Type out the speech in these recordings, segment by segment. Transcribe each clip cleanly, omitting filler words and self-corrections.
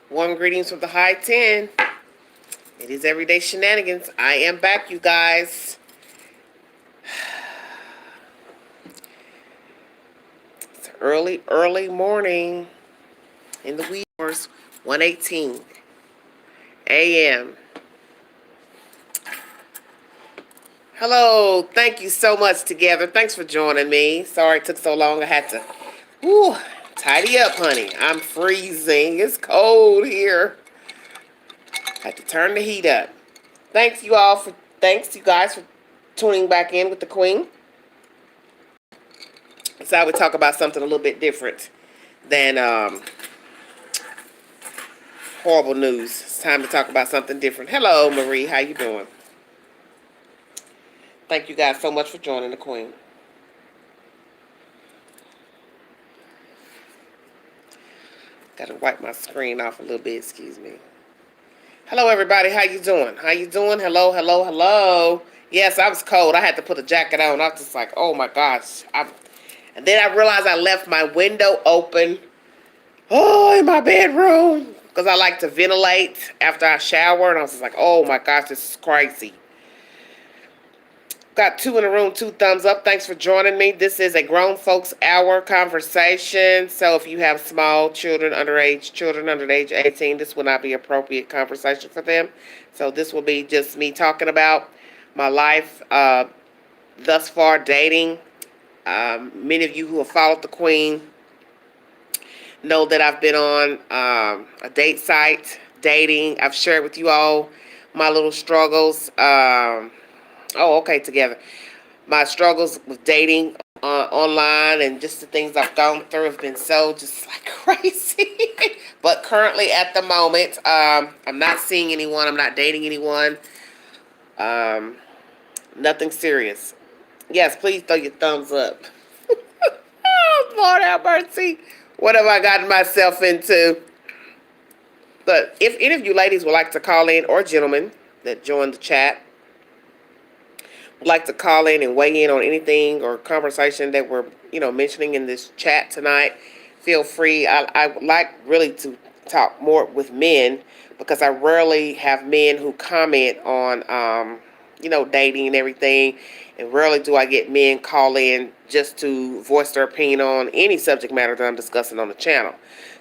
Warm greetings from the high 10. It is Everyday Shenanigans. I am back, you guys. It's early morning in the wee hours, 1:18 a.m. Hello, thank you so much, Together. Thanks for joining me. Sorry it took so long. I had to tidy up, honey. I'm freezing. It's cold here. Had to turn the heat up. Thanks you guys for tuning back in with the Queen. So I would talk about something a little bit different than horrible news. It's time to talk about something different. Hello, Marie. How you doing? Thank you guys so much for joining the Queen. Got to wipe my screen off a little bit. Excuse me. Hello, everybody. How you doing? How you doing? Hello, hello, hello. Yes, I was cold. I had to put a jacket on. I was just like, oh my gosh. And then I realized I left my window open. Oh, in my bedroom. Because I like to ventilate after I shower. And I was just like, oh my gosh, this is crazy. Got 2 in the room, 2 thumbs up. Thanks for joining me. This is a grown folks hour conversation. So if you have small children under age 18, this will not be appropriate conversation for them. So this will be just me talking about my life thus far dating. Many of you who have followed the Queen know that I've been on a date site dating. I've shared with you all my little struggles. Together. My struggles with dating online and just the things I've gone through have been so just like crazy. But currently at the moment, I'm not seeing anyone. I'm not dating anyone. Nothing serious. Yes, please throw your thumbs up. Oh, Lord have mercy. What have I gotten myself into? But if any of you ladies would like to call in, or gentlemen that joined the chat, would like to call in and weigh in on anything or conversation that we're, mentioning in this chat tonight, feel free. I would like really to talk more with men because I rarely have men who comment on, dating and everything. And rarely do I get men call in just to voice their opinion on any subject matter that I'm discussing on the channel.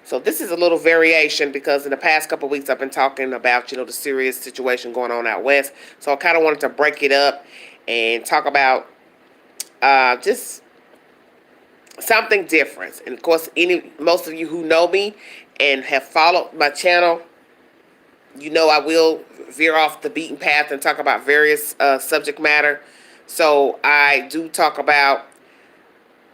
So this is a little variation because in the past couple of weeks I've been talking about, the serious situation going on out west. So I kind of wanted to break it up and talk about just something different. And of course, most of you who know me and have followed my channel, I will veer off the beaten path and talk about various subject matter. So I do talk about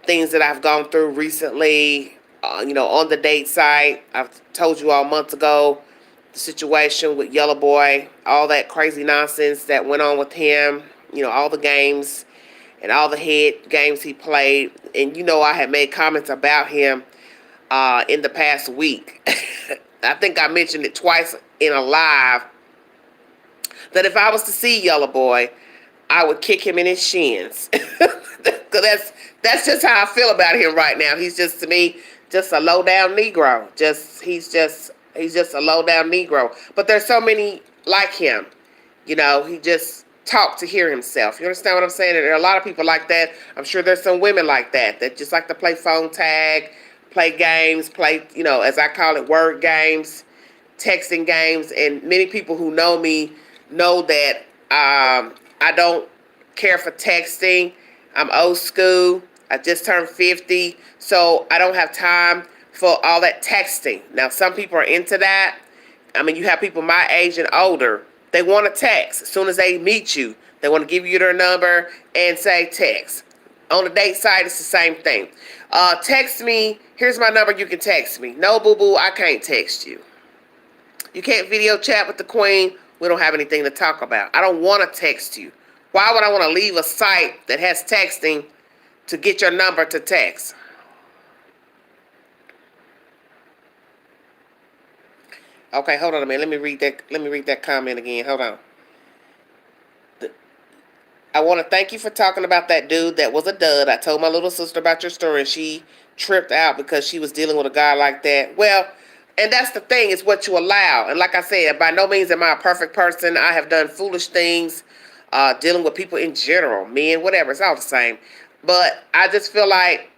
things that I've gone through recently, on the date site. I've told you all months ago the situation with Yellow Boy, all that crazy nonsense that went on with him, all the games and all the head games he played. And I had made comments about him in the past week. I think I mentioned it twice in a live that if I was to see Yellow Boy, I would kick him in his shins. Because that's just how I feel about him right now. He's just, to me, just a low down Negro. He's just a low down Negro. But there's so many like him. He just talk to hear himself. You understand what I'm saying? There are a lot of people like that. I'm sure there's some women like that just like to play phone tag, play games, play, as I call it, word games, texting games. And many people who know me know that I don't care for texting. I'm old school. I just turned 50, so I don't have time for all that texting. Now, some people are into that. I mean, you have people my age and older. They want to text. As soon as they meet you, they want to give you their number and say text. On the date site, it's the same thing. Text me. Here's my number. You can text me. No, boo-boo, I can't text you. You can't video chat with the Queen. We don't have anything to talk about. I don't want to text you. Why would I want to leave a site that has texting to get your number to text? Okay, hold on a minute. Let me read that comment again. Hold on. I want to thank you for talking about that dude that was a dud. I told my little sister about your story and she tripped out because she was dealing with a guy like that. Well, And that's the thing, is what you allow. And like I said, by no means am I a perfect person. I have done foolish things, dealing with people in general, men, whatever. It's all the same. But I just feel like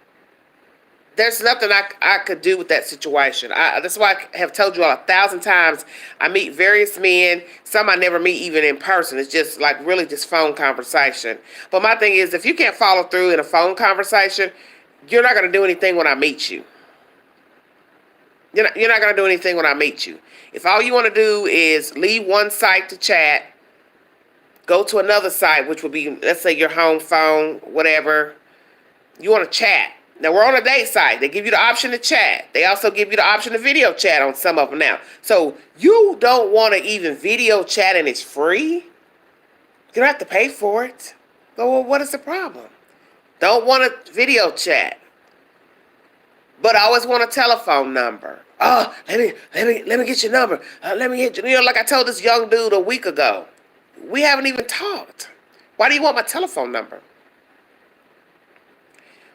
there's nothing I could do with that situation. That's why I have told you all 1,000 times. I meet various men. Some I never meet even in person. It's just like really just phone conversation. But my thing is, if you can't follow through in a phone conversation, you're not going to do anything when I meet you. You're not going to do anything when I meet you. If all you want to do is leave one site to chat, go to another site, which would be, let's say, your home phone, whatever. You want to chat. Now, we're on a date site. They give you the option to chat. They also give you the option to video chat on some of them now. So you don't want to even video chat and it's free? You don't have to pay for it. Well, what is the problem? Don't want to video chat, but I always want a telephone number. Oh, let me get your number. Let me hit you. You know, like I told this young dude a week ago, we haven't even talked. Why do you want my telephone number?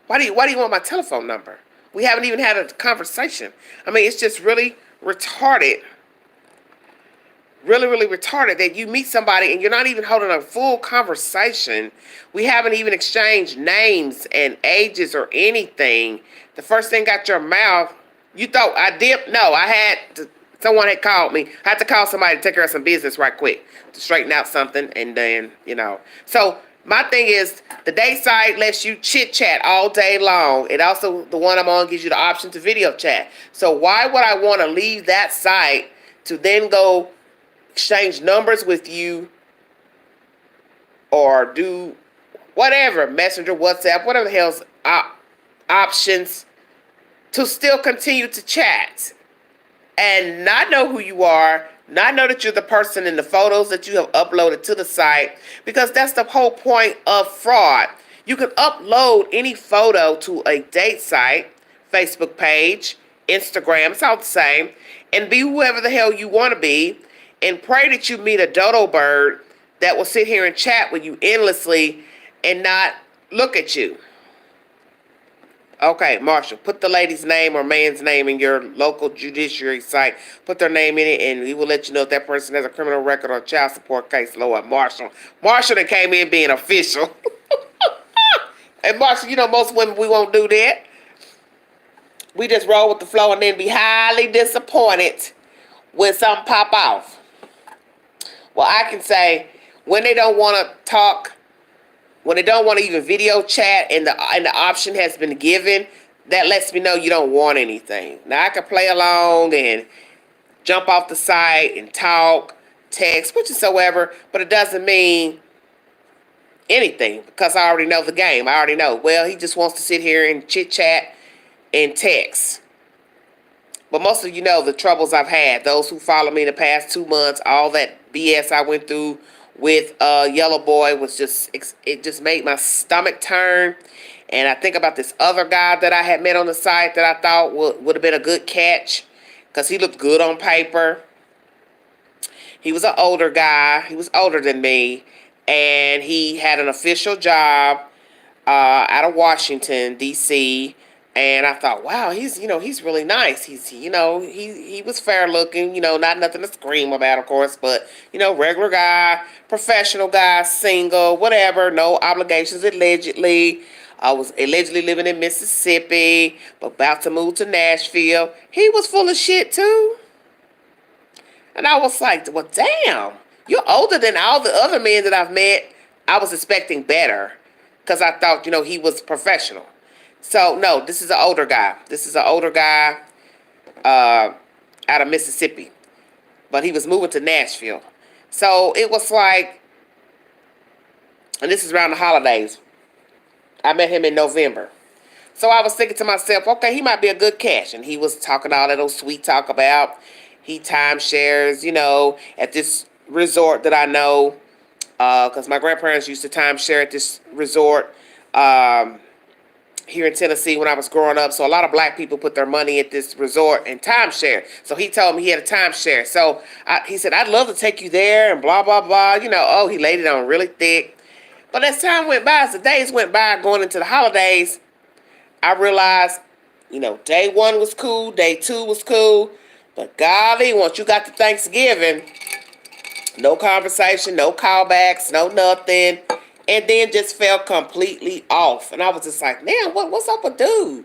Why do you want my telephone number? We haven't even had a conversation. I mean, it's just really retarded. Really, really retarded that you meet somebody and you're not even holding a full conversation. We haven't even exchanged names and ages or anything. The first thing out your mouth, you thought I did? No, someone had called me. I had to call somebody to take care of some business right quick to straighten out something, and then, So my thing is, the date site lets you chit chat all day long. It also, the one I'm on, gives you the option to video chat. So why would I want to leave that site to then go exchange numbers with you or do whatever, Messenger, WhatsApp, whatever the hell's options, to still continue to chat and not know who you are, not know that you're the person in the photos that you have uploaded to the site, because that's the whole point of fraud. You can upload any photo to a date site, Facebook page, Instagram, it's all the same, and be whoever the hell you want to be, and pray that you meet a dodo bird that will sit here and chat with you endlessly and not look at you. Okay, Marshall, put the lady's name or man's name in your local judiciary site. Put their name in it, and he will let you know if that person has a criminal record or a child support case. Lord, Marshall that came in being official. And Marshall, most women, we won't do that. We just roll with the flow and then be highly disappointed when something pop off. Well, I can say, when they don't want to talk, when they don't want to even video chat and the option has been given, that lets me know you don't want anything. Now, I can play along and jump off the site and talk, text, whatsoever, but it doesn't mean anything because I already know the game. I already know. Well, he just wants to sit here and chit-chat and text. But most of you know the troubles I've had. Those who follow me the past 2 months, all that BS I went through with Yellow Boy was it just made my stomach turn. And I think about this other guy that I had met on the site that I thought would have been a good catch because he looked good on paper. He was an older guy. He was older than me. And he had an official job out of Washington, D.C., and I thought, wow, he's really nice. He was fair looking, not nothing to scream about, of course, but, regular guy, professional guy, single, whatever, no obligations allegedly. I was allegedly living in Mississippi, but about to move to Nashville. He was full of shit too. And I was like, well, damn, you're older than all the other men that I've met. I was expecting better because I thought, he was professional. So, no, this is an older guy. This is an older guy out of Mississippi. But he was moving to Nashville. So, it was like, and this is around the holidays. I met him in November. So, I was thinking to myself, okay, he might be a good catch. And he was talking all that old sweet talk about he timeshares, at this resort that I know. Because my grandparents used to timeshare at this resort. Here in Tennessee when I was growing up. So a lot of black people put their money at this resort and timeshare. So he told me he had a timeshare. So he said, I'd love to take you there and blah, blah, blah. He laid it on really thick. But as time went by, as the days went by going into the holidays, I realized, day 1 was cool. Day 2 was cool. But golly, once you got to Thanksgiving, no conversation, no callbacks, no nothing. And then just felt completely off. And I was just like, man, what's up with dude?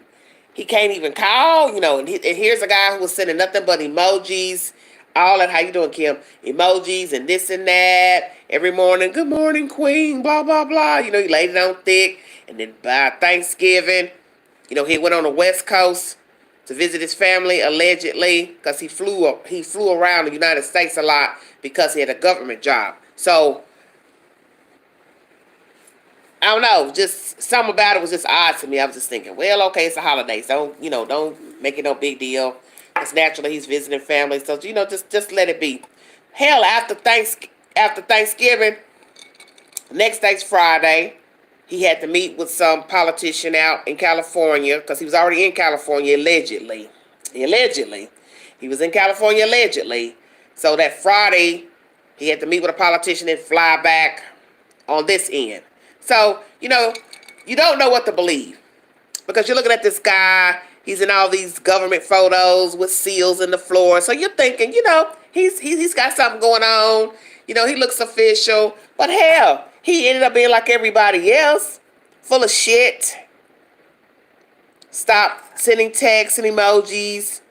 He can't even call, and here's a guy who was sending nothing but emojis. All that, how you doing, Kim? Emojis and this and that. Every morning, good morning, queen, blah, blah, blah. He laid it on thick. And then by Thanksgiving, he went on the West Coast to visit his family, allegedly, because he flew around the United States a lot because he had a government job. So, I don't know, just something about it was just odd to me. I was just thinking, well, okay, it's a holiday, so, don't make it no big deal. It's naturally he's visiting family, so, just let it be. Hell, after Thanksgiving, next day's Friday, he had to meet with some politician out in California, because he was already in California, allegedly. He was in California, allegedly. So that Friday, he had to meet with a politician and fly back on this end. So, you don't know what to believe. Because you're looking at this guy, he's in all these government photos with seals in the floor. So you're thinking, he's got something going on. He looks official. But hell, he ended up being like everybody else, full of shit. Stop sending texts and emojis.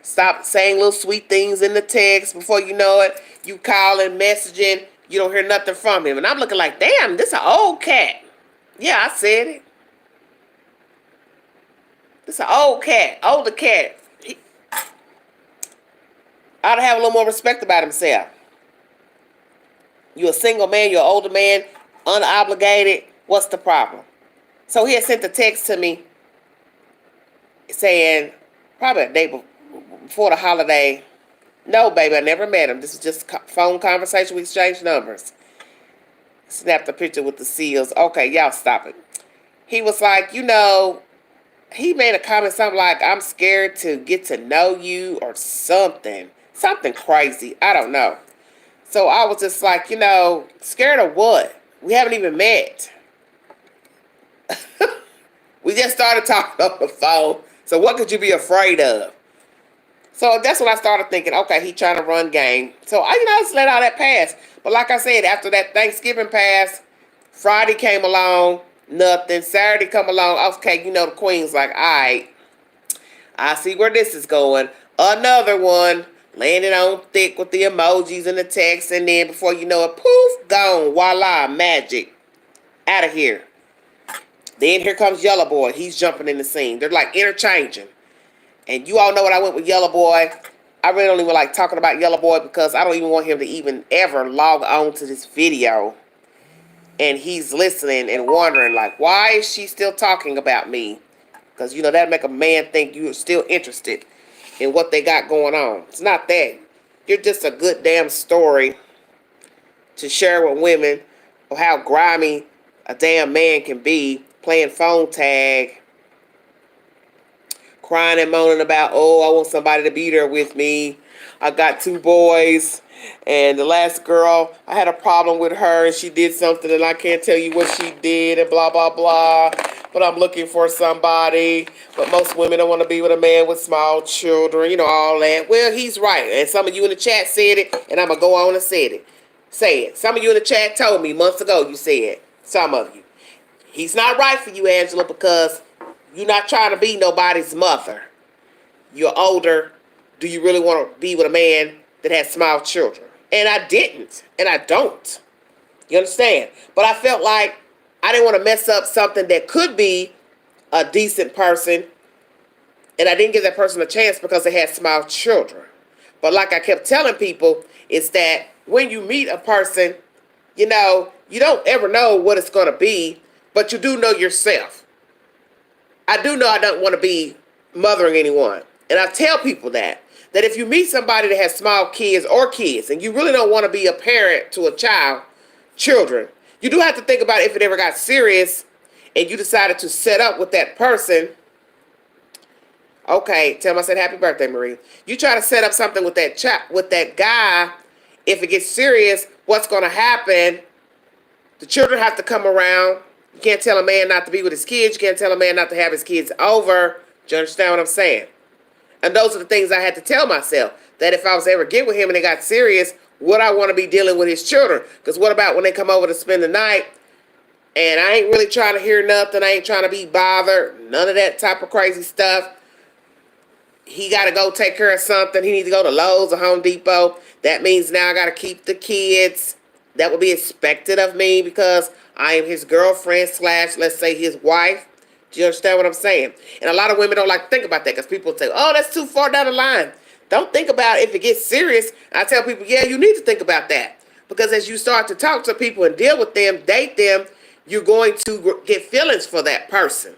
Stop saying little sweet things in the text. Before you know it, you calling, messaging. You don't hear nothing from him. And I'm looking like, damn, this is an old cat. Yeah, I said it. This is an older cat. He ought to have a little more respect about himself. You're a single man, you're an older man, unobligated. What's the problem? So he had sent a text to me saying, probably a day before the holiday, no, baby, I never met him. This is just phone conversation. We exchanged numbers. Snapped a picture with the seals. Okay, y'all stop it. He was like, he made a comment something like, I'm scared to get to know you or something. Something crazy. I don't know. So I was just like, scared of what? We haven't even met. We just started talking on the phone. So what could you be afraid of? So that's when I started thinking, okay, he trying to run game. So I just let all that pass. But like I said, after that Thanksgiving passed, Friday came along, nothing. Saturday come along, okay, the queen's like, all right, I see where this is going. Another one, landing on thick with the emojis and the text, and then before you know it, poof, gone, voila, magic. Out of here. Then here comes Yellow Boy. He's jumping in the scene. They're like interchanging. And you all know what I went with Yellow Boy. I really don't even like talking about Yellow Boy because I don't even want him to even ever log on to this video. And he's listening and wondering, like, why is she still talking about me? Because, that'll make a man think you're still interested in what they got going on. It's not that. You're just a good damn story to share with women of how grimy a damn man can be, playing phone tag, crying and moaning about, oh, I want somebody to be there with me. I got 2 boys, and the last girl, I had a problem with her, and she did something, and I can't tell you what she did, and blah, blah, blah. But I'm looking for somebody. But most women don't want to be with a man with small children, all that. Well, he's right. And some of you in the chat said it, and I'm going to go on and say it. Some of you in the chat told me months ago you said. Some of you. He's not right for you, Angela, because you're not trying to be nobody's mother. You're older. Do you really want to be with a man that has small children? And I didn't. And I don't. You understand? But I felt like I didn't want to mess up something that could be a decent person. And I didn't give that person a chance because they had small children. But like I kept telling people, is that when you meet a person, you don't ever know what it's going to be, but you do know yourself. I do know I don't want to be mothering anyone. And I tell people that if you meet somebody that has small kids, and you really don't want to be a parent to children, you do have to think about if it ever got serious and you decided to set up with that person. Okay, tell him I said happy birthday, Marie. You try to set up something with that guy. If it gets serious, what's going to happen? The children have to come around. You can't tell a man not to be with his kids. You can't tell a man not to have his kids over. Do you understand what I'm saying? And those are the things I had to tell myself. That if I was to ever get with him and it got serious, would I want to be dealing with his children? Because what about when they come over to spend the night and I ain't really trying to hear nothing. I ain't trying to be bothered. None of that type of crazy stuff. He got to go take care of something. He needs to go to Lowe's or Home Depot. That means now I got to keep the kids. That would be expected of me because I am his girlfriend / let's say his wife. Do you understand what I'm saying? And a lot of women don't like to think about that because people say, oh, that's too far down the line. Don't think about it if it gets serious. I tell people, yeah, you need to think about that. Because as you start to talk to people and deal with them, date them, you're going to get feelings for that person.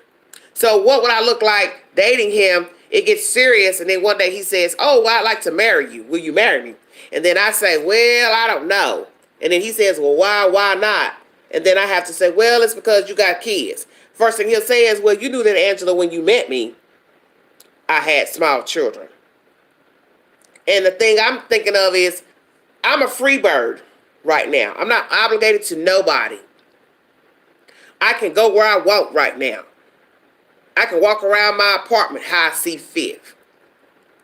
So what would I look like dating him? It gets serious, and then one day he says, oh, well, I'd like to marry you. Will you marry me? And then I say, well, I don't know. And then he says, well, why not? And then I have to say, well, it's because you got kids. First thing he'll say is, well, you knew that, Angela, when you met me, I had small children. And the thing I'm thinking of is, I'm a free bird right now. I'm not obligated to nobody. I can go where I want right now. I can walk around my apartment how I see fit.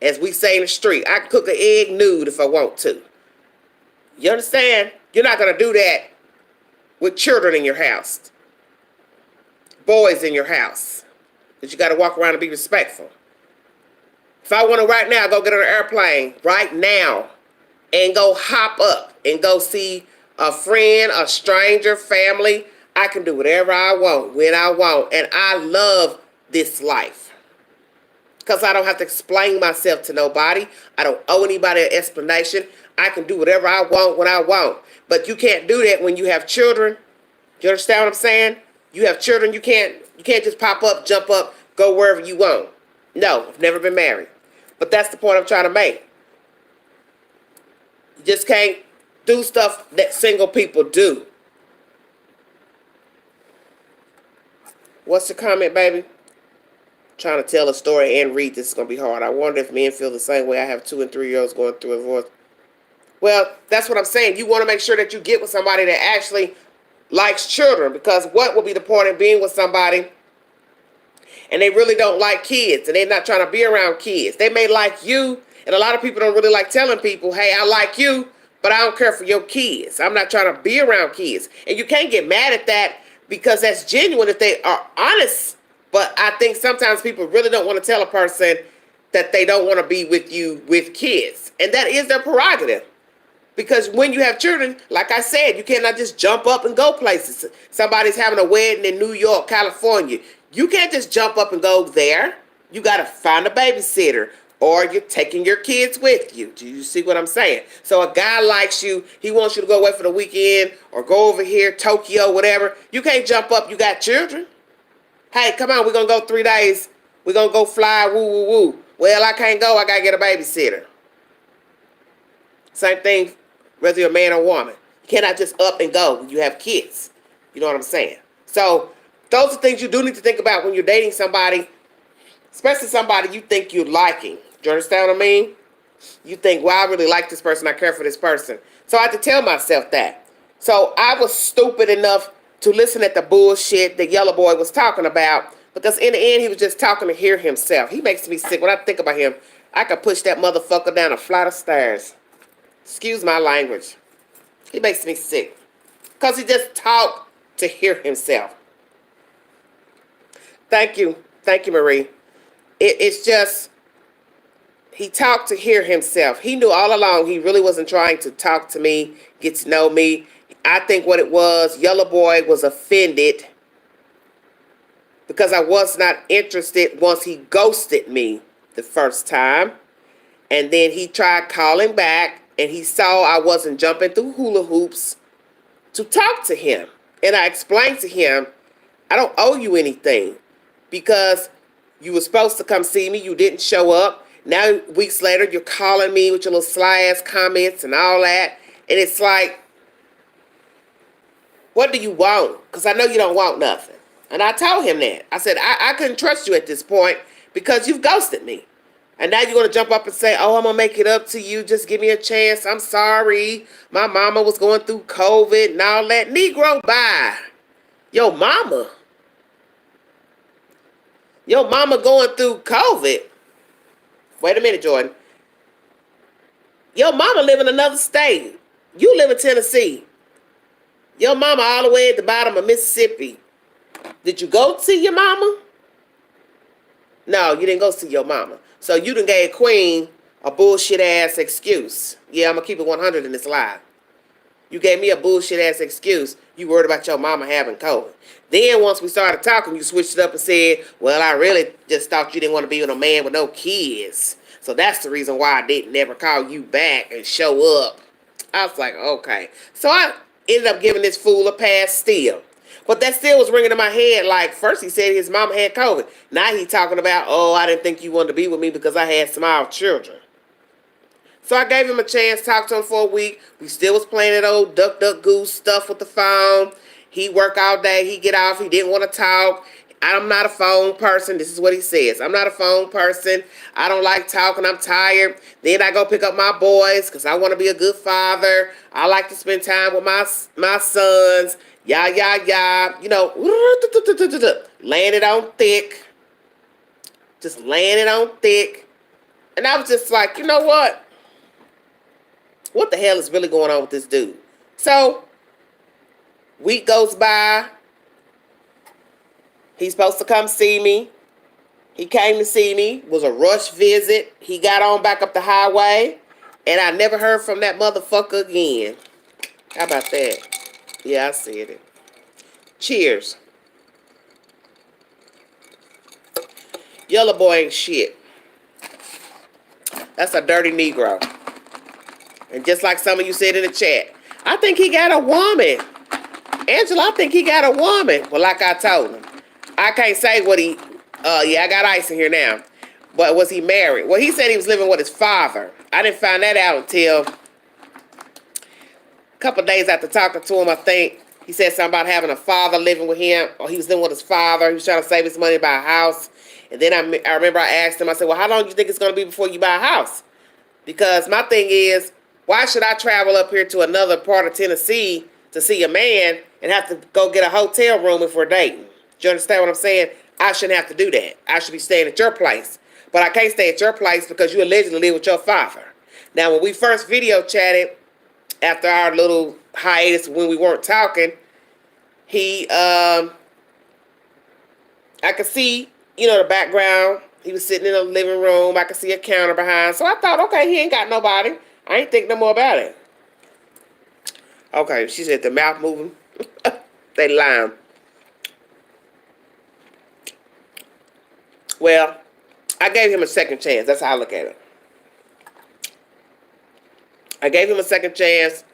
As we say in the street, I can cook an egg nude if I want to. You understand? You're not going to do that with children in your house. Boys in your house. But you got to walk around and be respectful. If I want to right now go get on an airplane right now and go hop up and go see a friend, a stranger, family, I can do whatever I want, when I want. And I love this life. Because I don't have to explain myself to nobody. I don't owe anybody an explanation. I can do whatever I want when I want. But you can't do that when you have children. You understand what I'm saying? You have children, you can't just pop up, jump up, go wherever you want. No, I've never been married. But that's the point I'm trying to make. You just can't do stuff that single people do. What's the comment, baby? Trying to tell a story and read this is going to be hard. I wonder if men feel the same way. I have 2- and 3-year-olds going through a divorce. Well, that's what I'm saying. You want to make sure that you get with somebody that actually likes children. Because what will be the point in being with somebody and they really don't like kids and they're not trying to be around kids? They may like you, and a lot of people don't really like telling people, hey, I like you, but I don't care for your kids. I'm not trying to be around kids. And you can't get mad at that because that's genuine if they are honest. But I think sometimes people really don't want to tell a person that they don't want to be with you with kids. And that is their prerogative. Because when you have children, like I said, you cannot just jump up and go places. Somebody's having a wedding in New York, California. You can't just jump up and go there. You got to find a babysitter or you're taking your kids with you. Do you see what I'm saying? So a guy likes you. He wants you to go away for the weekend or go over here, Tokyo, whatever. You can't jump up. You got children. Hey, come on, we're going to go 3 days. We're going to go fly, woo, woo, woo. Well, I can't go. I got to get a babysitter. Same thing, whether you're a man or woman. You cannot just up and go when you have kids. You know what I'm saying? So those are things you do need to think about when you're dating somebody, especially somebody you think you're liking. Do you understand what I mean? You think, well, I really like this person. I care for this person. So I have to tell myself that. So I was stupid enough to listen at the bullshit that Yellow Boy was talking about, because in the end, he was just talking to hear himself. He makes me sick. When I think about him, I could push that motherfucker down a flight of stairs. Excuse my language. He makes me sick. Because he just talked to hear himself. Thank you. Thank you, Marie. It's just, he talked to hear himself. He knew all along he really wasn't trying to talk to me, get to know me. I think what it was, Yellow Boy was offended because I was not interested once he ghosted me the first time. And then he tried calling back and he saw I wasn't jumping through hula hoops to talk to him. And I explained to him, I don't owe you anything because you were supposed to come see me. You didn't show up. Now, weeks later, you're calling me with your little sly-ass comments and all that. And it's like, what do you want? Because I know you don't want nothing. And I told him that. I said, I couldn't trust you at this point because you've ghosted me. And now you're going to jump up and say, oh, I'm going to make it up to you. Just give me a chance. I'm sorry. My mama was going through COVID and all that. Negro, bye. Your mama. Your mama going through COVID. Wait a minute, Jordan. Your mama live in another state. You live in Tennessee. Your mama all the way at the bottom of Mississippi. Did you go see your mama? No, you didn't go see your mama. So you done gave Queen a bullshit ass excuse. Yeah, I'm gonna keep it 100 in this live. You gave me a bullshit ass excuse. You worried about your mama having COVID. Then once we started talking, you switched it up and said, well, I really just thought you didn't want to be with a man with no kids. So that's the reason why I didn't never call you back and show up. I was like, okay. So I ended up giving this fool a pass still. But that still was ringing in my head. Like, first he said his mama had COVID. Now he talking about, oh, I didn't think you wanted to be with me because I had small children. So I gave him a chance, talked to him for a week. We still was playing that old duck, duck, goose stuff with the phone. He work all day. He get off. He didn't want to talk. I'm not a phone person. This is what he says. I'm not a phone person. I don't like talking. I'm tired. Then I go pick up my boys because I want to be a good father. I like to spend time with my sons. Yeah. You know, laying it on thick. Just laying it on thick. And I was just like, you know what? What the hell is really going on with this dude? So, week goes by. He's supposed to come see me. He came to see me. It was a rush visit. He got on back up the highway. And I never heard from that motherfucker again. How about that? Yeah, I said it. Cheers. Yellow boy ain't shit. That's a dirty Negro. And just like some of you said in the chat, I think he got a woman. Angela, I think he got a woman. Well, like I told him, I can't say what he, I got ice in here now. But was he married? Well, he said he was living with his father. I didn't find that out until a couple of days after talking to him, I think. He said something about having a father living with him, or he was living with his father. He was trying to save his money to buy a house. And then I remember I asked him, I said, well, how long do you think it's going to be before you buy a house? Because my thing is, why should I travel up here to another part of Tennessee to see a man and have to go get a hotel room if we're dating? Do you understand what I'm saying? I shouldn't have to do that. I should be staying at your place. But I can't stay at your place because you allegedly live with your father. Now, when we first video chatted, after our little hiatus when we weren't talking, I could see, the background. He was sitting in the living room. I could see a counter behind. So I thought, okay, he ain't got nobody. I ain't think no more about it. Okay, she said the mouth moving. They lying. Well, I gave him a second chance. That's how I look at it. I gave him a second chance.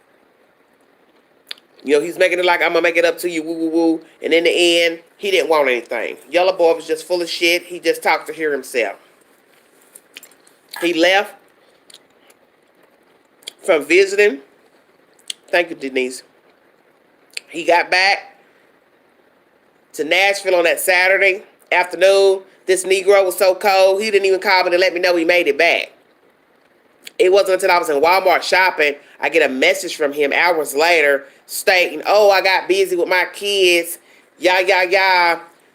He's making it like I'm going to make it up to you, woo, woo, woo. And in the end, he didn't want anything. Yellow boy was just full of shit. He just talked to hear himself. He left from visiting. Thank you, Denise. He got back to Nashville on that Saturday afternoon. This Negro was so cold, he didn't even call me to let me know he made it back. It wasn't until I was in Walmart shopping, I get a message from him hours later stating, oh, I got busy with my kids,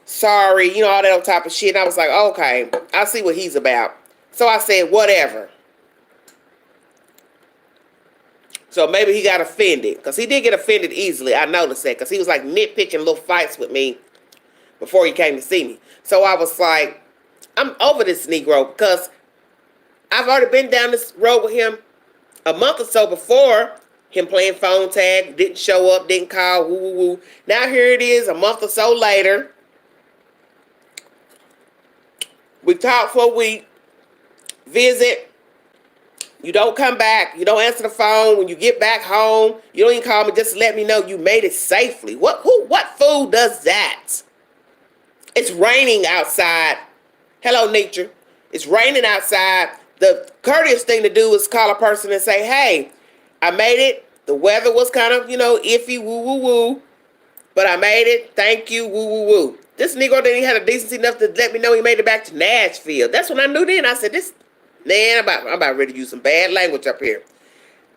sorry, all that type of shit. And I was like, okay, I see what he's about. So I said, whatever. So maybe he got offended, because he did get offended easily. I noticed that, because he was like nitpicking little fights with me before he came to see me. So I was like, I'm over this Negro, because I've already been down this road with him a month or so before, him playing phone tag, didn't show up, didn't call, woo, woo, woo. Now here it is, a month or so later. We talked for a week, visit. You don't come back. You don't answer the phone. When you get back home, you don't even call me just to let me know you made it safely. What fool does that? It's raining outside. Hello, nature. It's raining outside. The courteous thing to do is call a person and say, hey, I made it. The weather was kind of, iffy, woo, woo, woo. But I made it. Thank you, woo, woo, woo. This Negro didn't even have the decency enough to let me know he made it back to Nashville. That's when I knew then. I said, I'm about ready to use some bad language up here.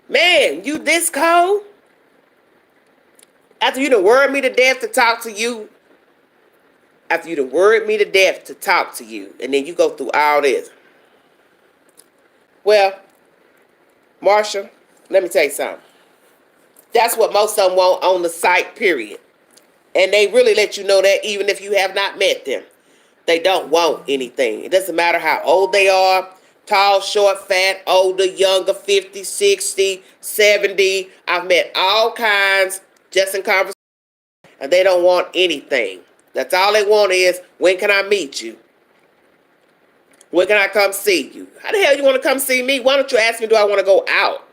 Man, you this cold? After you done worried me to death to talk to you. And then you go through all this. Well, Marsha, let me tell you something. That's what most of them want on the site, period. And they really let you know that even if you have not met them. They don't want anything. It doesn't matter how old they are. Tall, short, fat, older, younger, 50, 60, 70. I've met all kinds just in conversation. And they don't want anything. That's all they want is, when can I meet you? When can I come see you? How the hell you want to come see me? Why don't you ask me, do I want to go out?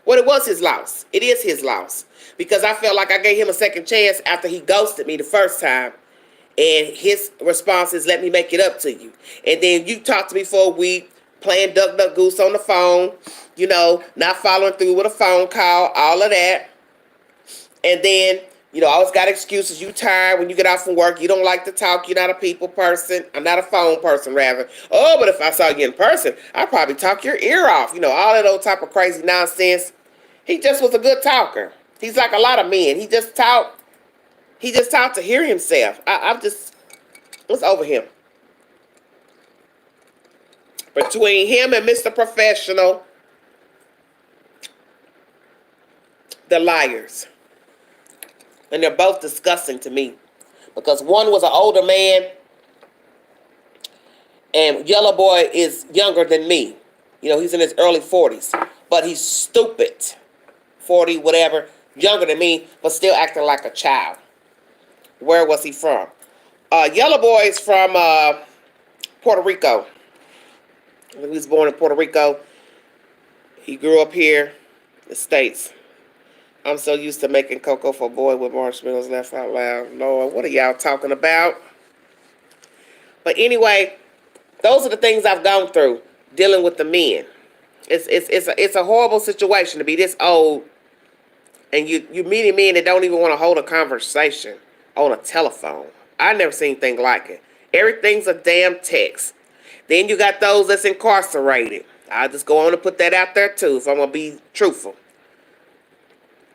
Well, it was his loss. It is his loss. Because I felt like I gave him a second chance after he ghosted me the first time. And his response is, let me make it up to you. And then you talked to me for a week, playing duck, duck, goose on the phone, not following through with a phone call, all of that. And then, always got excuses. You tired when you get off from work. You don't like to talk. You're not a people person. I'm not a phone person, rather. Oh, but if I saw you in person, I'd probably talk your ear off. All that old type of crazy nonsense. He just was a good talker. He's like a lot of men. He just talked to hear himself. What's over him? Between him and Mr. Professional, they're liars. And they're both disgusting to me. Because one was an older man, and Yellow Boy is younger than me. He's in his early 40s. But he's stupid. 40, whatever. Younger than me, but still acting like a child. Where was he from? Yellow Boy is from Puerto Rico. He was born in Puerto Rico. He grew up here, the States. I'm so used to making cocoa for a boy with marshmallows, laugh out loud. Lord, what are y'all talking about? But anyway, those are the things I've gone through dealing with the men. It's a horrible situation to be this old and you meeting men that don't even want to hold a conversation on a telephone. I never seen anything like it. Everything's a damn text. Then you got those that's incarcerated. I'll just go on and put that out there too, if I'm going to be truthful.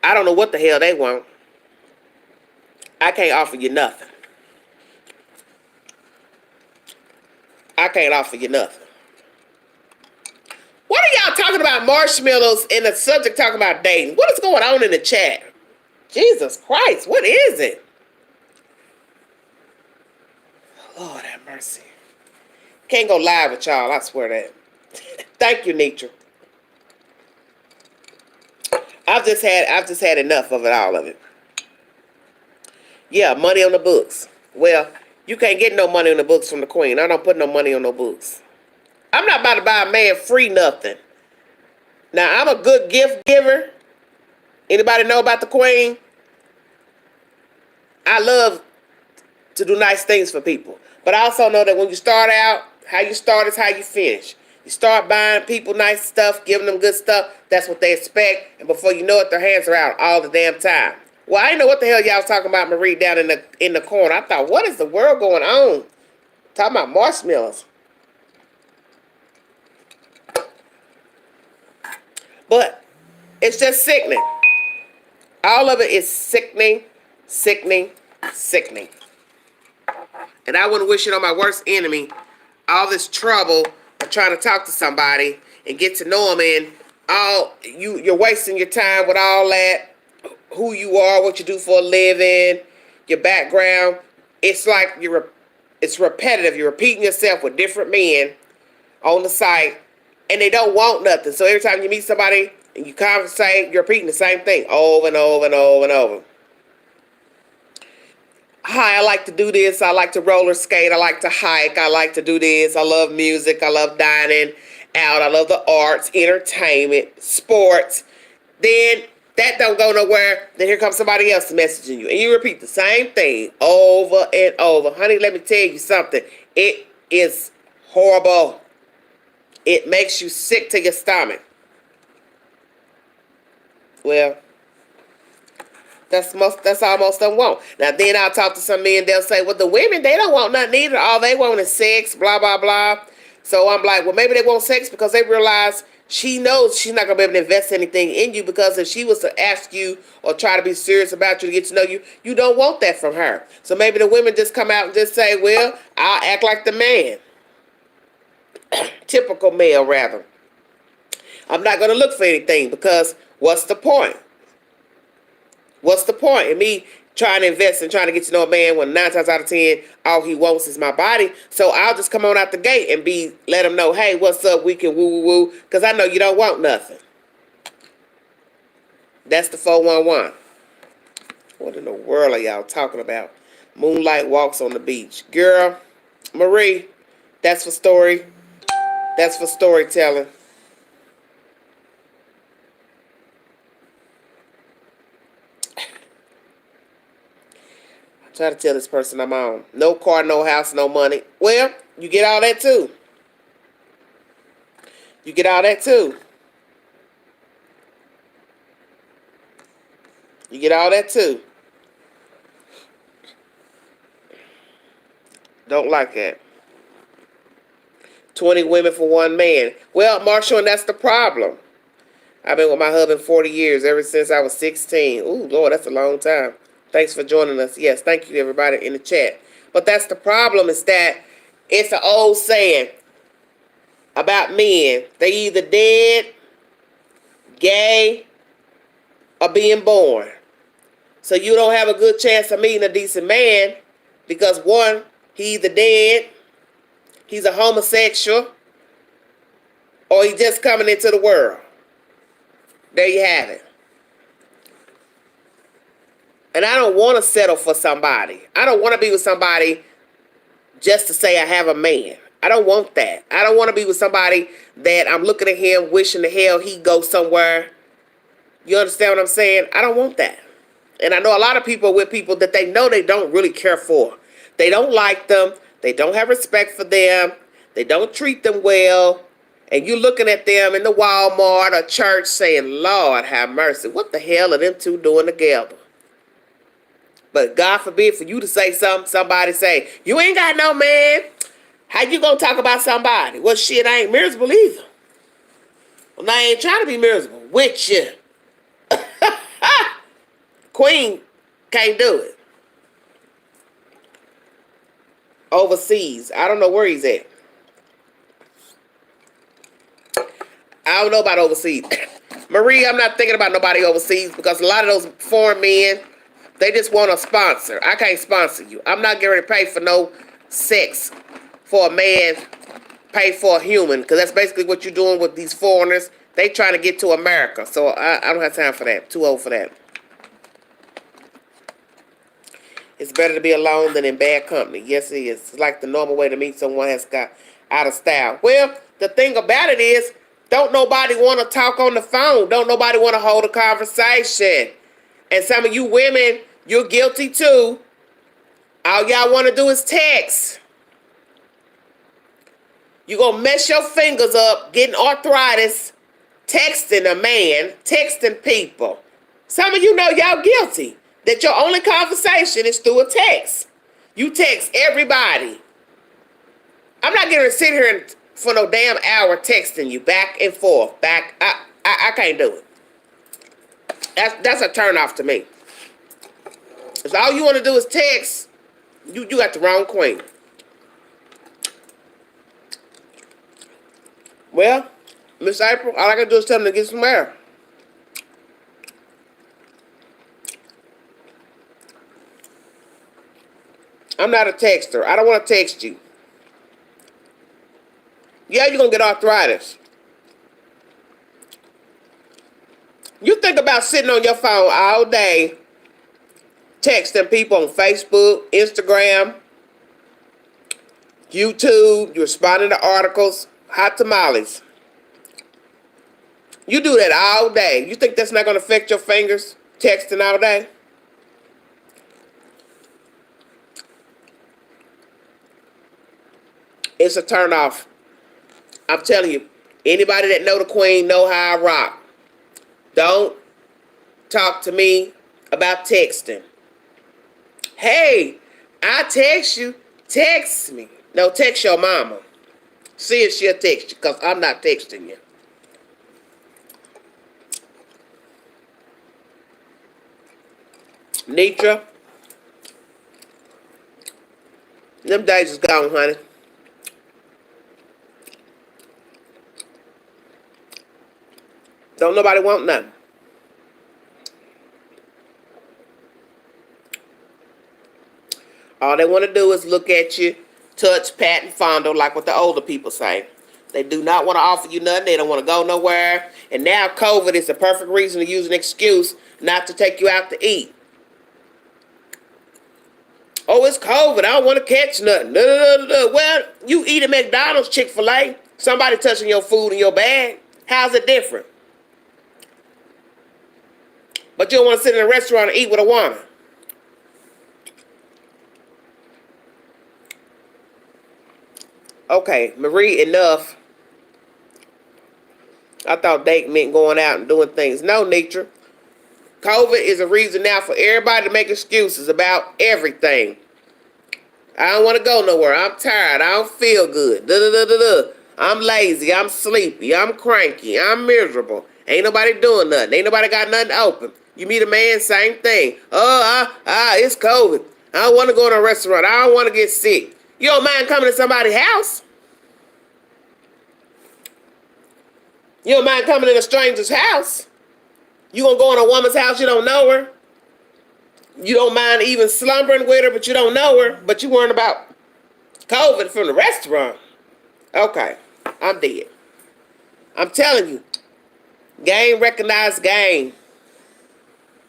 I don't know what the hell they want. I can't offer you nothing. I can't offer you nothing. What are y'all talking about marshmallows and the subject talking about dating? What is going on in the chat? Jesus Christ, what is it? Lord have mercy. Can't go live with y'all, I swear that. Thank you, Nitra. I've just had enough of it, all of it. Yeah, money on the books. Well, you can't get no money on the books from the Queen. I don't put no money on no books. I'm not about to buy a man free nothing. Now, I'm a good gift giver. Anybody know about the Queen? I love to do nice things for people. But I also know that when you start out, how you start is how you finish. You start buying people nice stuff, giving them good stuff. That's what they expect. And before you know it, their hands are out all the damn time. Well, I didn't know what the hell y'all was talking about, Marie, down in the corner. I thought, what is the world going on? Talking about marshmallows. But it's just sickening. All of it is sickening, sickening, sickening. And I wouldn't wish it on my worst enemy. All this trouble of trying to talk to somebody and get to know them, and you're wasting your time with all that. Who you are, what you do for a living, your background. It's like it's repetitive. You're repeating yourself with different men on the site, and they don't want nothing. So every time you meet somebody and you conversate, you're repeating the same thing over and over and over and over. Hi, I like to do this. I like to roller skate. I like to hike. I like to do this. I love music. I love dining out. I love the arts, entertainment, sports. Then that don't go nowhere. Then here comes somebody else messaging you. And you repeat the same thing over and over. Honey, let me tell you something. It is horrible. It makes you sick to your stomach. Well, that's all most of them want. Now, then I'll talk to some men. They'll say, well, the women, they don't want nothing either. All they want is sex, blah, blah, blah. So I'm like, well, maybe they want sex because they realize she knows she's not going to be able to invest anything in you, because if she was to ask you or try to be serious about you to get to know you, you don't want that from her. So maybe the women just come out and just say, well, I'll act like the man. Typical male, rather. I'm not going to look for anything because what's the point? What's the point in me trying to invest and trying to get to know a man when 9 times out of 10, all he wants is my body? So I'll just come on out the gate and let him know, hey, what's up? We can woo woo woo, because I know you don't want nothing. That's the 411. What in the world are y'all talking about? Moonlight walks on the beach. Girl, Marie, that's for story. That's for storytelling. Try to tell this person I'm on. No car, no house, no money. Well, you get all that too. You get all that too. You get all that too. Don't like that. 20 women for one man. Well, Marshall, and that's the problem. I've been with my husband 40 years, ever since I was 16. Ooh, Lord, that's a long time. Thanks for joining us. Yes, thank you to everybody in the chat. But that's the problem, is that it's an old saying about men. They either dead, gay, or being born. So you don't have a good chance of meeting a decent man because, one, he either dead, he's a homosexual, or he's just coming into the world. There you have it. And I don't want to settle for somebody. I don't want to be with somebody just to say I have a man. I don't want that. I don't want to be with somebody that I'm looking at him wishing the hell he go somewhere. You understand what I'm saying? I don't want that. And I know a lot of people with people that they know they don't really care for. They don't like them. They don't have respect for them. They don't treat them well. And you looking at them in the Walmart or church saying, Lord have mercy. What the hell are them two doing together? But God forbid for you to say something, somebody say, you ain't got no man. How you gonna talk about somebody? Well, shit, I ain't miserable either. Well, I ain't trying to be miserable with you. Queen can't do it. Overseas. I don't know where he's at. I don't know about overseas. Marie, I'm not thinking about nobody overseas because a lot of those foreign men, they just want a sponsor. I can't sponsor you. I'm not getting ready to pay for no sex for a man, pay for a human, because that's basically what you're doing with these foreigners. They trying to get to America. So I don't have time for that. Too old for that. It's better to be alone than in bad company. Yes, it is. It's like the normal way to meet someone that's got out of style. Well, the thing about it is, don't nobody want to talk on the phone. Don't nobody want to hold a conversation. And some of you women, you're guilty too. All y'all want to do is text. You're going to mess your fingers up, getting arthritis, texting a man, texting people. Some of you know y'all guilty. That your only conversation is through a text. You text everybody. I'm not going to sit here for no damn hour texting you back and forth. I can't do it. That's a turn off to me. If all you want to do is text, you got the wrong queen. Well, Miss April, all I got to do is tell them to get some air. I'm not a texter. I don't want to text you. Yeah, you're going to get arthritis. You think about sitting on your phone all day, texting people on Facebook, Instagram, YouTube, you're responding to articles, hot tamales. You do that all day. You think that's not going to affect your fingers, texting all day? It's a turn off. I'm telling you, anybody that know the queen know how I rock. Don't talk to me about texting. Hey, I text you. Text me. No, text your mama. See if she'll text you, because I'm not texting you. Nitra, them days is gone, honey. Don't nobody want nothing. All they want to do is look at you, touch, pat, and fondle, like what the older people say. They do not want to offer you nothing. They don't want to go nowhere. And now COVID is the perfect reason to use an excuse not to take you out to eat. Oh, it's COVID. I don't want to catch nothing. Well, you eat at McDonald's, Chick-fil-A. Somebody touching your food in your bag. How's it different? But you don't want to sit in a restaurant and eat with a woman. Okay, Marie, enough. I thought date meant going out and doing things. No, Nitra. COVID is a reason now for everybody to make excuses about everything. I don't want to go nowhere. I'm tired. I don't feel good. I'm lazy. I'm sleepy. I'm cranky. I'm miserable. Ain't nobody doing nothing. Ain't nobody got nothing open. You meet a man, same thing. It's COVID. I don't want to go to a restaurant. I don't want to get sick. You don't mind coming to somebody's house? You don't mind coming in a stranger's house? You gonna go in a woman's house, you don't know her? You don't mind even slumbering with her, but you don't know her, but you worrying about COVID from the restaurant. Okay, I'm dead. I'm telling you, game recognized game.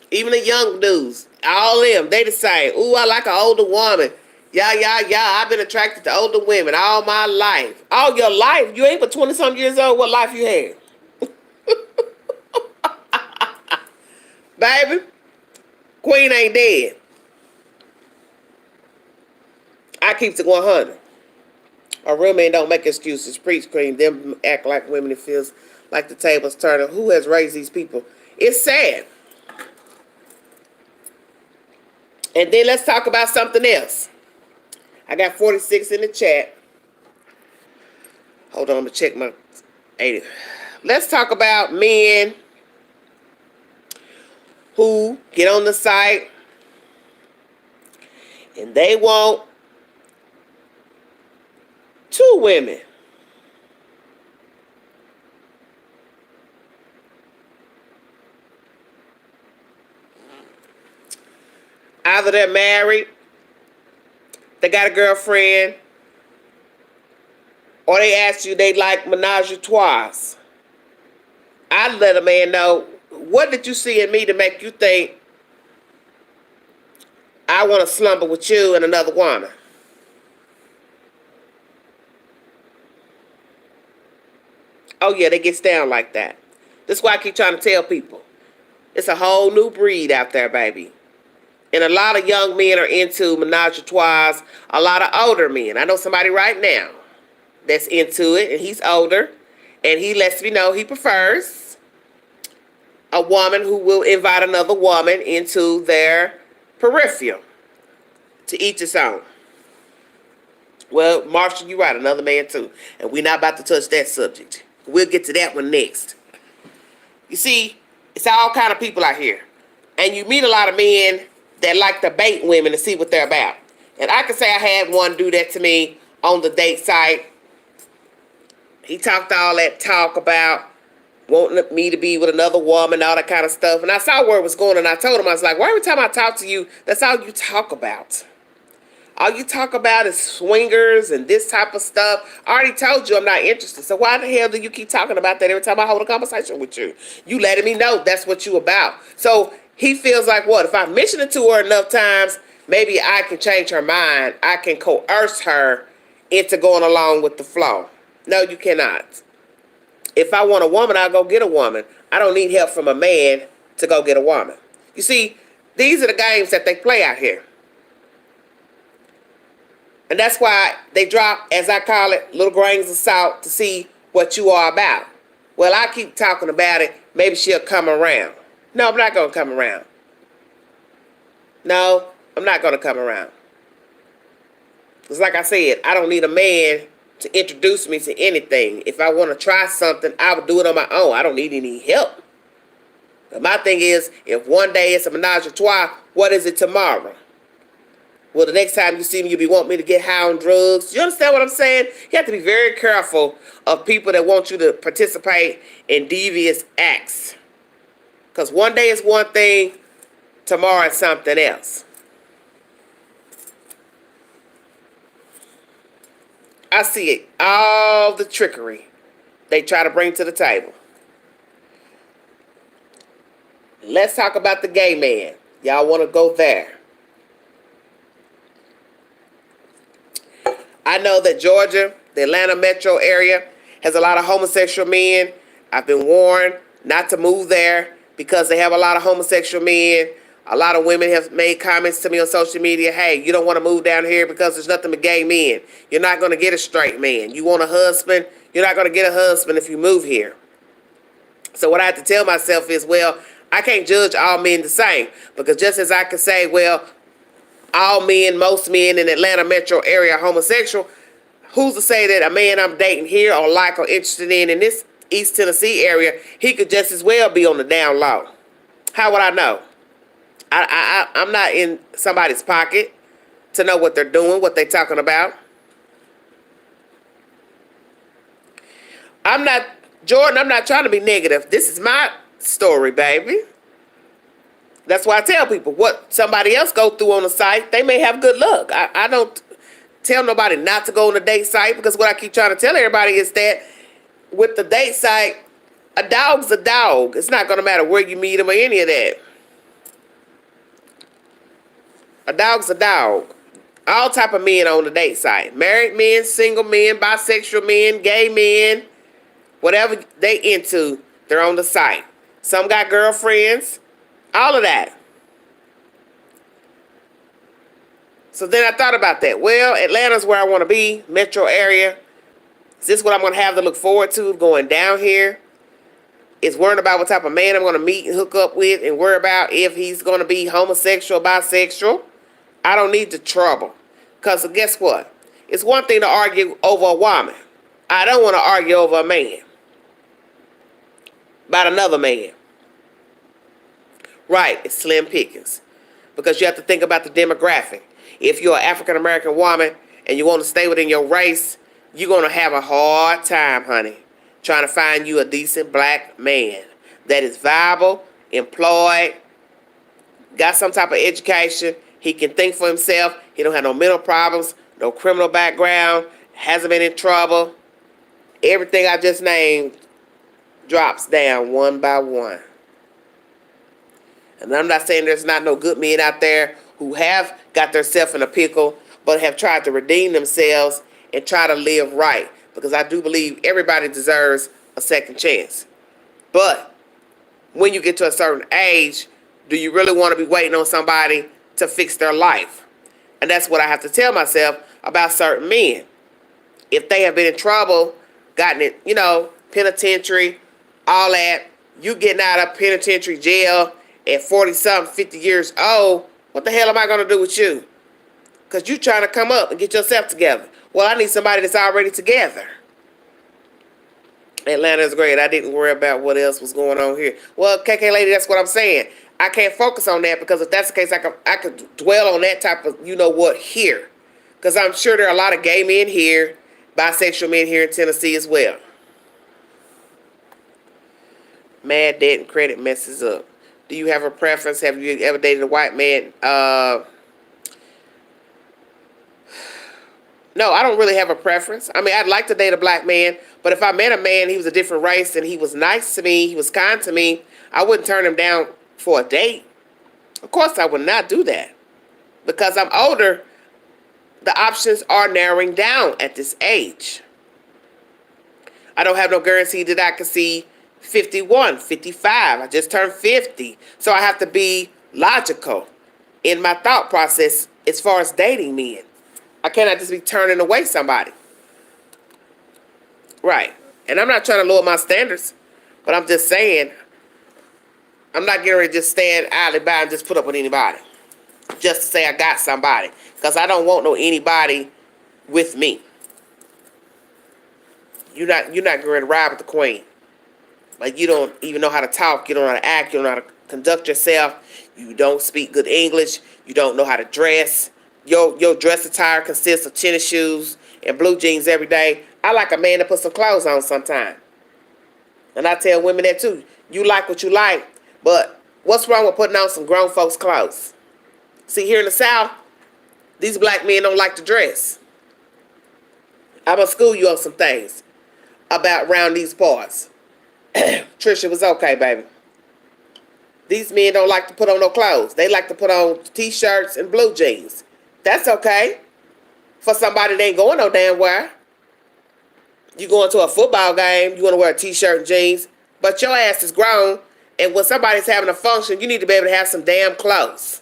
Even the young dudes, all them, they the same. Ooh, I like an older woman. Yeah. I've been attracted to older women all my life. All your life? You ain't but 20-some years old. What life you had? Baby, Queen ain't dead. I keep it 100. A real man don't make excuses. Preach, Queen. Them act like women. It feels like the table's turning. Who has raised these people? It's sad. And then let's talk about something else. I got 46 in the chat. Hold on, I'm going to check my 80. Let's talk about men who get on the site and they want 2 women. Either they're married, they got a girlfriend, or they ask you they like menage a trois. I let a man know, what did you see in me to make you think I want to slumber with you and another woman? Oh yeah, they get down like that. That's why I keep trying to tell people. It's a whole new breed out there, baby. And a lot of young men are into menage a trois. A lot of older men. I know somebody right now that's into it, and he's older. And he lets me know he prefers a woman who will invite another woman into their peripheral. To each his own. Well, Marshall, you're right. Another man too. And we're not about to touch that subject. We'll get to that one next. You see, it's all kind of people out here. And you meet a lot of men that like to bait women to see what they're about. And I can say I had one do that to me on the date site. He talked all that talk about wanting me to be with another woman, all that kind of stuff. And I saw where it was going, and I told him, I was like, well, every time I talk to you, that's all you talk about. All you talk about is swingers and this type of stuff. I already told you I'm not interested. So why the hell do you keep talking about that every time I hold a conversation with you? You letting me know that's what you about. So he feels like, what, if I mention it to her enough times, maybe I can change her mind. I can coerce her into going along with the flow. No, you cannot. If I want a woman, I'll go get a woman. I don't need help from a man to go get a woman. You see, these are the games that they play out here. And that's why they drop, as I call it, little grains of salt to see what you are about. Well, I keep talking about it. Maybe she'll come around. No, I'm not going to come around. No, I'm not going to come around. Because like I said, I don't need a man to introduce me to anything. If I want to try something, I would do it on my own. I don't need any help. But my thing is, if one day it's a menage a trois, what is it tomorrow? Well, the next time you see me, you'll be wanting me to get high on drugs. You understand what I'm saying? You have to be very careful of people that want you to participate in devious acts. Because one day is one thing, tomorrow is something else. I see it. All the trickery they try to bring to the table. Let's talk about the gay man. Y'all want to go there. I know that Georgia, the Atlanta metro area, has a lot of homosexual men. I've been warned not to move there because they have a lot of homosexual men. A lot of women have made comments to me on social media, hey, you don't want to move down here because there's nothing but gay men. You're not going to get a straight man. You want a husband? You're not going to get a husband if you move here. So what I have to tell myself is, well, I can't judge all men the same. Because just as I could say, well, all men, most men in Atlanta metro area are homosexual, who's to say that a man I'm dating here or like or interested in this East Tennessee area, he could just as well be on the down low? How would I know? I'm not in somebody's pocket to know what they're doing, what they're talking about. Jordan, I'm not trying to be negative. This is my story, baby. That's why I tell people what somebody else go through on the site, they may have good luck. I don't tell nobody not to go on the date site, because what I keep trying to tell everybody is that with the date site, a dog's a dog. It's not going to matter where you meet him or any of that. A dog's a dog. All type of men on the date site. Married men, single men, bisexual men, gay men, whatever they into, they're on the site. Some got girlfriends. All of that. So then I thought about that. Well, Atlanta's where I want to be, metro area. Is this what I'm going to have to look forward to going down here? Is worrying about what type of man I'm going to meet and hook up with, and worry about if he's going to be homosexual, bisexual. I don't need the trouble. Because guess what? It's one thing to argue over a woman. I don't want to argue over a man. About another man. Right, it's slim pickings. Because you have to think about the demographic. If you're an African-American woman and you want to stay within your race, you're going to have a hard time, honey, trying to find you a decent black man that is viable, employed, got some type of education. He can think for himself. He don't have no mental problems, no criminal background, hasn't been in trouble. Everything I just named drops down one by one. And I'm not saying there's not no good men out there who have got themselves in a pickle, but have tried to redeem themselves and try to live right. Because I do believe everybody deserves a second chance. But when you get to a certain age, do you really want to be waiting on somebody to fix their life? And that's what I have to tell myself about certain men. If they have been in trouble, gotten it, penitentiary, all that, you getting out of penitentiary jail at 40-something, 50 years old, what the hell am I going to do with you? Because you trying to come up and get yourself together. Well, I need somebody that's already together. Atlanta is great. I didn't worry about what else was going on here. Well, KK lady, that's what I'm saying. I can't focus on that, because if that's the case, I could dwell on that type of what here. Because I'm sure there are a lot of gay men here, bisexual men here in Tennessee as well. Mad debt and credit messes up. Do you have a preference? Have you ever dated a white man? No, I don't really have a preference. I mean, I'd like to date a black man, but if I met a man, he was a different race, and he was nice to me, he was kind to me, I wouldn't turn him down for a date. Of course, I would not do that. Because I'm older, the options are narrowing down at this age. I don't have no guarantee that I can see 51, 55. I just turned 50. So I have to be logical in my thought process as far as dating men. I cannot just be turning away somebody. Right. And I'm not trying to lower my standards, but I'm just saying, I'm not getting ready to just stand idly by and just put up with anybody. Just to say I got somebody. Because I don't want no anybody with me. You're not going to ride with the queen. Like, you don't even know how to talk. You don't know how to act. You don't know how to conduct yourself. You don't speak good English. You don't know how to dress. your dress attire consists of tennis shoes and blue jeans every day. I like a man to put some clothes on sometime. And I tell women that too. You like what you like, but what's wrong with putting on some grown folks' clothes? See, here in the South, these black men don't like to dress. I'm going to school you on some things about around these parts. Trisha was okay, baby. These men don't like to put on no clothes. They like to put on t-shirts and blue jeans. That's okay for somebody that ain't going no damn where. You going to a football game, you want to wear a t-shirt and jeans, but your ass is grown, and when somebody's having a function, you need to be able to have some damn clothes.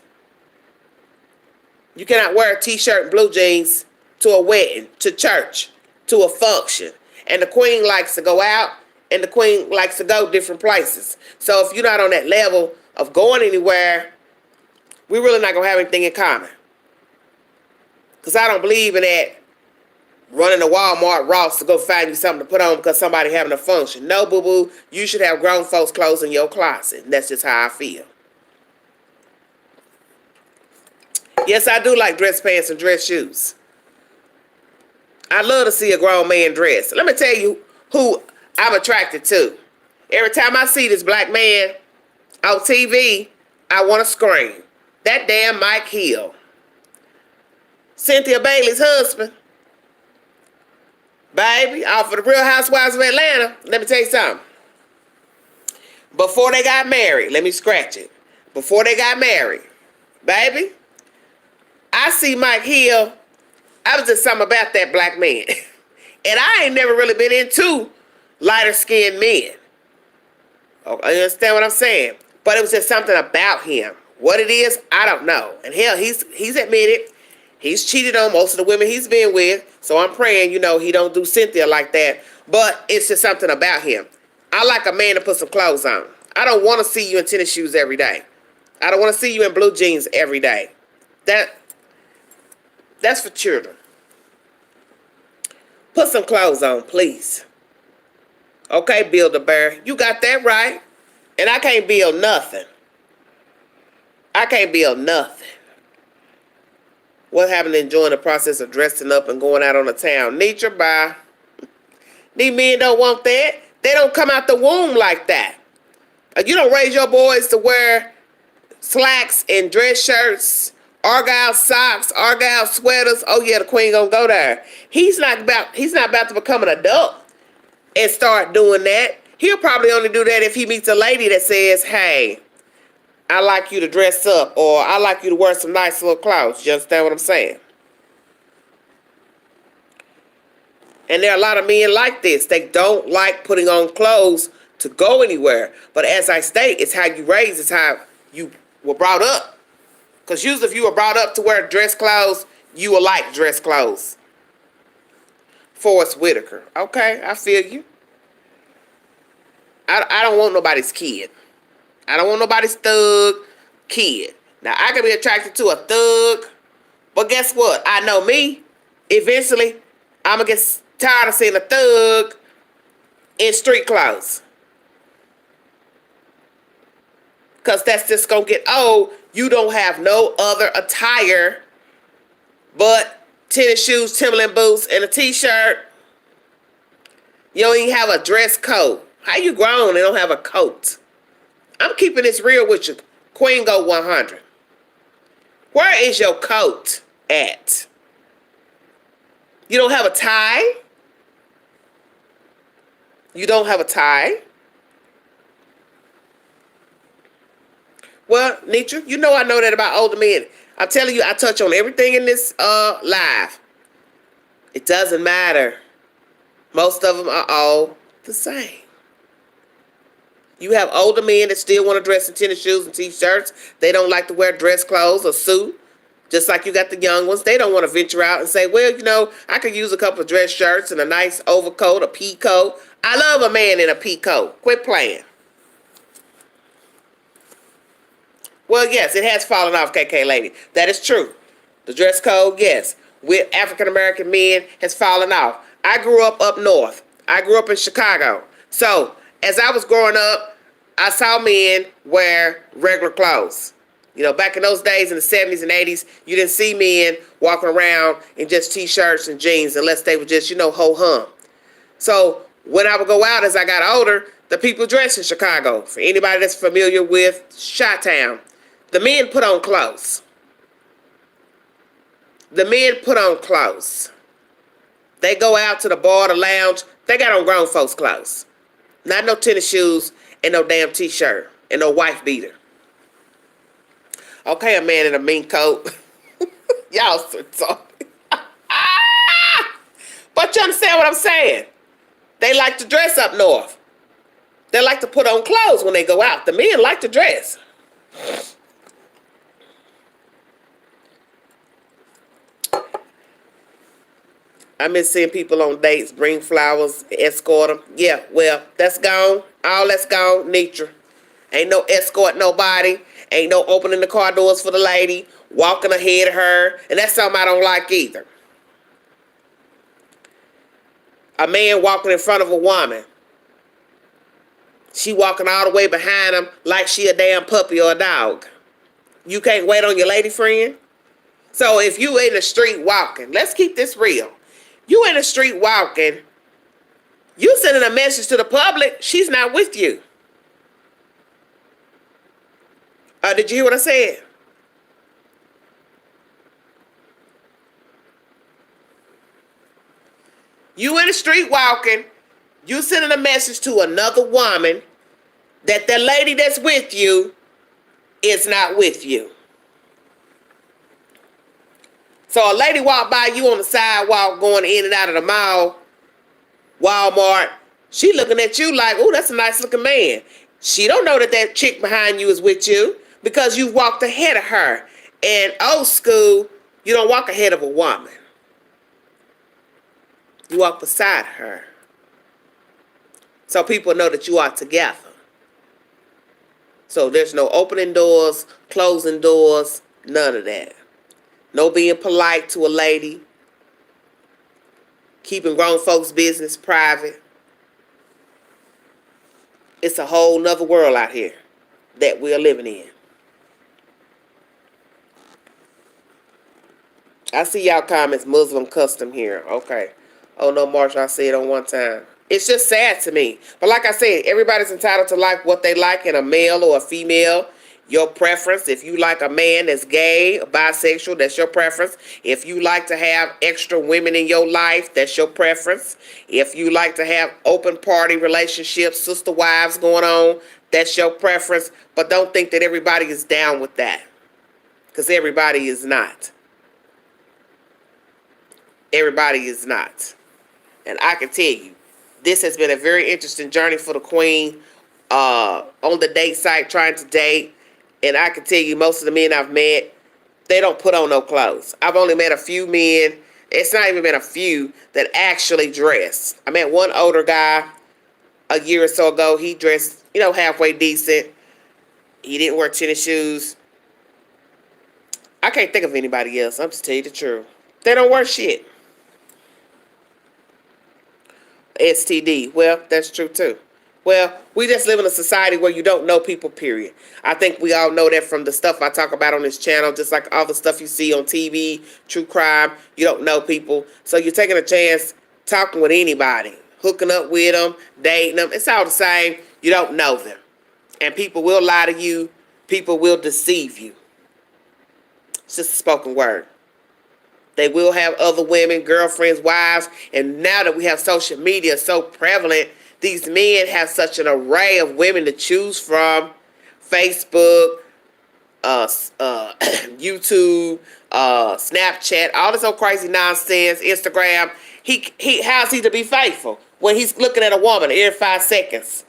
You cannot wear a t-shirt and blue jeans to a wedding, to church, to a function. And the queen likes to go out, and the queen likes to go different places. So if you're not on that level of going anywhere, we're really not going to have anything in common. Because I don't believe in that running to Walmart, Ross to go find you something to put on because somebody having a function. No, boo-boo, you should have grown folks' clothes in your closet. And that's just how I feel. Yes, I do like dress pants and dress shoes. I love to see a grown man dress. Let me tell you who I'm attracted to. Every time I see this black man on TV, I want to scream. That damn Mike Hill. Cynthia Bailey's husband. Baby, off of the Real Housewives of Atlanta. Let me tell you something. Before they got married, let me scratch it. Before they got married, baby, I see Mike Hill. I was just something about that black man. And I ain't never really been into lighter skinned men. Okay, you understand what I'm saying? But it was just something about him. What it is, I don't know. And hell, he's admitted he's cheated on most of the women he's been with. So I'm praying, he don't do Cynthia like that. But it's just something about him. I like a man to put some clothes on. I don't want to see you in tennis shoes every day. I don't want to see you in blue jeans every day. That's for children. Put some clothes on, please. Okay, Build-A-Bear, you got that right. And I can't build nothing. I can't build nothing. What happened to enjoying the process of dressing up and going out on the town? Nature, bye. These men don't want that. They don't come out the womb like that. You don't raise your boys to wear slacks and dress shirts, Argyle socks, Argyle sweaters. Oh yeah, the queen gonna go there. He's not about to become an adult and start doing that. He'll probably only do that if he meets a lady that says, hey, I like you to dress up, or I like you to wear some nice little clothes. You understand what I'm saying? And there are a lot of men like this. They don't like putting on clothes to go anywhere. But as I state, it's how you raise, it's how you were brought up. Because usually if you were brought up to wear dress clothes, you will like dress clothes. Forrest Whitaker. Okay, I feel you. I don't want nobody's kid. I don't want nobody's thug kid. Now, I can be attracted to a thug, but guess what? I know me. Eventually, I'm going to get tired of seeing a thug in street clothes. Because that's just going to get old. You don't have no other attire but tennis shoes, Timberland boots, and a t-shirt. You don't even have a dress coat. How you grown and don't have a coat? I'm keeping this real with you. Queen Go 100. Where is your coat at? You don't have a tie? You don't have a tie? Well, Nitra, I know that about older men. I'm telling you, I touch on everything in this live. It doesn't matter. Most of them are all the same. You have older men that still want to dress in tennis shoes and t-shirts. They don't like to wear dress clothes or suit. Just like you got the young ones. They don't want to venture out and say, well, I could use a couple of dress shirts and a nice overcoat, a pea coat. I love a man in a pea coat. Quit playing. Well, yes, it has fallen off, KK lady. That is true. The dress code, yes, with African-American men has fallen off. I grew up north. I grew up in Chicago. So, as I was growing up, I saw men wear regular clothes. You know, back in those days in the 70s and 80s, you didn't see men walking around in just T-shirts and jeans unless they were just, ho-hum. So when I would go out as I got older, the people dressed in Chicago. For anybody that's familiar with Chi-Town, the men put on clothes. The men put on clothes. They go out to the bar, the lounge, they got on grown folks' clothes. Not no tennis shoes and no damn T-shirt and no wife beater. Okay, a man in a mink coat. Y'all so talking. But you understand what I'm saying? They like to dress up north. They like to put on clothes when they go out. The men like to dress. I miss seeing people on dates, bring flowers, escort them. Yeah, well, that's gone. All that's gone. Nature. Ain't no escort nobody. Ain't no opening the car doors for the lady, walking ahead of her. And that's something I don't like either. A man walking in front of a woman. She walking all the way behind him like she a damn puppy or a dog. You can't wait on your lady friend? So if you in the street walking, let's keep this real. You in the street walking, you sending a message to the public, she's not with you. Did you hear what I said? You in the street walking, you sending a message to another woman that the lady that's with you is not with you. So a lady walk by you on the sidewalk going in and out of the mall, Walmart, she looking at you like, oh, that's a nice looking man. She don't know that that chick behind you is with you because you walked ahead of her. And old school, you don't walk ahead of a woman. You walk beside her. So people know that you are together. So there's no opening doors, closing doors, none of that. No being polite to a lady. Keeping grown folks' business private. It's a whole nother world out here that we're living in. I see y'all comments, Muslim custom here. Okay. Oh no, Marshall, I said it on one time. It's just sad to me. But like I said, everybody's entitled to like what they like in a male or a female. Your preference. If you like a man that's gay, bisexual, that's your preference. If you like to have extra women in your life, that's your preference. If you like to have open party relationships, sister wives going on, that's your preference. But don't think that everybody is down with that. Because everybody is not. Everybody is not. And I can tell you, this has been a very interesting journey for the queen on the date site, trying to date. And I can tell you, most of the men I've met, they don't put on no clothes. I've only met a few men. It's not even been a few that actually dress. I met one older guy a year or so ago. He dressed, halfway decent. He didn't wear tennis shoes. I can't think of anybody else. I'm just telling you the truth. They don't wear shit. STD. Well, that's true too. Well, we just live in a society where you don't know people, period. I think we all know that from the stuff I talk about on this channel, just like all the stuff you see on TV, true crime. You don't know people. So you're taking a chance talking with anybody, hooking up with them, dating them. It's all the same. You don't know them. And people will lie to you. People will deceive you. It's just a spoken word. They will have other women, girlfriends, wives. And now that we have social media so prevalent, these men have such an array of women to choose from. Facebook, YouTube, Snapchat, all this old crazy nonsense, Instagram. How's he to be faithful when he's looking at a woman every 5 seconds?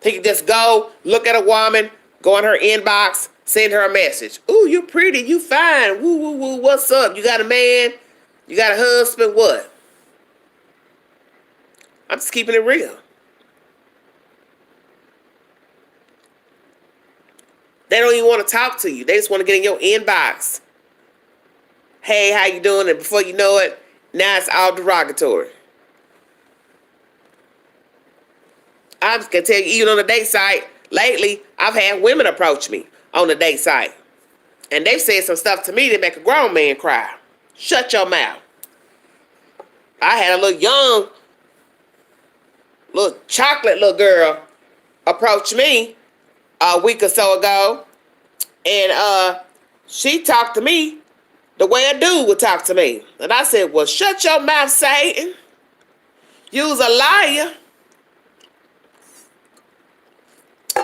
He can just go, look at a woman, go in her inbox, send her a message. Ooh, you pretty, you fine. Woo, woo, woo, what's up? You got a man? You got a husband? What? I'm just keeping it real. They don't even want to talk to you. They just want to get in your inbox. Hey, how you doing? And before you know it, now it's all derogatory. I'm just going to tell you, even on the date site, lately, I've had women approach me on the date site. And they said some stuff to me that make a grown man cry. Shut your mouth. I had a little young, little chocolate little girl approach me a week or so ago. And she talked to me the way a dude would talk to me. And I said, well, shut your mouth, Satan. You's a liar.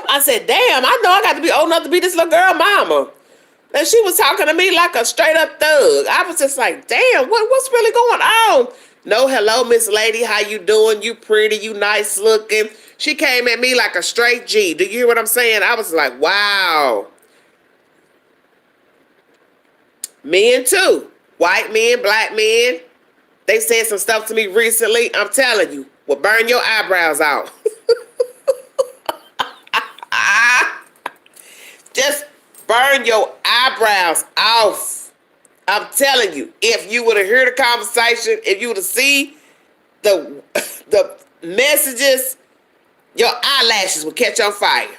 I said, damn, I know I got to be old enough to be this little girl mama. And she was talking to me like a straight up thug. I was just like, damn, what's really going on? No, hello, Miss Lady. How you doing? You pretty, you nice looking. She came at me like a straight G. Do you hear what I'm saying? I was like, wow. Men too. White men, black men. They said some stuff to me recently. I'm telling you, will burn your eyebrows out. Just burn your eyebrows off. I'm telling you, if you would have heard the conversation, if you would have seen the messages, your eyelashes would catch on fire.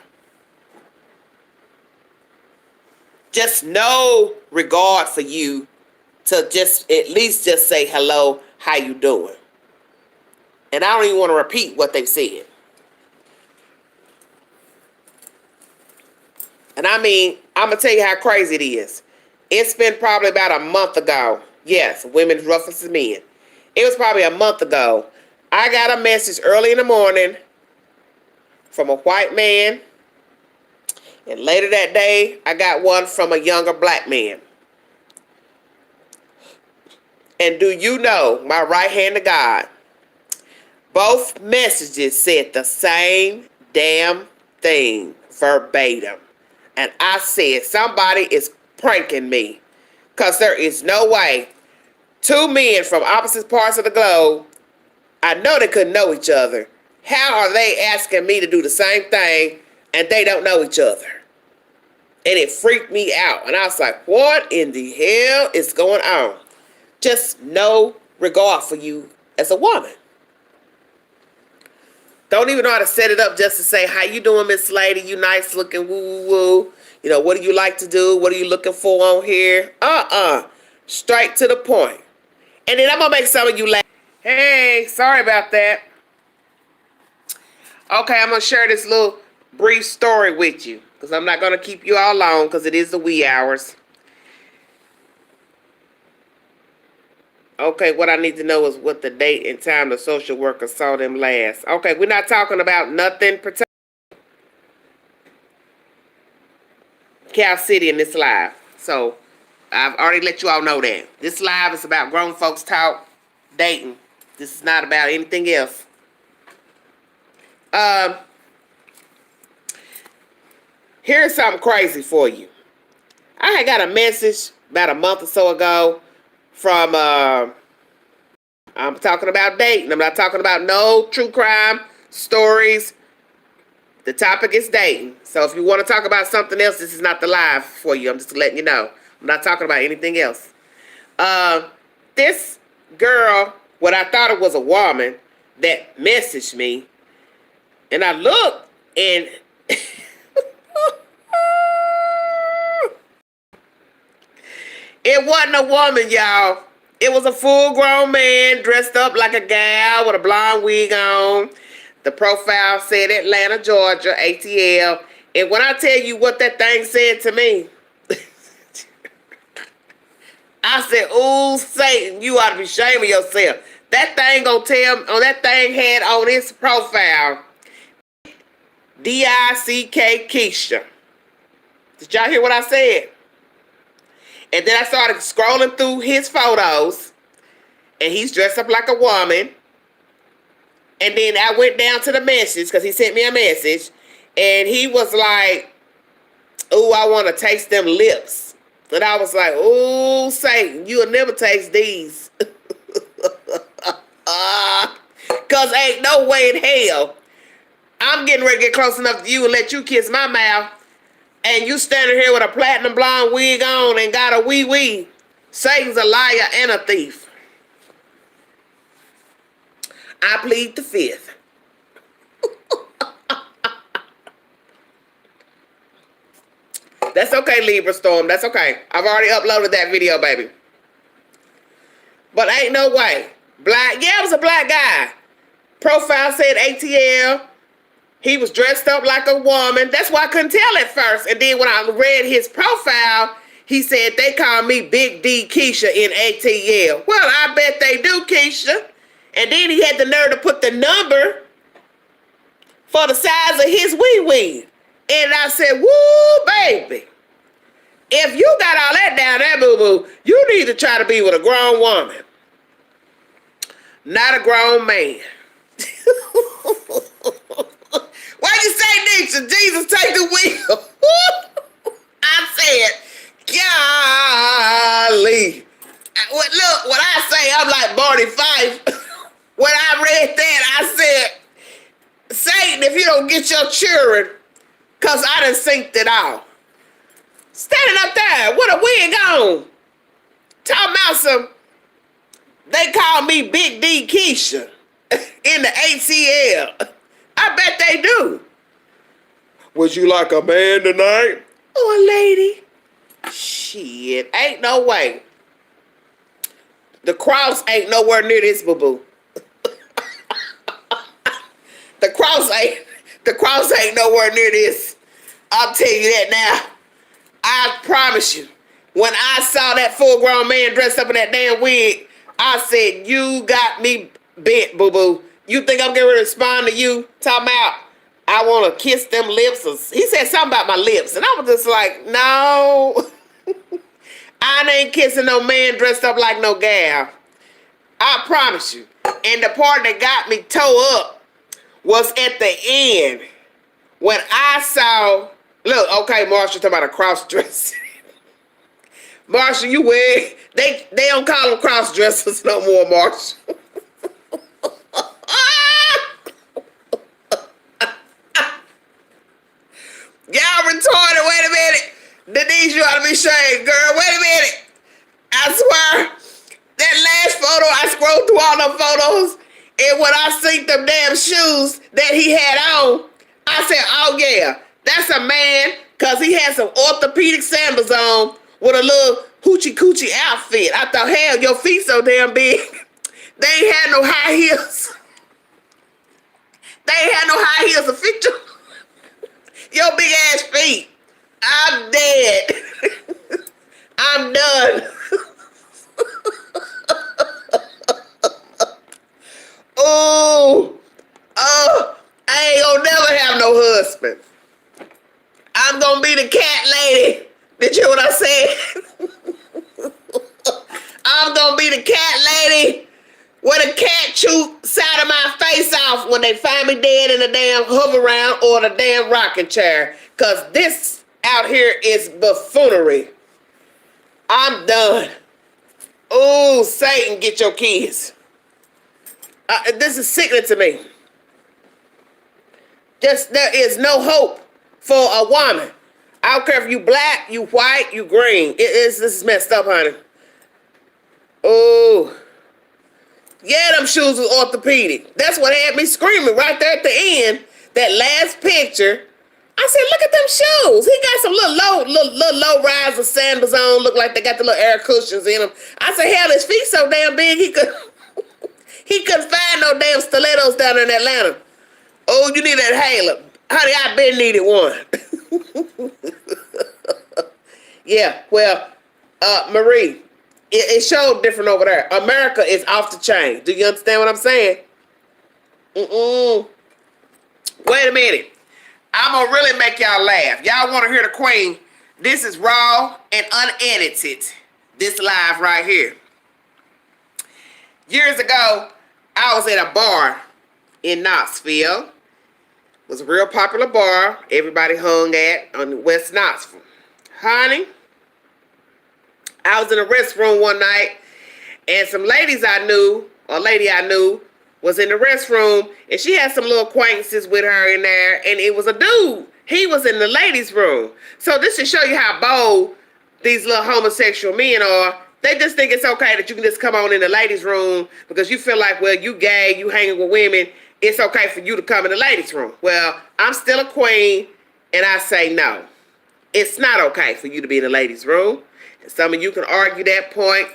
Just no regard for you to just at least just say hello, how you doing? And I don't even want to repeat what they've said. And I mean, I'm going to tell you how crazy it is. It's been probably about a month ago. Yes, women's rough as men. It was probably a month ago. I got a message early in the morning from a white man. And later that day, I got one from a younger black man. And do you know, my right hand to God, both messages said the same damn thing verbatim. And I said, somebody is pranking me. Because there is no way two men from opposite parts of the globe, I know they couldn't know each other. How are they asking me to do the same thing and they don't know each other? And it freaked me out. And I was like, what in the hell is going on? Just no regard for you as a woman. Don't even know how to set it up just to say, how you doing, Miss Lady? You nice looking, woo, woo, woo. You know, what do you like to do? What are you looking for on here? Straight to the point. And then I'm going to make some of you laugh. Hey, sorry about that. Okay, I'm going to share this little brief story with you. Because I'm not going to keep you all long because it is the wee hours. Okay, what I need to know is what the date and time the social worker saw them last. Okay, we're not talking about nothing particular. Cal City in this live. So, I've already let you all know that. This live is about grown folks talk, dating. This is not about anything else. Here's something crazy for you. I had got a message about a month or so ago from, I'm talking about dating. I'm not talking about no true crime stories. The topic is dating. So if you want to talk about something else, this is not the live for you. I'm just letting you know. I'm not talking about anything else. This girl, what I thought it was a woman that messaged me, and I looked and it wasn't a woman, y'all. It was a full-grown man dressed up like a gal with a blonde wig on. The profile said Atlanta, Georgia, ATL. And when I tell you what that thing said to me, I said, ooh, Satan, you ought to be ashamed of yourself. That thing gonna tell, on that thing had on its profile, D-I-C-K Keisha. Did y'all hear what I said? And then I started scrolling through his photos, and he's dressed up like a woman. And then I went down to the message, because he sent me a message, and he was like, ooh, I want to taste them lips. And I was like, ooh, Satan, you'll never taste these. Because ain't no way in hell I'm getting ready to get close enough to you and let you kiss my mouth, and you standing here with a platinum blonde wig on and got a wee-wee. Satan's a liar and a thief. I plead the fifth. That's okay, Libra Storm. That's okay. I've already uploaded that video, baby. But ain't no way. Black, yeah, it was a black guy. Profile said ATL. He was dressed up like a woman. That's why I couldn't tell at first. And then when I read his profile, he said they call me Big D Keisha in ATL. Well, I bet they do, Keisha. And then he had the nerve to put the number for the size of his wee-wee. And I said, woo, baby. If you got all that down there, boo-boo, you need to try to be with a grown woman. Not a grown man. Why'd you say, Nisha? Jesus, take the wheel. I said, golly. Look, when I say I'm like Barney Fife, when I read that, I said, Satan, if you don't get your children, because I done synced it all. Standing up there with a wig on. Talking about some, they call me Big D Keisha in the ATL. I bet they do. Would you like a man tonight? Or a lady? Shit, ain't no way. The cross ain't nowhere near this, boo-boo. The cross ain't nowhere near this. I'll tell you that now. I promise you. When I saw that full-grown man dressed up in that damn wig, I said, you got me bent, boo-boo. You think I'm going to respond to you? Talking about, I want to kiss them lips. He said something about my lips. And I was just like, no. I ain't kissing no man dressed up like no gal. I promise you. And the part that got me toe up was at the end. When I saw, look, okay, Marshall talking about a cross dress. Marshall, you wear, they don't call them cross dressers no more, Marshall. Y'all retarded, wait a minute. Denise, you ought to be ashamed, girl. Wait a minute. I swear, that last photo, I scrolled through all them photos, and when I seen them damn shoes that he had on, I said, oh yeah, that's a man, because he had some orthopedic sandals on with a little hoochie coochie outfit. I thought, hell, your feet so damn big. They ain't had no high heels. They ain't had no high heels to fit your big ass feet. I'm dead. I'm done. Oh, I ain't gonna never have no husband. I'm gonna be the cat lady. Did you hear what I said? I'm gonna be the cat lady where the cat chew side of my face off when they find me dead in the damn hover round or the damn rocking chair. Cause this out here is buffoonery. I'm done. Oh, Satan, get your kids. This is sickening to me. Just, there is no hope for a woman. I don't care if you black, you white, you green. This is messed up, honey. Oh. Yeah, them shoes was orthopedic. That's what had me screaming right there at the end. That last picture. I said, look at them shoes. He got some little low riser sandals on. Look like they got the little air cushions in them. I said, hell, his feet so damn big he couldn't find no damn stilettos down in Atlanta. Oh, you need that halo. Honey, I been needed one. Yeah, well, Marie, it showed different over there. America is off the chain. Do you understand what I'm saying? Wait a minute. I'm going to really make y'all laugh. Y'all want to hear the queen? This is raw and unedited. This live right here. Years ago, I was at a bar in Knoxville. It was a real popular bar. Everybody hung at on West Knoxville. Honey, I was in a restroom one night, and some ladies I knew, or a lady I knew, was in the restroom, and she had some little acquaintances with her in there, and it was a dude. He was in the ladies' room. So this should show you how bold these little homosexual men are. They just think it's okay that you can just come on in the ladies' room because you feel like, well, you gay, you hanging with women. It's okay for you to come in the ladies' room. Well, I'm still a queen, and I say no. It's not okay for you to be in the ladies' room. And some of you can argue that point.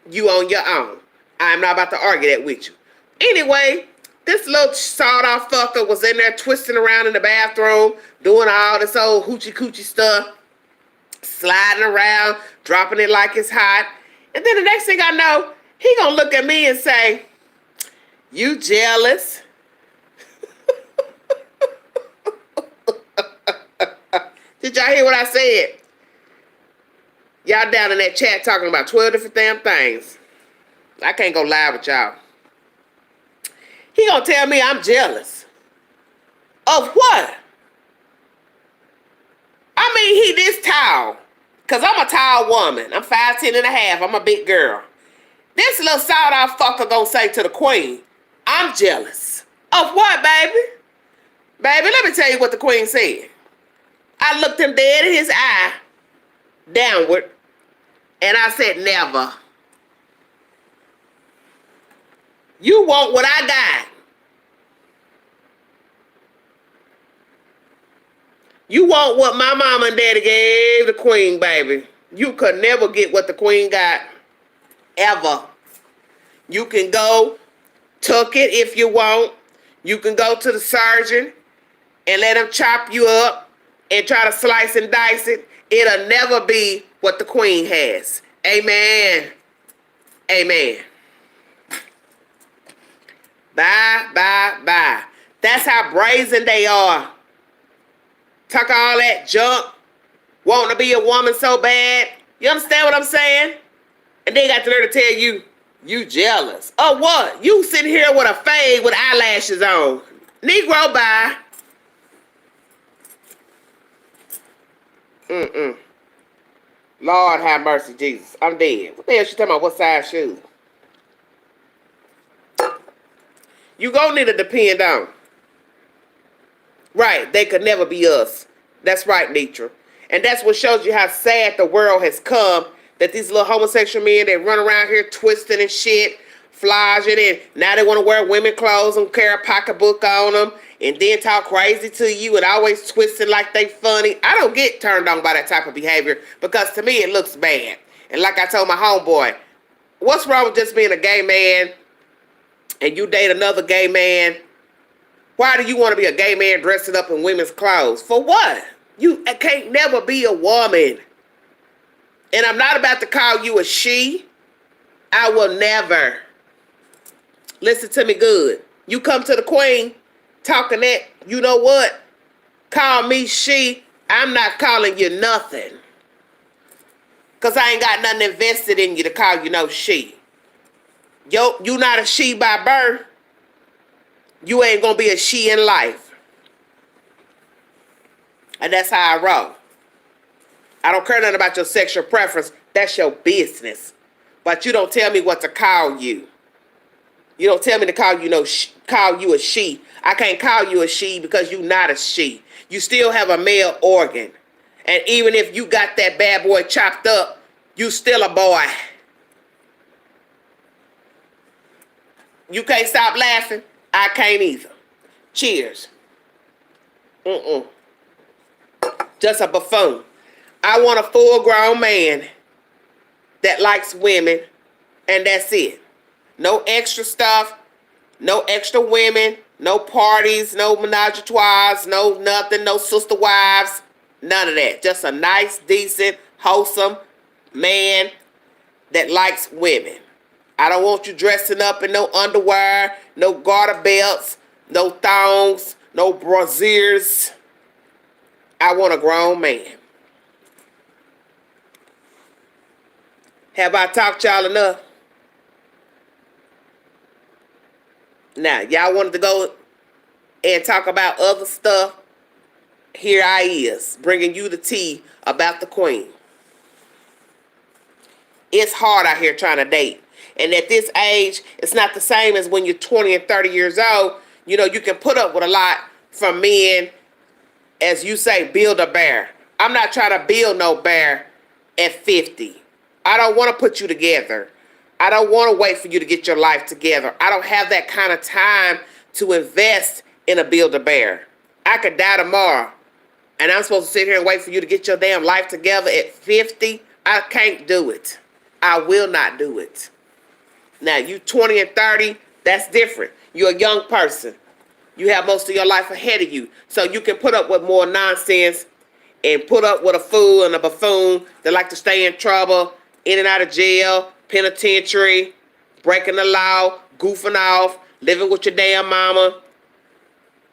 You on your own. I'm not about to argue that with you. Anyway, this little sawed-off fucker was in there twisting around in the bathroom, doing all this old hoochie coochie stuff, sliding around, dropping it like it's hot. And then the next thing I know, he gonna look at me and say, "You jealous?" Did y'all hear what I said? Y'all down in that chat talking about 12 different damn things. I can't go live with y'all. He gonna tell me I'm jealous. Of what? I mean, he this tall. Because I'm a tall woman. I'm 5'10" and a half. I'm a big girl. This little sawed-off fucker gonna say to the queen, I'm jealous. Of what, baby? Baby, let me tell you what the queen said. I looked him dead in his eye, downward, and I said, never. You want what I got. You want what my mama and daddy gave the queen, baby. You could never get what the queen got, ever. You can go tuck it if you want. You can go to the surgeon and let him chop you up and try to slice and dice it. It'll never be what the queen has. Amen. Amen. Bye, bye, bye. That's how brazen they are. Talk all that junk. Wanting to be a woman so bad. You understand what I'm saying? And they got the nerve to tell you, you jealous. Oh, what? You sitting here with a fade with eyelashes on. Negro, bye. Lord have mercy, Jesus. I'm dead. What the hell she talking about? What size shoes? You gonna need to depend on. Right, they could never be us. That's right, Nitra. And that's what shows you how sad the world has come, that these little homosexual men that run around here twisting and shit, flogging, and now they want to wear women clothes and carry a pocketbook on them, and then talk crazy to you and always twisting like they funny. I don't get turned on by that type of behavior because to me it looks bad. And like I told my homeboy, what's wrong with just being a gay man and you date another gay man? Why do you want to be a gay man dressing up in women's clothes? For what? You can't never be a woman. And I'm not about to call you a she. I will never. Listen to me good. You come to the queen talking that, you know what? Call me she. I'm not calling you nothing. Because I ain't got nothing invested in you to call you no she. You not a she by birth. You ain't going to be a she in life. And that's how I roll. I don't care nothing about your sexual preference. That's your business. But you don't tell me what to call you. You don't tell me to call you call you a she. I can't call you a she because you not a she. You still have a male organ. And even if you got that bad boy chopped up, you still a boy. You can't stop laughing. I can't either. Cheers. Just a buffoon. I want a full-grown man that likes women, and that's it. No extra stuff, no extra women, no parties, no menage a trois, no nothing, no sister wives, none of that. Just a nice, decent, wholesome man that likes women. I don't want you dressing up in no underwear, no garter belts, no thongs, no brasiers. I want a grown man. Have I talked y'all enough? Now, y'all wanted to go and talk about other stuff. Here I is, bringing you the tea about the queen. It's hard out here trying to date. And at this age, it's not the same as when you're 20 and 30 years old. You know, you can put up with a lot from men, as you say, build a bear. I'm not trying to build no bear at 50. I don't want to put you together. I don't want to wait for you to get your life together. I don't have that kind of time to invest in a Build-A-Bear. I could die tomorrow. And I'm supposed to sit here and wait for you to get your damn life together at 50? I can't do it. I will not do it. Now, you 20 and 30, that's different. You're a young person. You have most of your life ahead of you. So you can put up with more nonsense and put up with a fool and a buffoon that like to stay in trouble, in and out of jail, penitentiary, breaking the law, goofing off, living with your damn mama.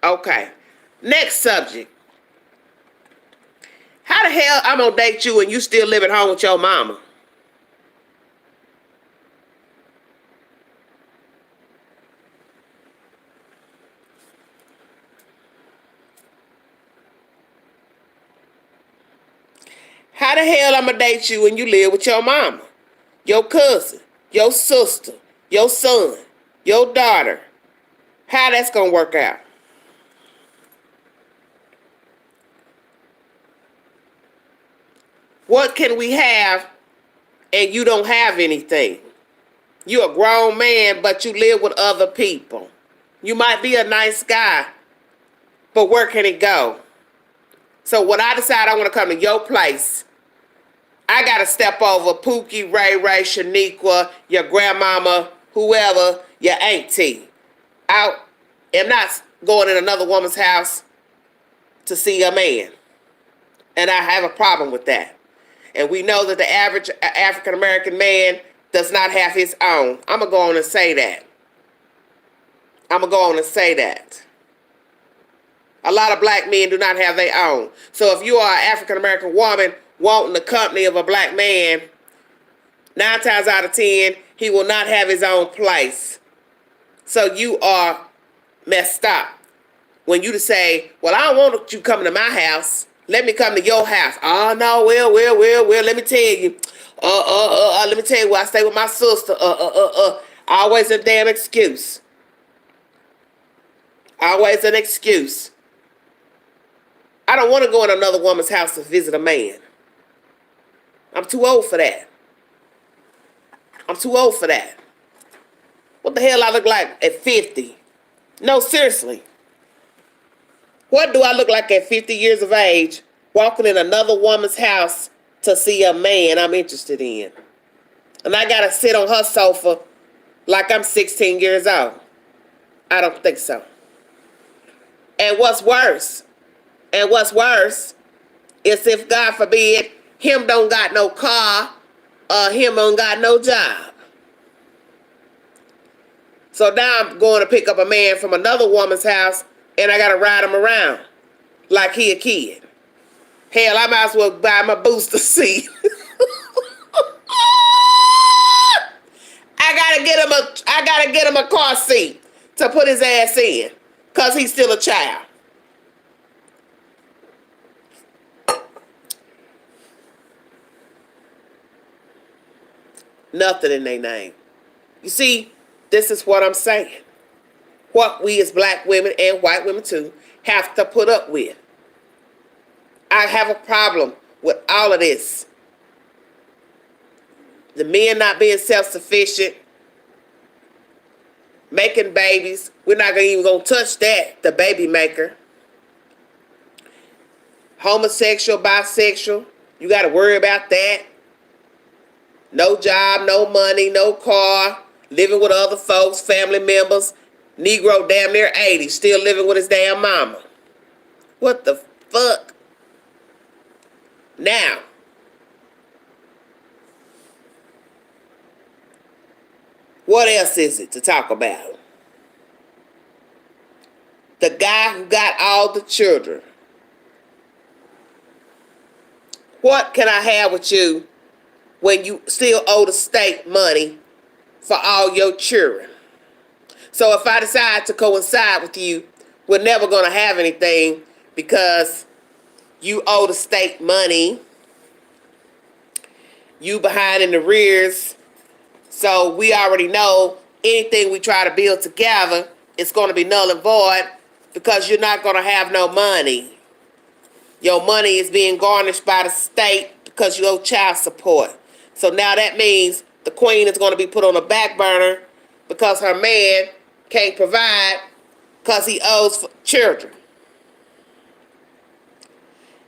Okay. Next subject. How the hell I'm gonna date you and you still living home with your mama? How the hell I'm gonna date you and you live with your mama, your cousin, your sister, your son, your daughter? How that's gonna work out? What can we have and you don't have anything? You're a grown man, but you live with other people. You might be a nice guy, but where can it go? So when I decide I want to come to your place, I got to step over Pookie, Ray Ray, Shaniqua, your grandmama, whoever, your auntie. I am not going in another woman's house to see a man. And I have a problem with that. And we know that the average African-American man does not have his own. I'm going to go on and say that. A lot of black men do not have their own. So if you are an African-American woman wanting the company of a black man, 9 times out of 10, he will not have his own place. So you are messed up. When you to say, well, I don't want you coming to my house. Let me come to your house. Oh, no, well, let me tell you. Let me tell you where I stay with my sister. Always a damn excuse. Always an excuse. I don't want to go in another woman's house to visit a man. I'm too old for that. What the hell I look like at 50? No, seriously. What do I look like at 50 years of age walking in another woman's house to see a man I'm interested in? And I got to sit on her sofa like I'm 16 years old. I don't think so. And what's worse is if, God forbid, him don't got no car or him don't got no job. So now I'm going to pick up a man from another woman's house and I got to ride him around like he a kid. Hell, I might as well buy my booster seat. I gotta get him a car seat to put his ass in, cause he's still a child. Nothing in their name. You see, this is what I'm saying. What we as black women and white women too have to put up with. I have a problem with all of this. The men not being self-sufficient, making babies. We're not even going to touch that, the baby maker. Homosexual, bisexual, you got to worry about that. No job, no money, no car, living with other folks, family members. Negro damn near 80, still living with his damn mama. What the fuck? Now, what else is it to talk about? The guy who got all the children. What can I have with you when you still owe the state money for all your children? So if I decide to coincide with you, we're never going to have anything because you owe the state money. You behind in the rears. So we already know anything we try to build together, it's going to be null and void because you're not going to have no money. Your money is being garnished by the state because you owe child support. So now that means the queen is going to be put on the back burner because her man can't provide because he owes for children.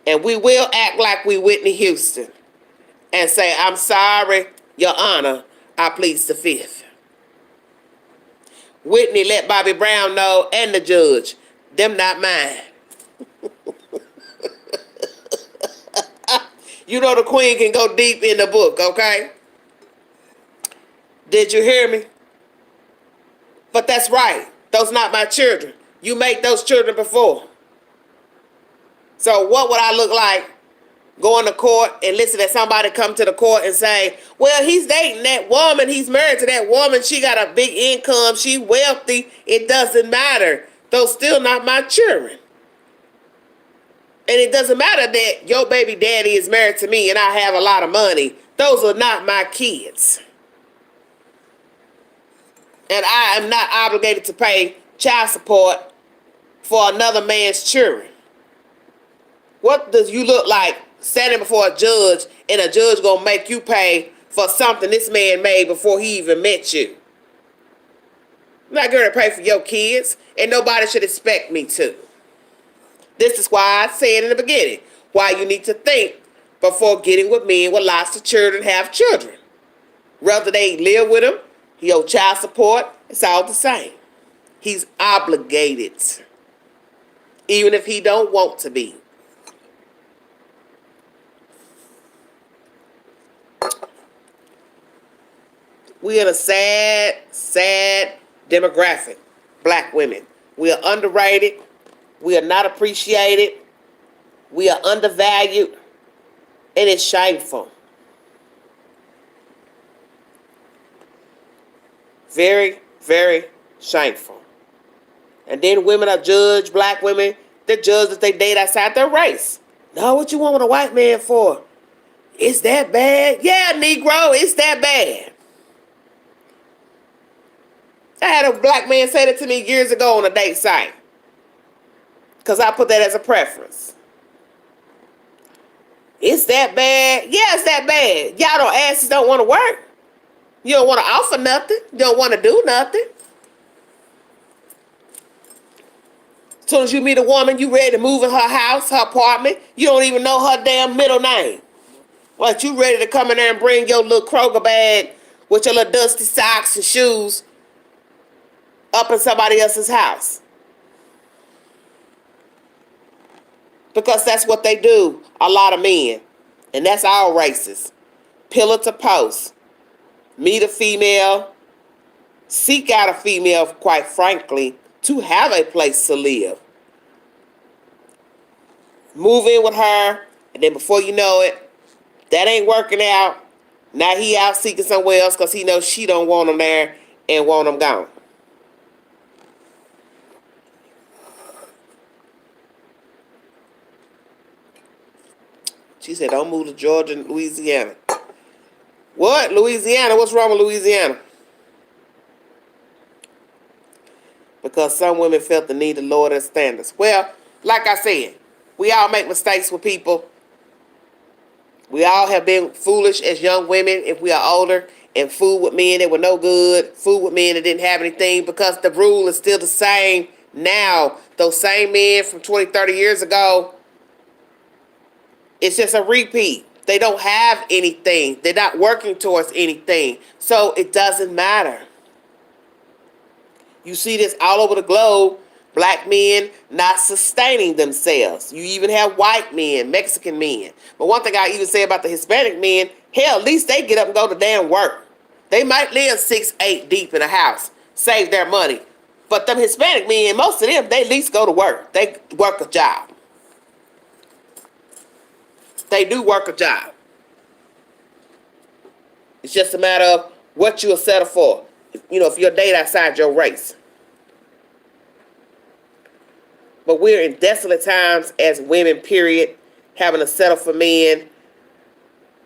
And we will act like we Whitney Houston and say, I'm sorry, Your Honor, I plead the fifth. Whitney let Bobby Brown know and the judge, them not mine. You know the queen can go deep in the book, okay? Did you hear me? But that's right. Those not my children. You made those children before. So what would I look like going to court and listen to somebody come to the court and say, well, he's dating that woman. He's married to that woman. She got a big income. She wealthy. It doesn't matter. Those still not my children. And it doesn't matter that your baby daddy is married to me and I have a lot of money. Those are not my kids. And I am not obligated to pay child support for another man's children. What does you look like standing before a judge and a judge gonna make you pay for something this man made before he even met you? I'm not going to pay for your kids, and nobody should expect me to. This is why I said in the beginning, why you need to think before getting with men with lots of children have children. Whether they live with him, he owe child support, it's all the same. He's obligated, even if he don't want to be. We are a sad, sad demographic, black women. We are underrated. We are not appreciated. We are undervalued. And it's shameful. Very, very shameful. And then women are judged, black women, they're judged if they date outside their race. No, what you want with a white man for? It's that bad? Yeah, Negro, it's that bad. I had a black man say that to me years ago on a date site. Because I put that as a preference. It's that bad? Yeah, it's that bad. Y'all don't asses don't want to work. You don't want to offer nothing. You don't want to do nothing. As soon as you meet a woman, you ready to move in her house, her apartment. You don't even know her damn middle name. But you ready to come in there and bring your little Kroger bag with your little dusty socks and shoes up in somebody else's house. Because that's what they do, a lot of men. And that's all races. Pillar to post. Meet a female. Seek out a female, quite frankly, to have a place to live. Move in with her, and then before you know it, that ain't working out. Now he out seeking somewhere else because he knows she don't want him there and want him gone. She said, don't move to Georgia and Louisiana. What? Louisiana? What's wrong with Louisiana? Because some women felt the need to lower their standards. Well, like I said, we all make mistakes with people. We all have been foolish as young women if we are older and fooled with men that were no good, fooled with men that didn't have anything, because the rule is still the same now. Those same men from 20, 30 years ago, it's just a repeat. They don't have anything. They're not working towards anything. So it doesn't matter. You see this all over the globe. Black men not sustaining themselves. You even have white men, Mexican men. But one thing I even say about the Hispanic men, hell, at least they get up and go to damn work. They might live 6, 8 deep in a house, save their money. But them Hispanic men, most of them, they at least go to work. They work a job. They do work a job. It's just a matter of what you'll settle for. You know, if you're dating outside your race. But we're in desolate times as women, period, having to settle for men.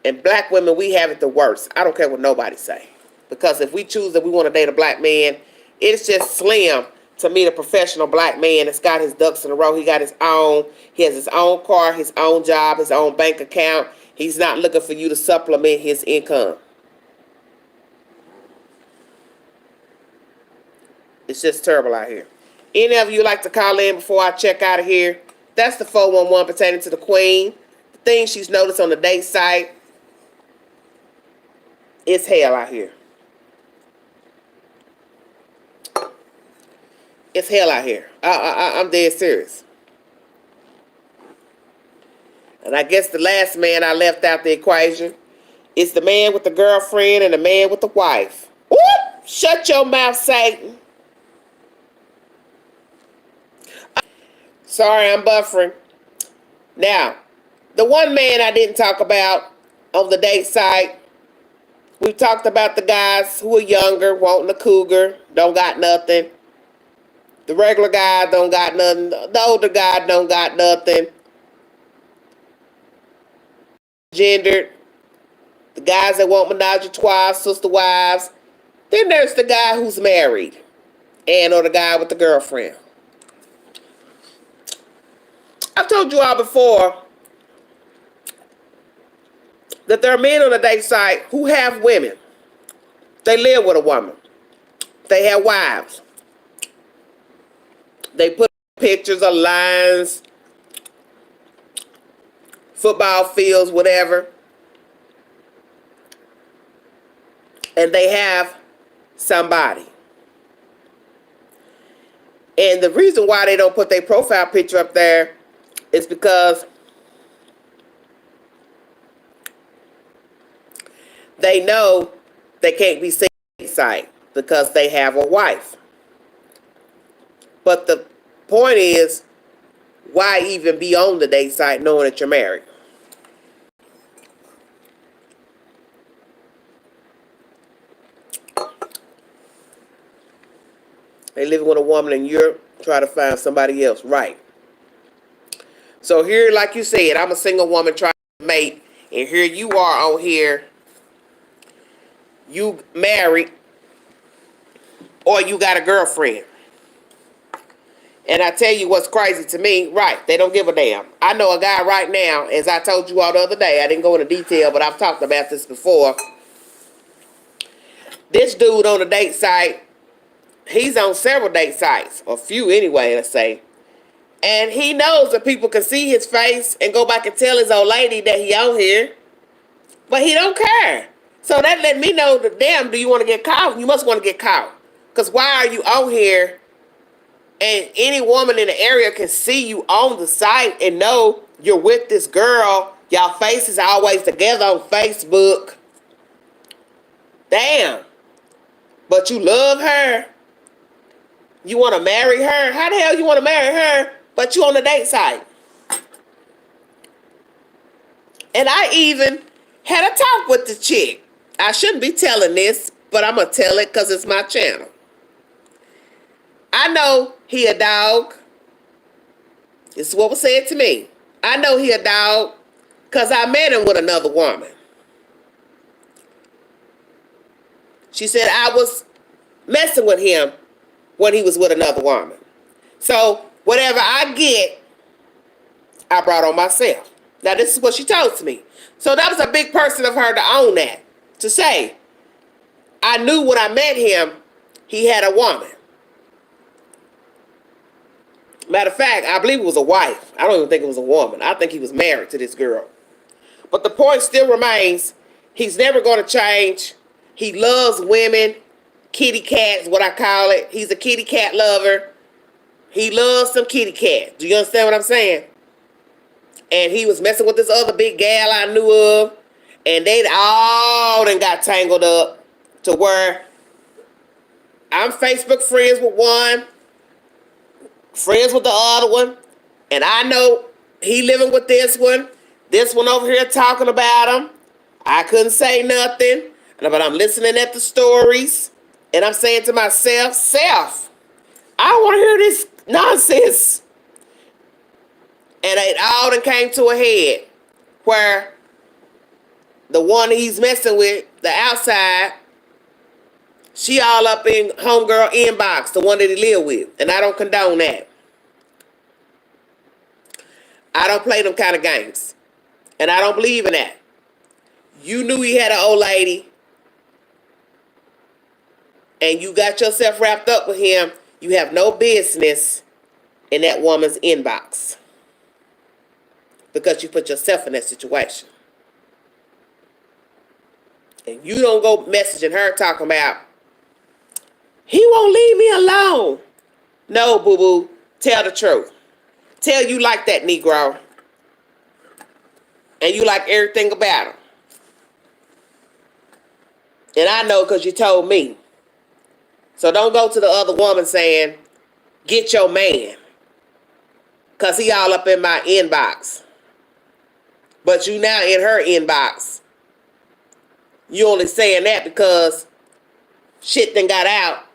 And black women, we have it the worst. I don't care what nobody say. Because if we choose that we want to date a black man, it's just slim to meet a professional black man that's got his ducks in a row. He got his own. He has his own car, his own job, his own bank account. He's not looking for you to supplement his income. It's just terrible out here. Any of you like to call in before I check out of here? That's the 411 pertaining to the queen. The thing she's noticed on the date site. It's hell out here. It's hell out here. I'm dead serious. And I guess the last man I left out the equation is the man with the girlfriend and the man with the wife. Whoop! Shut your mouth, Satan. Sorry, I'm buffering. Now, the one man I didn't talk about on the date site, we talked about the guys who are younger, wanting a cougar, don't got nothing. The regular guy don't got nothing. The older guy don't got nothing. Gendered. The guys that want menage a trois, sister wives. Then there's the guy who's married. And or the guy with the girlfriend. I've told you all before that there are men on the date site who have women. They live with a woman. They have wives. They put pictures of lines, football fields, whatever. And they have somebody. And the reason why they don't put their profile picture up there is because they know they can't be seen on the site because they have a wife. But the point is, why even be on the date site knowing that you're married? They living with a woman and you're trying to find somebody else, right? So here, like you said, I'm a single woman trying to mate, and here you are on here, you married, or you got a girlfriend. And I tell you what's crazy to me, right, they don't give a damn. I know a guy right now, as I told you all the other day, I didn't go into detail, but I've talked about this before. This dude on the date site, he's on several date sites, a few anyway, let's say. And he knows that people can see his face and go back and tell his old lady that he on here. But he don't care. So that let me know that, damn, do you want to get caught? You must want to get caught. Because why are you on here and any woman in the area can see you on the site and know you're with this girl. Y'all faces always together on Facebook. Damn. But you love her. You want to marry her. How the hell you want to marry her, but you on the date site? And I even had a talk with the chick. I shouldn't be telling this, but I'm going to tell it because it's my channel. I know he a dog. This is what was said to me. I know he a dog because I met him with another woman. She said I was messing with him when he was with another woman. So whatever I get, I brought on myself. Now this is what she told to me. So that was a big person of her to own that. To say, I knew when I met him, he had a woman. Matter of fact, I believe it was a wife. I don't even think it was a woman. I think he was married to this girl. But the point still remains, he's never going to change. He loves women, kitty cats, what I call it. He's a kitty cat lover. He loves some kitty cats. Do you understand what I'm saying? And he was messing with this other big gal I knew of. And they all done got tangled up to where I'm Facebook friends with one, friends with the other one, and I know he living with this one over here talking about him. I couldn't say nothing, but I'm listening at the stories, and I'm saying to myself, self, I don't want to hear this nonsense. And it all done came to a head where the one he's messing with, the outside, she all up in homegirl inbox, the one that he live with. And I don't condone that. I don't play them kind of games. And I don't believe in that. You knew he had an old lady. And you got yourself wrapped up with him. You have no business in that woman's inbox. because you put yourself in that situation. And you don't go messaging her talking about, he won't leave me alone. No, boo-boo. Tell the truth. Tell you like that Negro. And you like everything about him. And I know because you told me. So don't go to the other woman saying, get your man. Because he all up in my inbox. But you now in her inbox. You only saying that because shit done got out.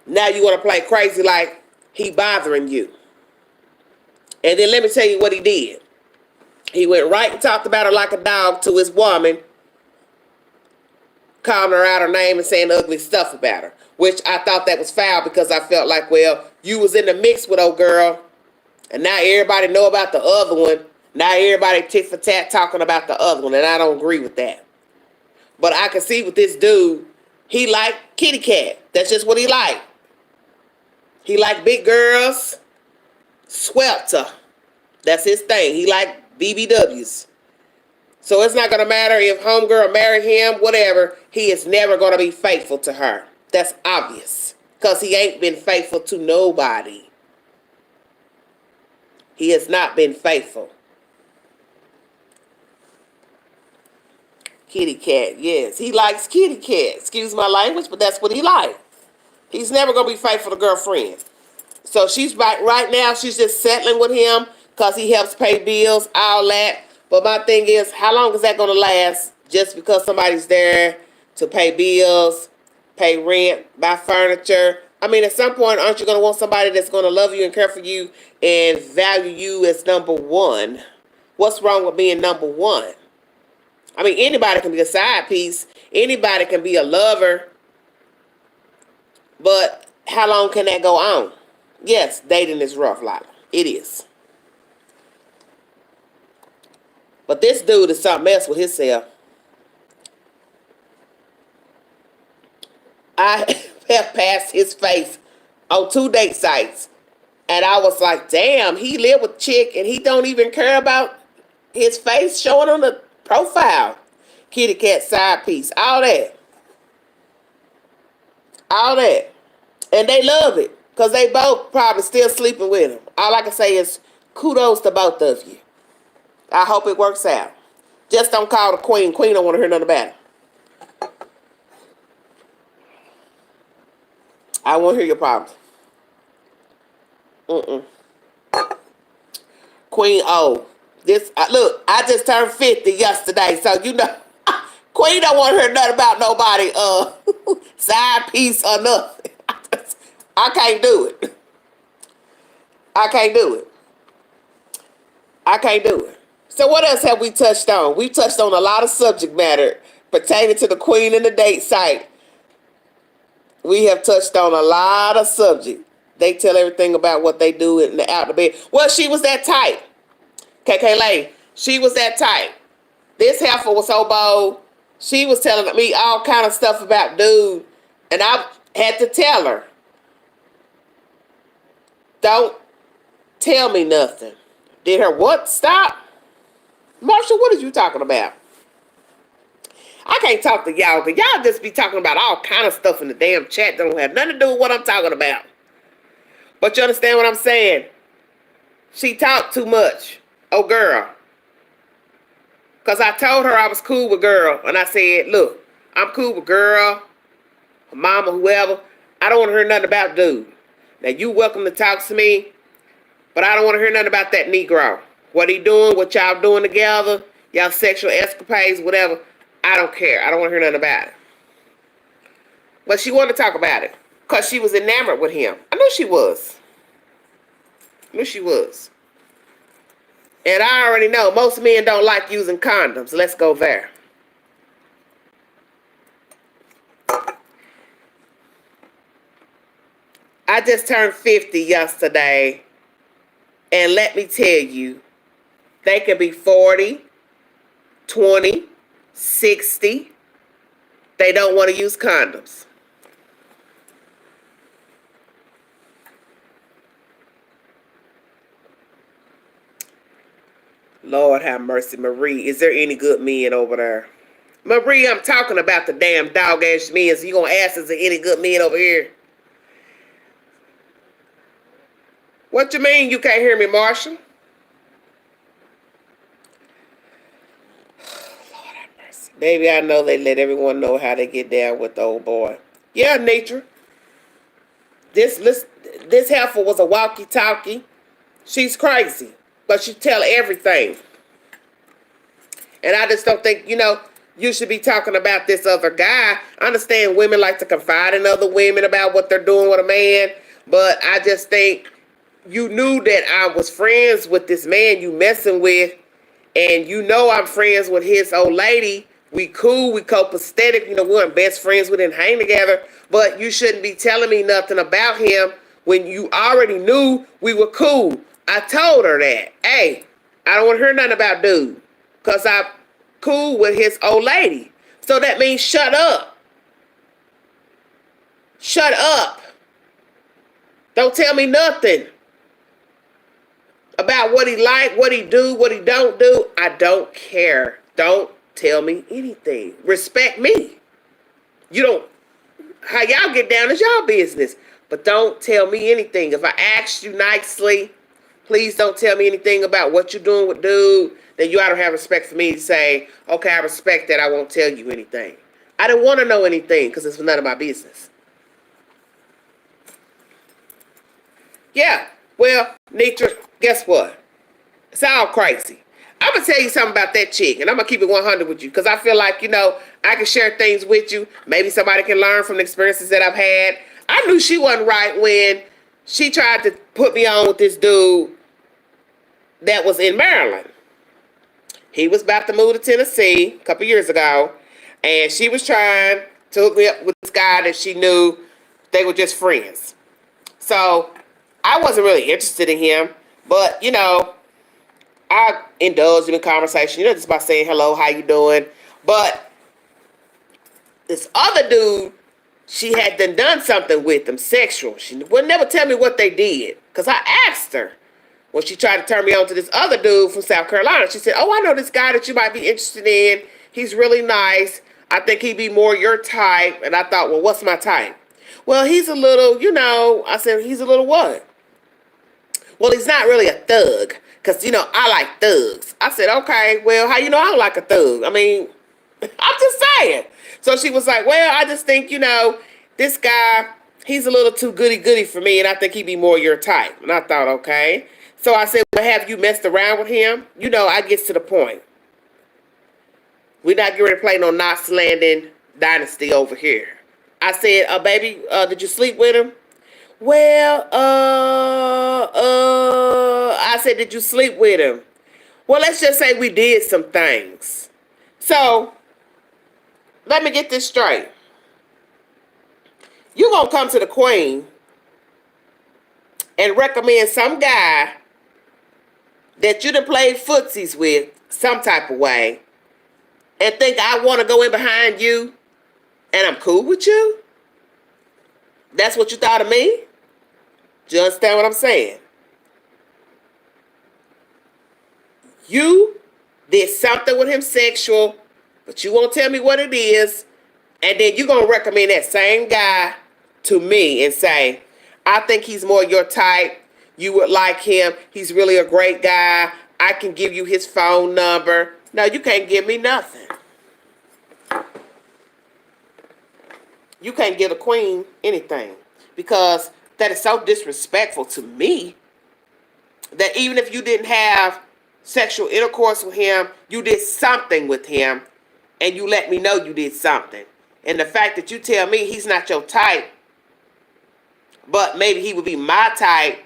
Now you want to play crazy like he bothering you. And then let me tell you what he did. He went right and talked about her like a dog to his woman, calling her out her name and saying ugly stuff about her, which I thought that was foul because I felt like, well, you was in the mix with old girl, and now everybody know about the other one. Now everybody tit for tat talking about the other one, and I don't agree with that. But I can see with this dude, he like kitty cat. That's just what he like. He like big girls, swept her. That's his thing. He like BBWs. So it's not going to matter if homegirl marry him, whatever. He is never going to be faithful to her. That's obvious. Because he ain't been faithful to nobody. He has not been faithful. Kitty cat, yes. He likes kitty cat. Excuse my language, but that's what he likes. He's never going to be faithful to girlfriend. So she's right now, she's just settling with him because he helps pay bills, all that. But my thing is, how long is that going to last just because somebody's there to pay bills, pay rent, buy furniture? I mean, at some point, aren't you going to want somebody that's going to love you and care for you and value you as number one? What's wrong with being number one? I mean, anybody can be a side piece. Anybody can be a lover. But how long can that go on? Yes, dating is rough, Lila. It is. But this dude is something else with himself. I have passed his face on 2 date sites. And I was like, damn, he live with a chick and he don't even care about his face showing on the profile. Kitty cat side piece. All that. All that. And they love it. Because they both probably still sleeping with him. All I can say is kudos to both of you. I hope it works out. Just don't call the queen. Queen don't want to hear nothing about it. I won't hear your problems. Queen O. Look, I just turned 50 yesterday. So, you know, Queen don't want to hear nothing about nobody side piece or nothing. I can't do it. I can't do it. I can't do it. So what else have we touched on? We touched on a lot of subject matter pertaining to the queen and the date site. We have touched on a lot of subject. They tell everything about what they do in the out the bed. Well, she was that type. KK Lane, she was that type. This heifer was so bold. She was telling me all kind of stuff about dude. And I had to tell her, don't tell me nothing. Did her what stop? Marshall, what are you talking about? I can't talk to y'all because y'all just be talking about all kind of stuff in the damn chat that don't have nothing to do with what I'm talking about. But you understand what I'm saying? She talked too much. Oh, girl. Because I told her I was cool with girl. And I said, look, I'm cool with girl, mama, whoever. I don't want to hear nothing about dude. Now, you welcome to talk to me. But I don't want to hear nothing about that Negro. What he doing, what y'all doing together, y'all sexual escapades, whatever. I don't care. I don't want to hear nothing about it. But she wanted to talk about it. Because she was enamored with him. I knew she was. I knew she was. And I already know most men don't like using condoms. Let's go there. I just turned 50 yesterday. And let me tell you, they can be 40, 20, 60. They don't want to use condoms. Lord have mercy, Marie. Is there any good men over there? Marie, I'm talking about the damn dog ass men. So you gonna ask is there any good men over here? What you mean you can't hear me, Marshall? Lord have mercy. Baby, I know they let everyone know how they get down with the old boy. Yeah, nature. This heifer was a walkie-talkie. She's crazy, but she tell everything. And I just don't think, you should be talking about this other guy. I understand women like to confide in other women about what they're doing with a man, but I just think you knew that I was friends with this man you messing with, and I'm friends with his old lady. We cool, we copacetic, we weren't best friends, we didn't hang together, but you shouldn't be telling me nothing about him when you already knew we were cool. I told her that, hey, I don't want to hear nothing about dude, because I'm cool with his old lady. So that means shut up. Shut up. Don't tell me nothing about what he like, what he do, what he don't do. I don't care. Don't tell me anything. Respect me. How y'all get down is y'all business. But don't tell me anything. If I ask you nicely, please don't tell me anything about what you're doing with dude. Then you ought to have respect for me to say, okay, I respect that. I won't tell you anything. I didn't want to know anything because it's none of my business. Yeah. Well, Nitra, guess what? It's all crazy. I'm going to tell you something about that chick, and I'm going to keep it 100 with you because I feel like, I can share things with you. Maybe somebody can learn from the experiences that I've had. I knew she wasn't right when she tried to put me on with this dude that was in Maryland. He was about to move to Tennessee a couple years ago, and she was trying to hook me up with this guy that she knew they were just friends. So I wasn't really interested in him, but, I indulged in the conversation, just by saying hello, how you doing? But this other dude, she had done something with him, sexual. She would never tell me what they did, because I asked her when she tried to turn me on to this other dude from South Carolina. She said, oh, I know this guy that you might be interested in. He's really nice. I think he'd be more your type. And I thought, well, what's my type? Well, he's a little, I said, he's a little what? Well, he's not really a thug, because, I like thugs. I said, okay, well, how you know I don't like a thug? I mean, I'm just saying. So she was like, well, I just think, this guy, he's a little too goody-goody for me, and I think he'd be more your type. And I thought, okay. So I said, well, have you messed around with him? I get to the point. We're not getting ready to play no Knots Landing Dynasty over here. I said, baby, did you sleep with him? Well, I said, did you sleep with him? Well, let's just say we did some things. So, let me get this straight. You gonna come to the queen and recommend some guy that you done played footsies with some type of way and think I want to go in behind you and I'm cool with you? That's what you thought of me? Do you understand what I'm saying? You did something with him sexual, but you won't tell me what it is, and then you're going to recommend that same guy to me and say, I think he's more your type. You would like him. He's really a great guy. I can give you his phone number. No, you can't give me nothing. You can't give a queen anything, because that is so disrespectful to me that even if you didn't have sexual intercourse with him, you did something with him, and you let me know you did something. And the fact that you tell me he's not your type, but maybe he would be my type,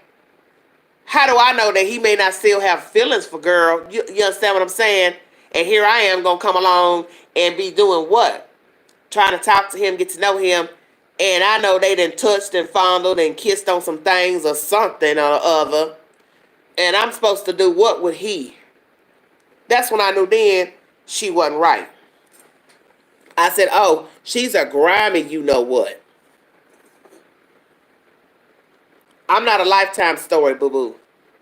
how do I know that he may not still have feelings for girl? You understand what I'm saying? And here I am going to come along and be doing what? Trying to talk to him, get to know him, and I know they done touched and fondled and kissed on some things or something or other, and I'm supposed to do what with he? That's when I knew then she wasn't right. I said, oh, she's a grimy you-know-what. I'm not a Lifetime story, boo-boo.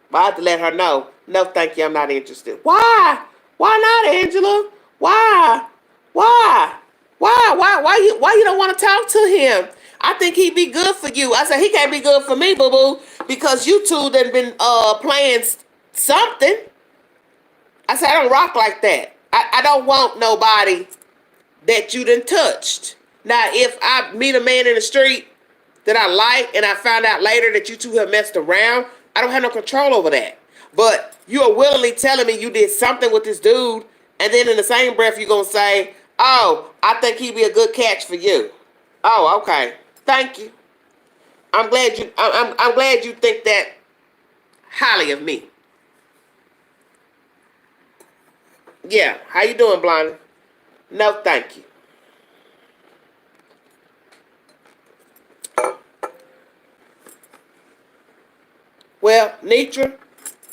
But I had to let her know No, thank you. I'm not interested. Why? Why not, Angela? Why? Why? Why you don't want to talk to him? I think he'd be good for you. I said he can't be good for me, boo boo, because you two done been playing something. I said I don't rock like that. I don't want nobody that you done touched. Now, if I meet a man in the street that I like and I found out later that you two have messed around, I don't have no control over that. But you are willingly telling me you did something with this dude, and then in the same breath you're going to say, oh, I think he'd be a good catch for you. Oh, okay. Thank you. I'm glad you think that highly of me. Yeah, how you doing, Blondie? No, thank you. Well, Nitra,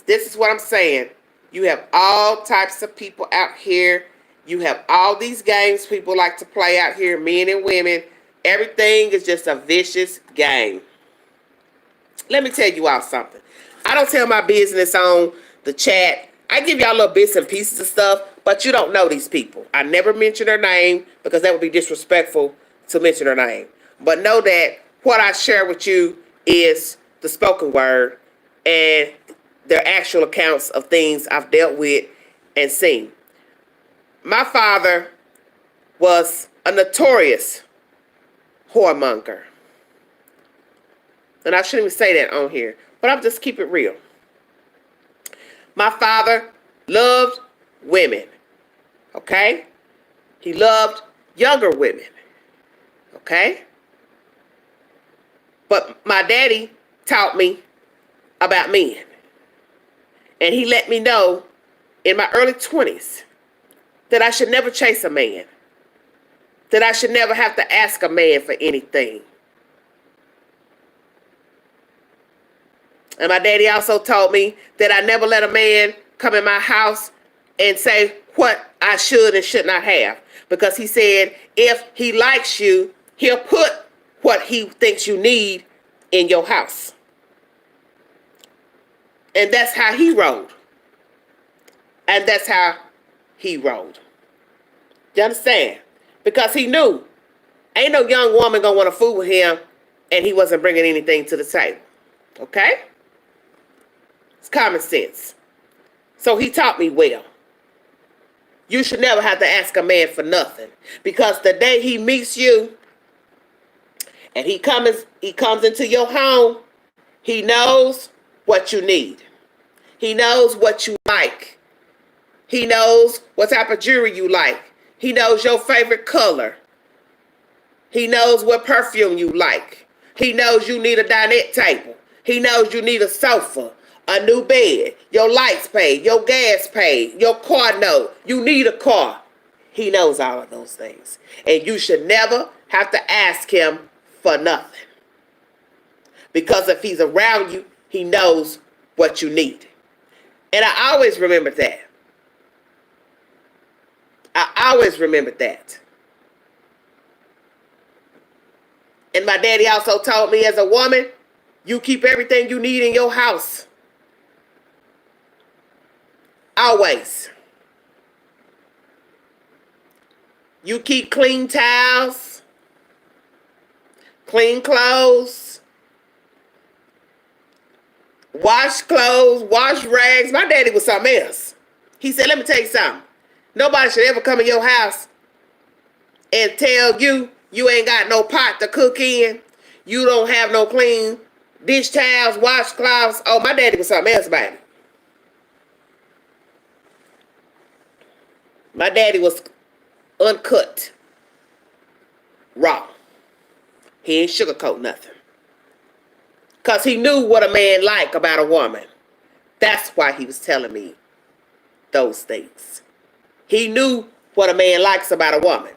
this is what I'm saying. You have all types of people out here. You have all these games people like to play out here, men and women. Everything is just a vicious game. Let me tell you all something. I don't tell my business on the chat. I give y'all little bits and pieces of stuff, but you don't know these people. I never mention their name because that would be disrespectful to mention their name. But know that what I share with you is the spoken word and their actual accounts of things I've dealt with and seen. My father was a notorious whoremonger. And I shouldn't even say that on here, but I'll just keep it real. My father loved women, okay? He loved younger women, okay? But my daddy taught me about men. And he let me know in my early 20s that I should never chase a man, that I should never have to ask a man for anything. And my daddy also told me that I never let a man come in my house and say what I should and should not have. Because he said, if he likes you, he'll put what he thinks you need in your house. And that's how he rolled. And that's how he rolled. You understand? Because he knew ain't no young woman gonna want to fool with him and he wasn't bringing anything to the table. Okay? It's common sense. So he taught me well. You should never have to ask a man for nothing. Because the day he meets you and he comes into your home, he knows what you need. He knows what you like. He knows what type of jewelry you like. He knows your favorite color. He knows what perfume you like. He knows you need a dinette table. He knows you need a sofa, a new bed, your lights paid, your gas paid, your car note. You need a car. He knows all of those things. And you should never have to ask him for nothing. Because if he's around you, he knows what you need. And I always remember that. I always remembered that. And my daddy also told me as a woman, you keep everything you need in your house. Always. You keep clean towels, clean clothes, wash clothes, wash rags. My daddy was something else. He said, let me tell you something. Nobody should ever come in your house and tell you you ain't got no pot to cook in. You don't have no clean dish towels, washcloths. Oh, my daddy was something else, baby. My daddy was uncut, raw. He ain't sugarcoat nothing. Because he knew what a man liked about a woman. That's why he was telling me those things. He knew what a man likes about a woman.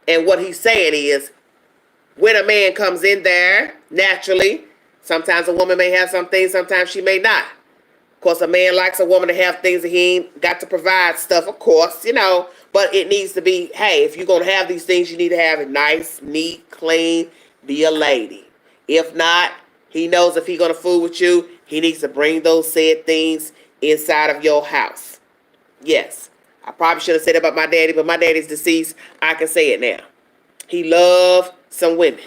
And what he's saying is, when a man comes in there, naturally, sometimes a woman may have some things, sometimes she may not. Of course, a man likes a woman to have things that he ain't got to provide stuff, of course, you know. But it needs to be, hey, if you're going to have these things, you need to have it nice, neat, clean, be a lady. If not, he knows if he's going to fool with you, he needs to bring those said things inside of your house. Yes, I probably should have said it about my daddy, but my daddy's deceased. I can say it now. He loved some women.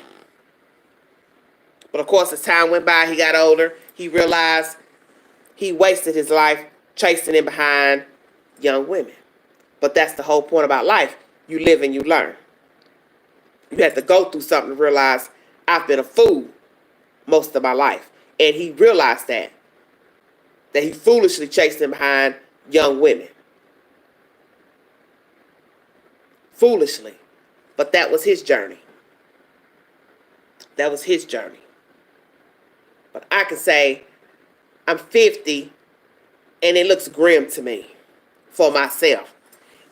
But of course, as time went by, he got older. He realized he wasted his life chasing in behind young women. But that's the whole point about life. You live and you learn. You have to go through something to realize I've been a fool most of my life. And he realized that he foolishly chased in behind young women. Foolishly. But that was his journey. That was his journey. But I can say I'm 50 and it looks grim to me for myself.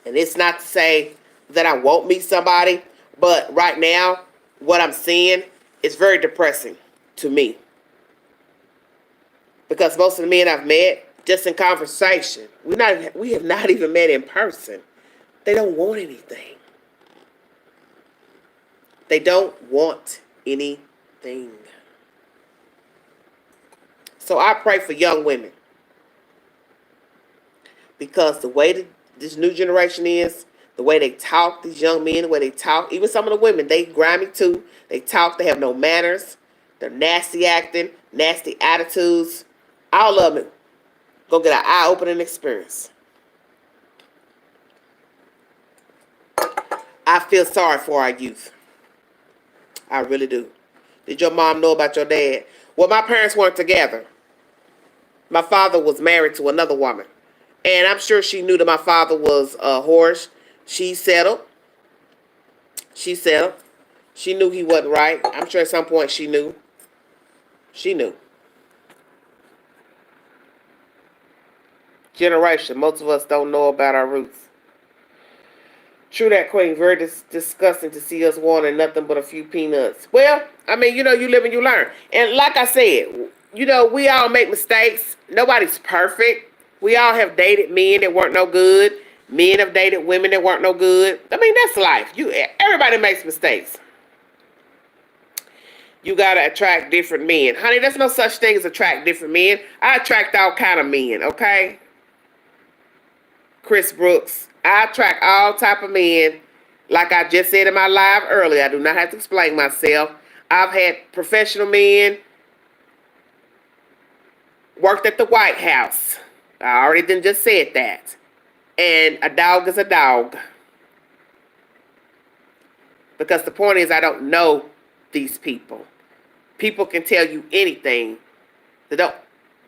And it's not to say that I won't meet somebody, but right now, what I'm seeing is very depressing to me. Because most of the men I've met, just in conversation, we have not even met in person. They don't want anything. They don't want anything. So I pray for young women. Because the way that this new generation is, the way they talk, these young men, the way they talk, even some of the women, they grimy too. They talk, they have no manners. They're nasty acting, nasty attitudes. All of them go get an eye-opening experience. I feel sorry for our youth. I really do. Did your mom know about your dad? Well, my parents weren't together. My father was married to another woman. And I'm sure she knew that my father was a whore. She settled. She knew he wasn't right. I'm sure at some point she knew. She knew. Generation. Most of us don't know about our roots. True that, Queen. Very disgusting to see us wanting nothing but a few peanuts. Well, I mean, you live and you learn. And like I said, we all make mistakes. Nobody's perfect. We all have dated men that weren't no good. Men have dated women that weren't no good. I mean, that's life. Everybody makes mistakes. You gotta attract different men. Honey, there's no such thing as attract different men. I attract all kind of men, okay? Chris Brooks. I attract all type of men. Like I just said in my live earlier, I do not have to explain myself. I've had professional men. Worked at the White House. I already done just said that. And a dog is a dog. Because the point is, I don't know these people. People can tell you anything. They don't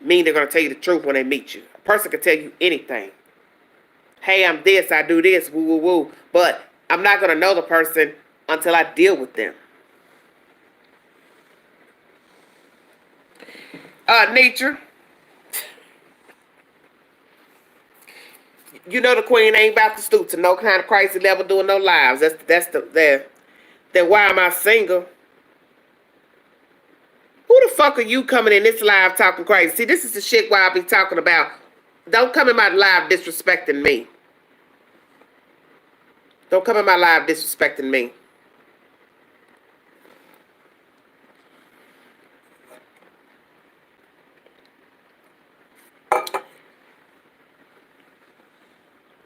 mean they're going to tell you the truth when they meet you. A person can tell you anything. Hey, I'm this, I do this, woo, woo, woo. But I'm not going to know the person until I deal with them. Nature. The Queen ain't about to stoop to no kind of crazy level doing no lives. Then why am I single? Who the fuck are you coming in this live talking crazy? See, this is the shit why I be talking about. Don't come in my live disrespecting me. Don't come in my live disrespecting me.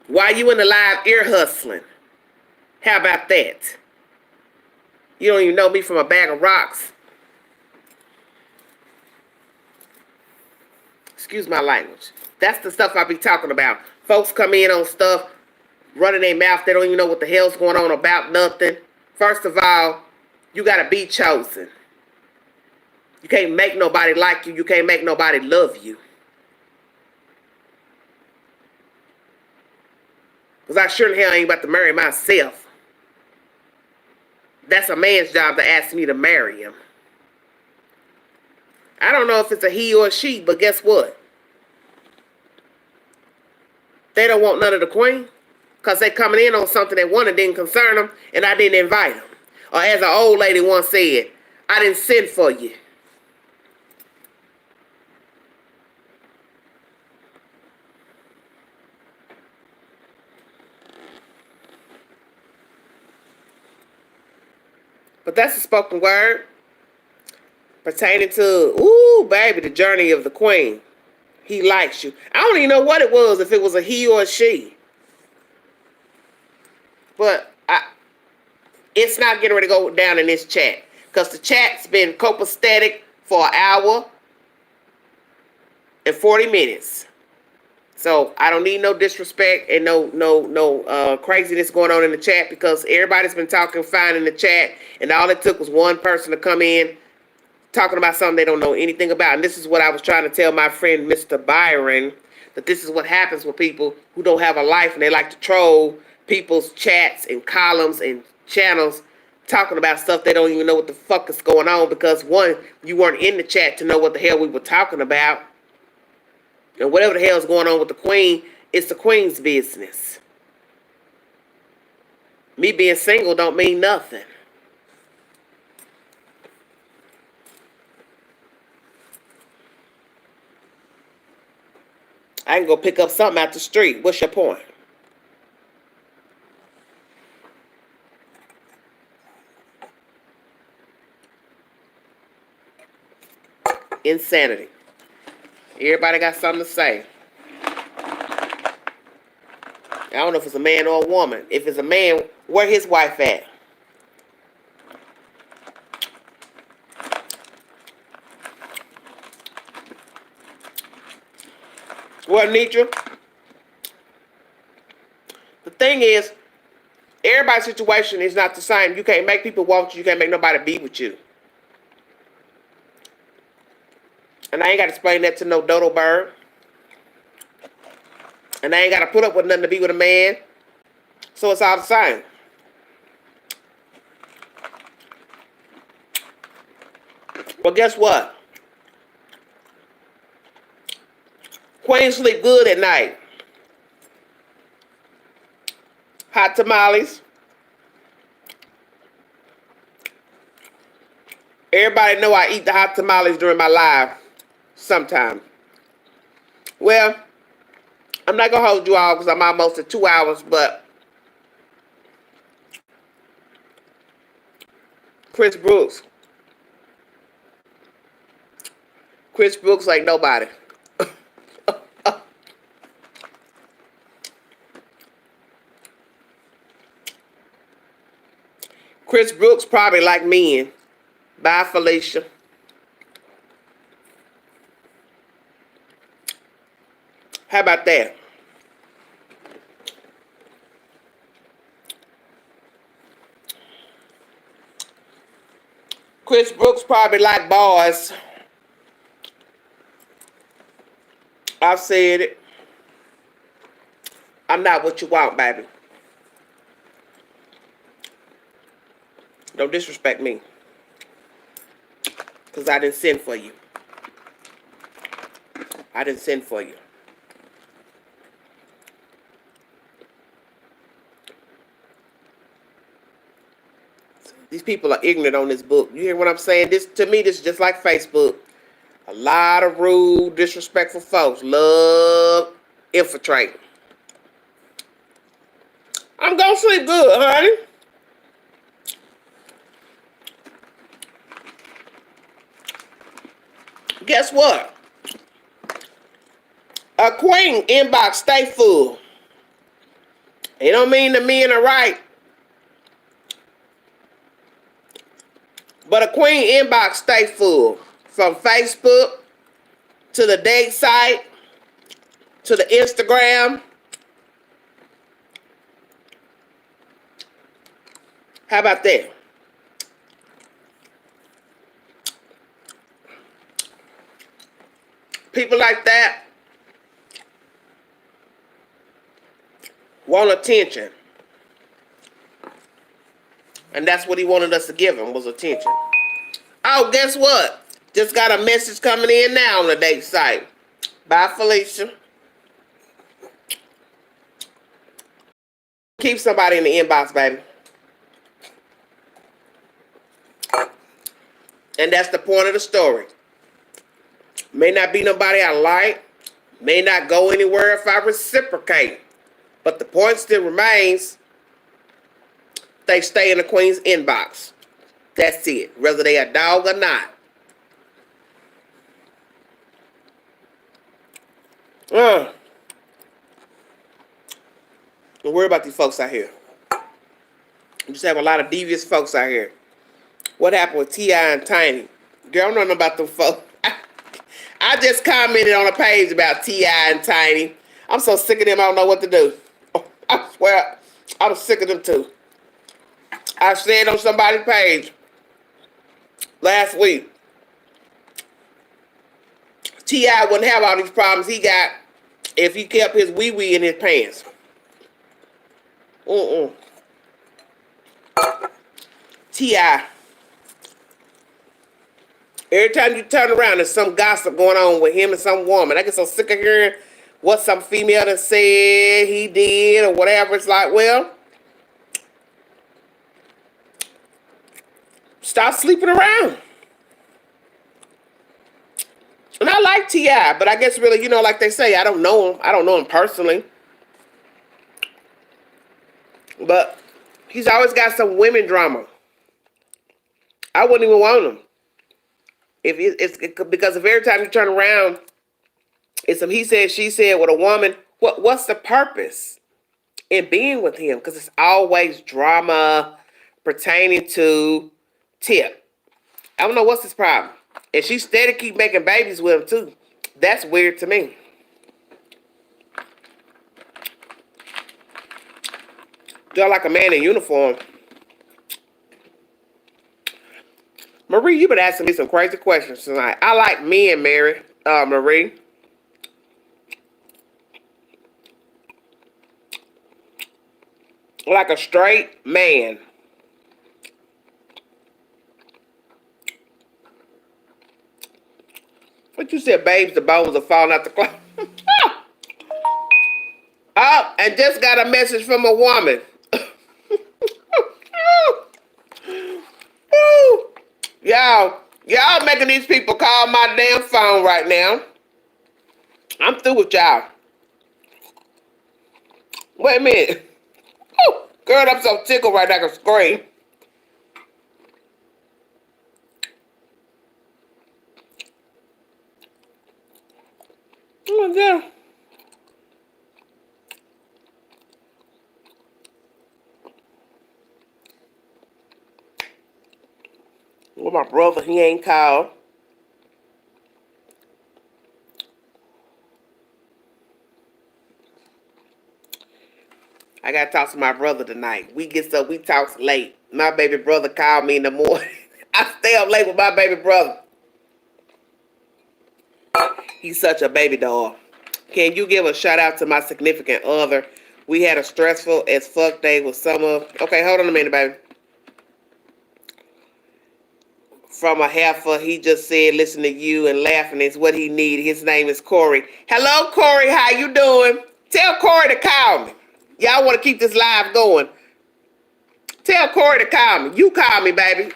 Why you in the live ear hustling? How about that? You don't even know me from a bag of rocks. Excuse my language. That's the stuff I be talking about. Folks come in on stuff, running their mouth. They don't even know what the hell's going on about nothing. First of all, you got to be chosen. You can't make nobody like you. You can't make nobody love you. Because I sure the hell ain't about to marry myself. That's a man's job to ask me to marry him. I don't know if it's a he or a she, but guess what? They don't want none of the Queen. Because they coming in on something that one didn't concern them, and I didn't invite them. Or as an old lady once said, I didn't send for you. But that's a spoken word pertaining to, ooh, baby, the journey of the Queen. He likes you. I don't even know what it was, if it was a he or a she. But it's not getting ready to go down in this chat. Because the chat's been copacetic for an hour and 40 minutes. So I don't need no disrespect and no craziness going on in the chat, because everybody's been talking fine in the chat, and all it took was one person to come in talking about something they don't know anything about. And this is what I was trying to tell my friend Mr. Byron, that this is what happens with people who don't have a life and they like to troll people's chats and columns and channels talking about stuff they don't even know what the fuck is going on, because one, you weren't in the chat to know what the hell we were talking about. And whatever the hell is going on with the queen, it's the queen's business. Me being single don't mean nothing. I can go pick up something out the street. What's your point? Insanity. Everybody got something to say. I don't know if it's a man or a woman. If it's a man, where his wife at? Well, Nitra, the thing is, everybody's situation is not the same. You can't make people want you. You can't make nobody be with you. And I ain't got to explain that to no dodo bird. And I ain't got to put up with nothing to be with a man. So it's all the same. But guess what? Queen sleep good at night. Hot tamales. Everybody know I eat the hot tamales during my live sometime. Well, I'm not going to hold you all because I'm almost at 2 hours, but Chris Brooks like nobody. Chris Brooks probably like men. Bye, Felicia. How about that? Chris Brooks probably like boys. I've said it. I'm not what you want, baby. Don't disrespect me. Because I didn't send for you. I didn't send for you. These people are ignorant on this book. You hear what I'm saying? This, to me, this is just like Facebook. A lot of rude, disrespectful folks love infiltrating. I'm gonna sleep good, honey. Guess what? A queen inbox stay full. It don't mean the men are right. But a queen inbox stay full. From Facebook to the date site to the Instagram. How about that? People like that want attention. And that's what he wanted us to give him, was attention. Oh, guess what? Just got a message coming in now on the date site. Bye, Felicia. Keep somebody in the inbox, baby. And that's the point of the story. May not be nobody I like. May not go anywhere if I reciprocate. But the point still remains, they stay in the queen's inbox. That's it. Whether they a dog or not. Don't worry about these folks out here. You just have a lot of devious folks out here. What happened with T.I. and Tiny? Girl, I don't know nothing about them folks. I just commented on a page about T.I. and Tiny. I'm so sick of them, I don't know what to do. Oh, I swear, I'm sick of them too. I said on somebody's page last week, T.I. wouldn't have all these problems he got if he kept his wee-wee in his pants. T.I. Every time you turn around, there's some gossip going on with him and some woman. I get so sick of hearing what some female that said he did or whatever. It's like, well, stop sleeping around. And I like T.I., but I guess really, you know, like they say, I don't know him. I don't know him personally. But he's always got some women drama. I wouldn't even want him. Because if every time you turn around, it's some he said, she said with a woman, what's the purpose in being with him? Because it's always drama pertaining to Tip. I don't know what's his problem. And she steady keep making babies with him too. That's weird to me. They're like a man in uniform. Marie, you've been asking me some crazy questions tonight. I like men, Marie. Like a straight man. What you said, babes, the bones are falling out the closet. Oh, and just got a message from a woman. Y'all making these people call my damn phone right now. I'm through with y'all. Wait a minute. Girl, I'm so tickled right now I can scream. Oh, yeah. Well, my brother, he ain't called. I gotta talk to my brother tonight. We talk late. My baby brother called me in the morning. I stay up late with my baby brother. He's such a baby doll. Can you give a shout out to my significant other? We had a stressful as fuck day with some of... Okay, hold on a minute, baby. From a heifer, he just said, listen to you and laughing is what he needed. His name is Corey. Hello, Corey. How you doing? Tell Corey to call me. Y'all want to keep this live going. Tell Corey to call me. You call me, baby.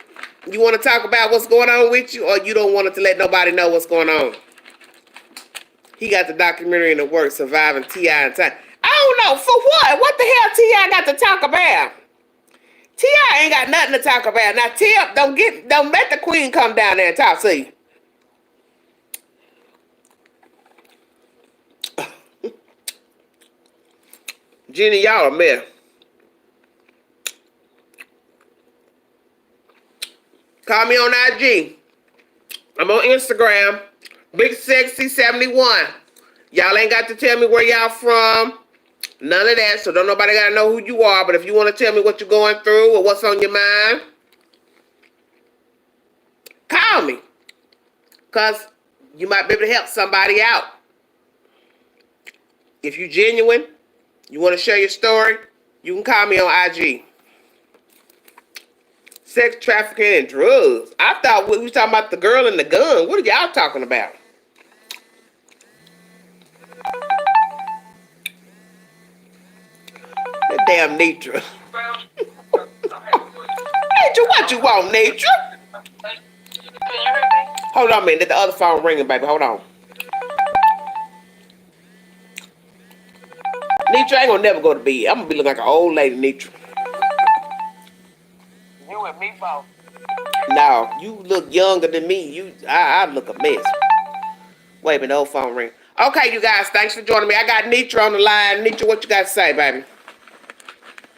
You want to talk about what's going on with you, or you don't want to let nobody know what's going on? He got the documentary in the works, Surviving T.I. and Tiny. I don't know. For what? What the hell T.I. got to talk about? T.I. ain't got nothing to talk about. Now, Tip, don't let the queen come down there and talk to you. Jenny, y'all a mess. Call me on IG. I'm on Instagram. Big Sexy 71. Y'all ain't got to tell me where y'all from. None of that. So don't nobody got to know who you are. But if you want to tell me what you're going through or what's on your mind, call me. Because you might be able to help somebody out. If you're genuine, you want to share your story, you can call me on IG. Sex trafficking and drugs. I thought we was talking about the girl and the gun. What are y'all talking about? That damn Nitra. Nitra, what you want, Nitra? Hold on a minute. The other phone ringing, baby. Hold on. Nitra ain't gonna never go to bed. I'm gonna be looking like an old lady, Nitra. You and me both. No, you look younger than me. I look a mess. Wait a minute, the old phone ring. Okay, you guys, thanks for joining me. I got Nitra on the line. Nitra, what you got to say, baby?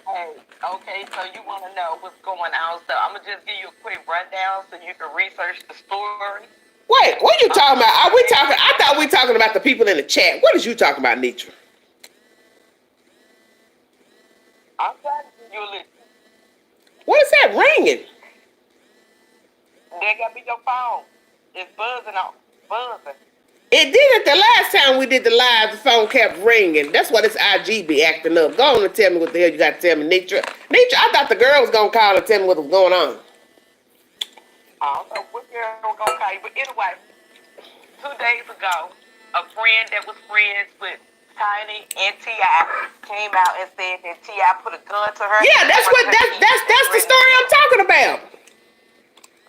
Hey, okay, so you want to know what's going on. So I'm going to just give you a quick rundown so you can research the story. Wait, what are you talking about? Are we talking? I thought we Basically, were talking about the people in the chat. What is you talking about, Nitra? I'm trying to give you a list. What is that ringing? That got to be your phone. It's buzzing on. Buzzing. It did it the last time we did the live. The phone kept ringing. That's why this IG be acting up. Go on and tell me what the hell you got to tell me, Nitra. Nitra, I thought the girl was gonna call and tell me what was going on. I don't know what girl was going to call you. But anyway, 2 days ago, a friend that was friends with Tiny and T.I. came out and said that T.I. put a gun to her Yeah, head. that's the story I'm talking about.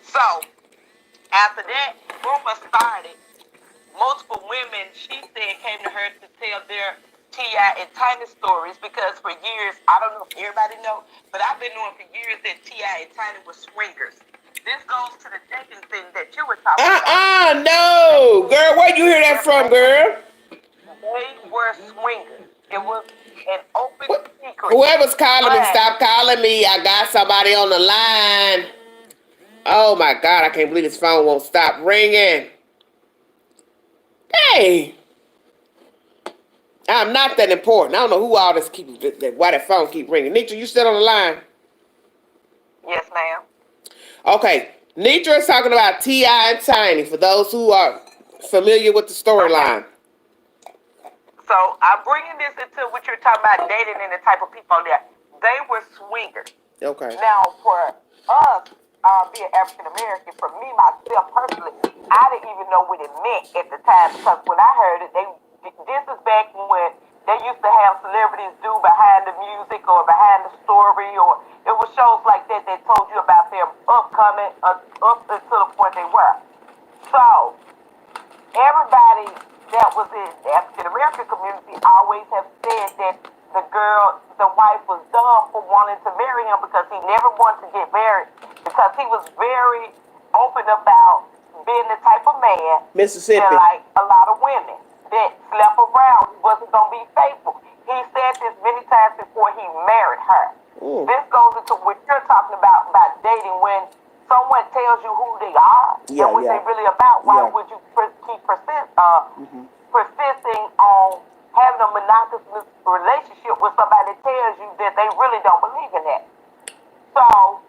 So, after that, rumor started. Multiple women, she said, came to her to tell their T.I. and Tiny stories because for years, I don't know if everybody know, but I've been knowing for years that T.I. and Tiny were swingers. This goes to the dating thing that you were talking about. No, girl. Where'd you hear that from, girl? They were swingers. It was an open secret. Whoever's calling me, But stop calling me. I got somebody on the line. Oh my God, I can't believe this phone won't stop ringing. Hey, I'm not that important. I don't know who all this why that phone keep ringing. Nitra, you still on the line? yes, ma'am. Okay, Nitra is talking about T.I. and Tiny for those who are familiar with the Okay. storyline. So I'm bringing this into what you're talking about dating and the type of people there. They were swingers. Okay. Now, for us, being African American, for me myself personally, I didn't even know what it meant at the time because when I heard it, this is back when they used to have celebrities do behind the music or behind the story, or it was shows like that that told you about their upcoming up until the point they were. So everybody that was in the African American community always have said that the wife was dumb for wanting to marry him because he never wanted to get married because he was very open about being the type of man that Mississippi. like a lot of women that slept around. He wasn't gonna be faithful. He said this many times before he married her. Mm. This goes into what you're talking about dating when someone tells you who they are Yeah, and what yeah. they really about. Why Yeah. would you persisting on having a monogamous relationship with somebody that tells you that they really don't believe in that? So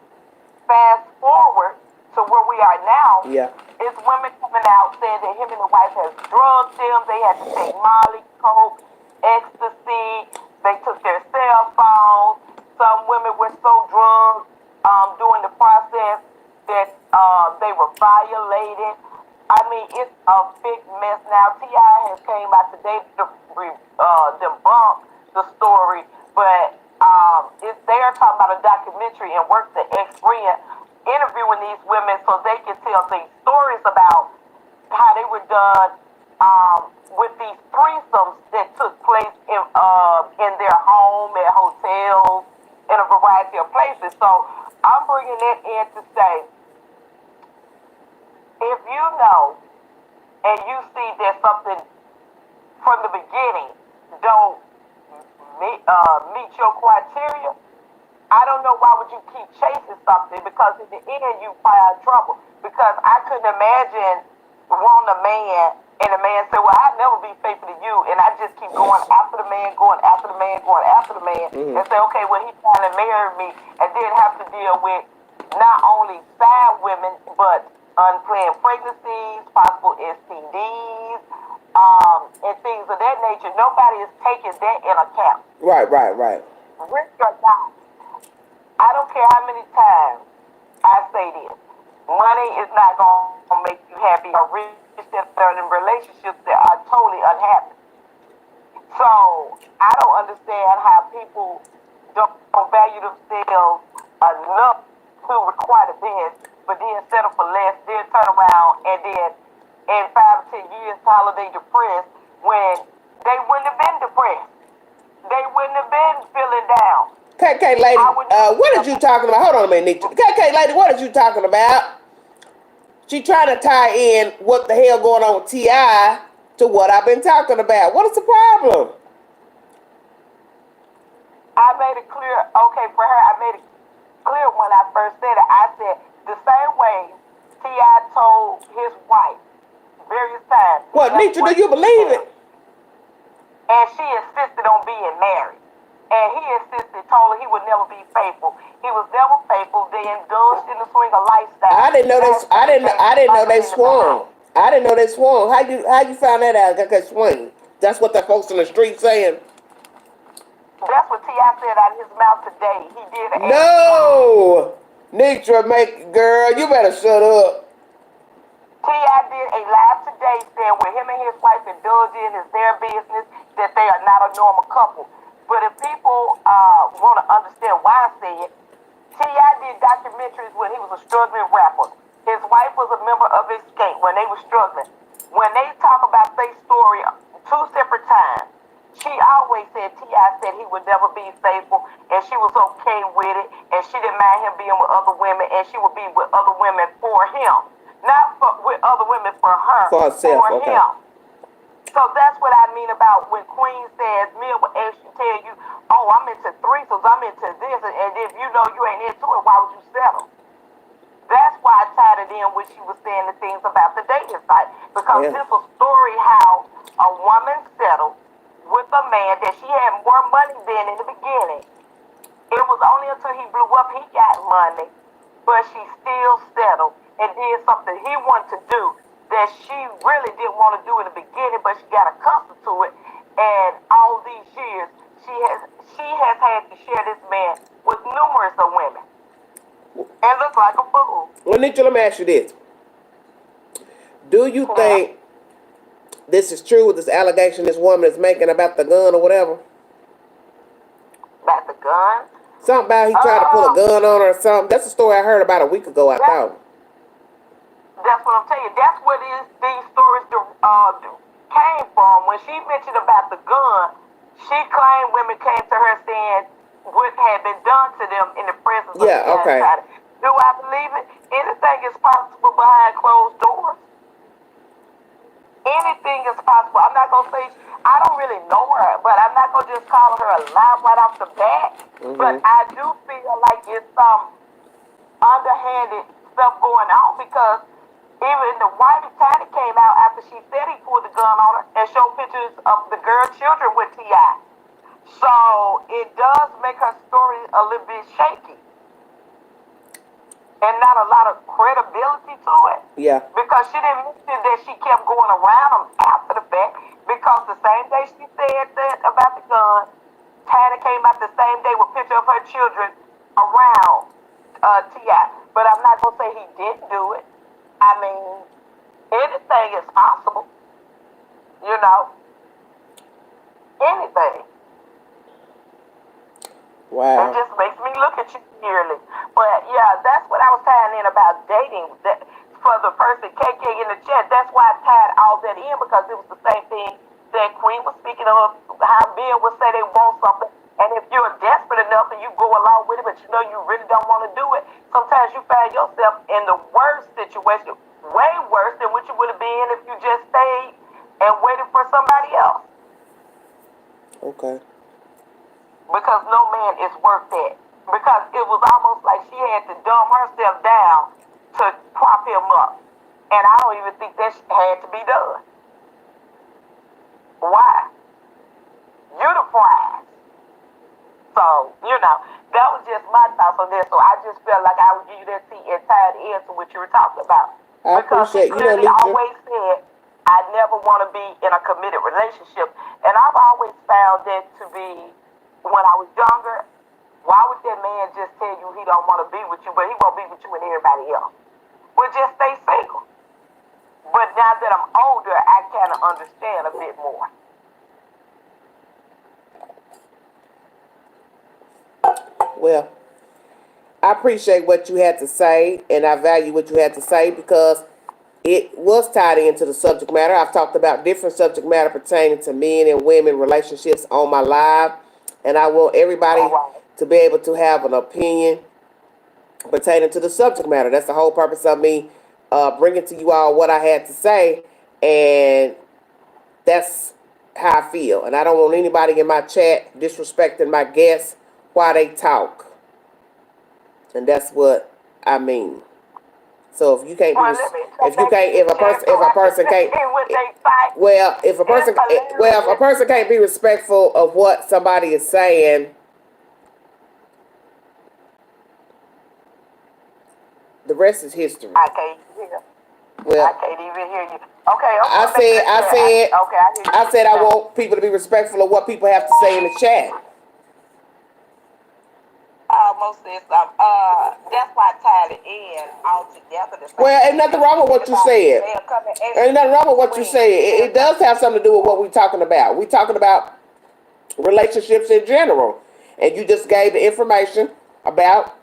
fast forward to where we are now, Yeah. it's women coming out saying that him and the wife has drugged them. They had to take Molly, coke, ecstasy. They took their cell phones. Some women were so drugged during the process that they were violated. I mean, it's a big mess now. T.I. has came out today to debunk the story, but they are talking about a documentary and work the ex-friend interviewing these women so they can tell these stories about how they were done with these threesomes that took place in their home, at hotels, in a variety of places. So I'm bringing that in to say, if you know and you see that something from the beginning don't meet your criteria, I don't know why would you keep chasing something because in the end you find trouble. Because I couldn't imagine wanting a man and the man say, well, I'll never be faithful to you, and I just keep going after the man, going after the man, going after the man, and say, okay, well, he finally married me, and then have to deal with not only side women, but unplanned pregnancies, possible STDs, and things of that nature. Nobody is taking that in account. Right. Rich or not, I don't care how many times I say this. Money is not going to make you happy or rich that are in relationships that are totally unhappy. So I don't understand how people don't value themselves enough to require the best, but then settle for less, then turn around and then in 5 to 10 years holiday depressed when they wouldn't have been depressed. They wouldn't have been feeling down. KK lady, what is you talking about? Hold on a minute, Nitra. KK lady, what is you talking about? She trying to tie in what the hell going on with T.I. to what I've been talking about. What is the problem? I made it clear, okay, for her, I made it clear when I first said it. I said, the same way T.I. told his wife various times. What, Nitra, do you believe it? And she insisted on being married. And he insisted, told her he would never be faithful. He was never faithful. They indulged in the swinger lifestyle. I didn't know they. I didn't know they swung. I didn't know they swung. How you found that out? That they swing. That's what the folks in the street saying. That's what T.I. said out of his mouth today. He did. No, Nitra, girl, you better shut up. T.I. did a live today saying when him and his wife indulged in is their business, that they are not a normal couple. But if people want to understand why I say it, T.I. did documentaries when he was a struggling rapper. His wife was a member of Escape when they were struggling. When they talk about their story 2 separate times, she always said T.I. said he would never be faithful, and she was okay with it, and she didn't mind him being with other women, and she would be with other women for him. Not with other women for her. For herself, for okay. him. So that's what I mean about when Queen says, Mia will actually tell you, oh, I'm into threesomes, I'm into this, and if you know you ain't into it, why would you settle? That's why I tied it in when she was saying the things about the dating site. Because this was story how a woman settled with a man that she had more money than in the beginning. It was only until he blew up he got money, but she still settled and did something he wanted to do that she really didn't want to do in the beginning, but she got accustomed to it. And all these years, she has had to share this man with numerous of women. And look like a fool. Well, Nitra, let me ask you this. Do you think this is true with this allegation this woman is making about the gun or whatever? About the gun? Something about he tried to pull a gun on her or something. That's a story I heard about a week ago, I thought. That's what I'm telling you. That's where these stories came from. When she mentioned about the gun, she claimed women came to her saying what had been done to them in the presence of the outsider. Do I believe it? Anything is possible behind closed doors. Anything is possible. I'm not going to say, I don't really know her, but I'm not going to just call her a lie right off the bat. But I do feel like it's some underhanded stuff going on because even the wife Tiny came out after she said he pulled the gun on her and showed pictures of the girl children with T.I. So it does make her story a little bit shaky. And not a lot of credibility to it. Yeah. Because she didn't mention that she kept going around him after the fact. Because the same day she said that about the gun, Tana came out the same day with a picture of her children around T.I. But I'm not going to say he didn't do it. I mean, anything is possible. You know? Anything. Wow. It just makes me look at you weirdly. But yeah, that's what I was tying in about dating. That for the person KK in the chat, that's why I tied all that in because it was the same thing that Queen was speaking of, how men would say they want something. And if you're desperate enough and you go along with it, but you know you really don't want to do it, sometimes you find yourself in the worst situation, way worse than what you would have been if you just stayed and waited for somebody else. Okay. Because no man is worth that. Because it was almost like she had to dumb herself down to prop him up. And I don't even think that had to be done. Why? You the prize. So, you know, that was just my thoughts on this. So I just felt like I would give you that entire answer to what you were talking about. I because she clearly always said, I never want to be in a committed relationship. And I've always found that to be, when I was younger, why would that man just tell you he don't want to be with you, but he won't be with you and everybody else? Well, just stay single. But now that I'm older, I kind of understand a bit more. Well, I appreciate what you had to say, and I value what you had to say because it was tied into the subject matter. I've talked about different subject matter pertaining to men and women relationships on my live, and I want everybody to be able to have an opinion pertaining to the subject matter. That's the whole purpose of me bringing to you all what I had to say. And That's how I feel. And I don't want anybody in my chat disrespecting my guests while they talk. And that's what I mean. So if you can't Well, be, let me if you can't, if a person can't, what they fight. well, if a person, well, if a person can't be respectful of what somebody is saying, the rest is history. I can't hear. Well, I can't even hear you. Okay, okay. I said I want people to be respectful of what people have to say in the chat. Almost said something. That's why I tied it in all together. Well, ain't nothing wrong with what you said. Ain't nothing wrong with what you said. It does have something to do with what we're talking about. We're talking about relationships in general. And you just gave the information about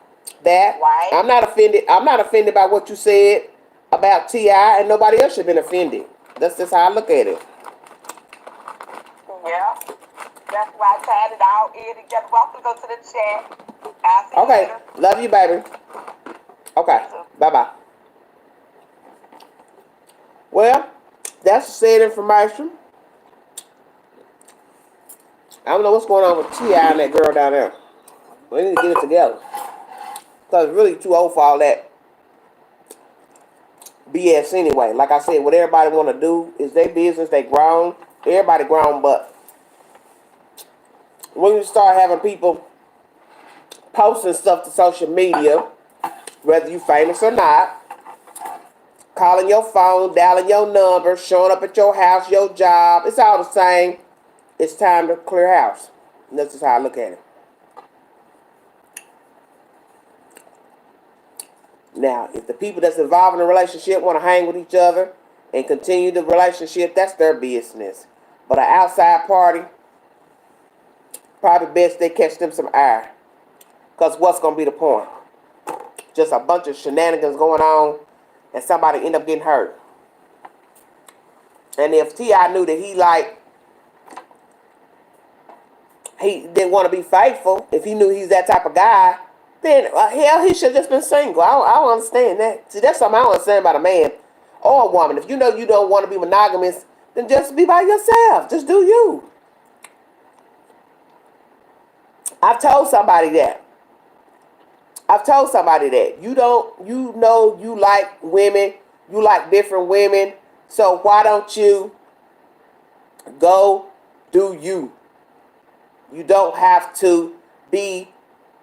that. Right. I'm not offended. I'm not offended by what you said about T.I., and nobody else should have been offended. That's just how I look at it. Yeah. That's why I tied it all in together. Welcome to go to the chat. I'll see you Okay. later. Love you, baby. Okay. Bye-bye. Well, that's the said information. I don't know what's going on with T.I. and that girl down there. We need to get it together. Because it's really too old for all that BS anyway. Like I said, what everybody want to do is their business. They grown. Everybody grown, but when you start having people posting stuff to social media, whether you famous or not, calling your phone, dialing your number, showing up at your house, your job, it's all the same. It's time to clear house. And that's just how I look at it. Now, if the people that's involved in a relationship want to hang with each other and continue the relationship, that's their business. But an outside party, probably best they catch them some air. Because what's going to be the point? Just a bunch of shenanigans going on and somebody end up getting hurt. And if T.I. knew that he didn't want to be faithful, if he knew he's that type of guy, then hell, he should have just been single. I don't understand that. See, that's something I don't understand about a man or a woman. If you know you don't want to be monogamous, then just be by yourself. Just do you. I've told somebody that. You know you like women, you like different women, so why don't you go do you? You don't have to be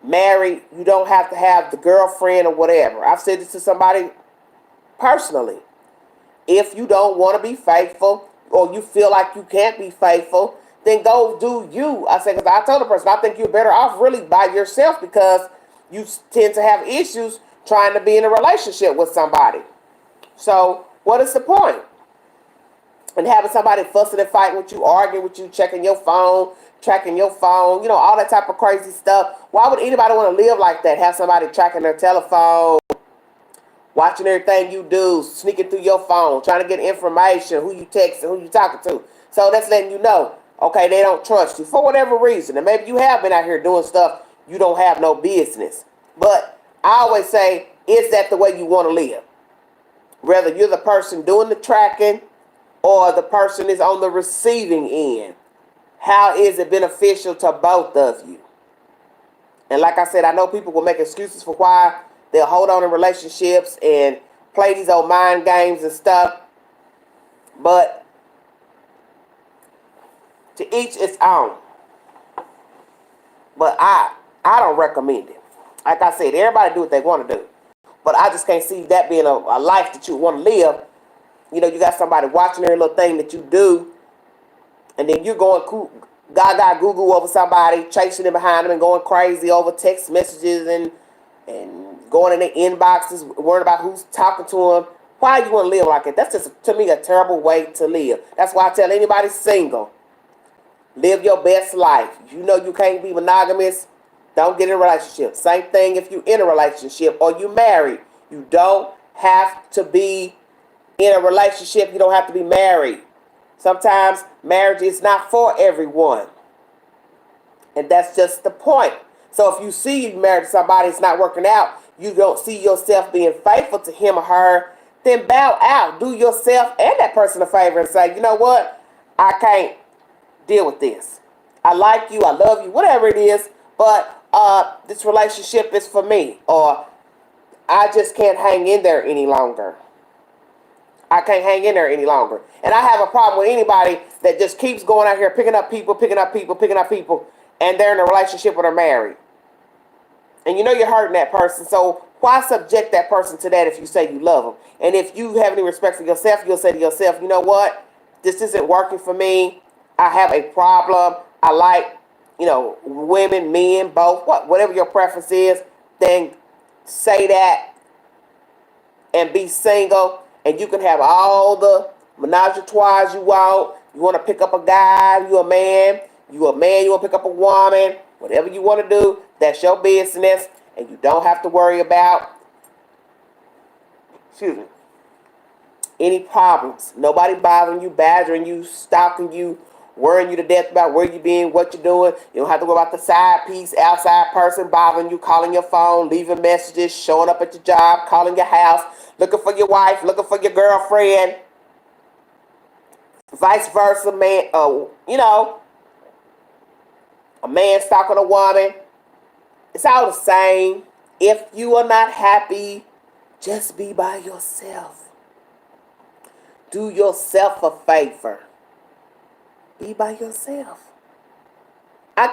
married. You don't have to have the girlfriend or whatever. I've said this to somebody personally. If you don't want to be faithful or you feel like you can't be faithful, then go do you. I said, because I told the person, I think you're better off really by yourself because you tend to have issues trying to be in a relationship with somebody. So what is the point? And having somebody fussing and fighting with you, arguing with you, checking your phone, tracking your phone, all that type of crazy stuff. Why would anybody want to live like that? Have somebody tracking their telephone, watching everything you do, sneaking through your phone, trying to get information, who you texting, who you talking to. So that's letting you know, okay, they don't trust you for whatever reason. And maybe you have been out here doing stuff you don't have no business. But I always say, is that the way you want to live? Whether you're the person doing the tracking or the person is on the receiving end. How is it beneficial to both of you? And like I said, I know people will make excuses for why they'll hold on in relationships and play these old mind games and stuff. But to each its own. But I don't recommend it. Like I said, everybody do what they want to do. But I just can't see that being a life that you want to live. You got somebody watching every little thing that you do. And then you're going gaga goo over somebody, chasing them behind them and going crazy over text messages and going in their inboxes, worrying about who's talking to them. Why you want to live like that? That's just, to me, a terrible way to live. That's why I tell anybody single, live your best life. You know you can't be monogamous, don't get in a relationship. Same thing if you're in a relationship or you married. You don't have to be in a relationship. You don't have to be married. Sometimes marriage is not for everyone. And that's just the point. So if you see you married to somebody that's not working out, you don't see yourself being faithful to him or her, then bow out. Do yourself and that person a favor and say, you know what? I can't deal with this. I like you, I love you, whatever it is, but this relationship is for me, or I just can't hang in there any longer. I can't hang in there any longer. And I have a problem with anybody that just keeps going out here picking up people, picking up people, picking up people, and they're in a relationship or they're married. And you know you're hurting that person, so why subject that person to that if you say you love them? And if you have any respect for yourself, you'll say to yourself, you know what? This isn't working for me. I have a problem. I like, women, men, both, whatever your preference is, then say that and be single, and you can have all the menage a trois you want. You want to pick up a guy, you a man, you want to pick up a woman, whatever you want to do, that's your business, and you don't have to worry about, any problems. Nobody bothering you, badgering you, stalking you, worrying you to death about where you been, what you're doing. You don't have to worry about the side piece, outside person bothering you, calling your phone, leaving messages, showing up at your job, calling your house, looking for your wife, looking for your girlfriend. Vice versa, man. A man stalking a woman. It's all the same. If you are not happy, just be by yourself. Do yourself a favor. Be by yourself. I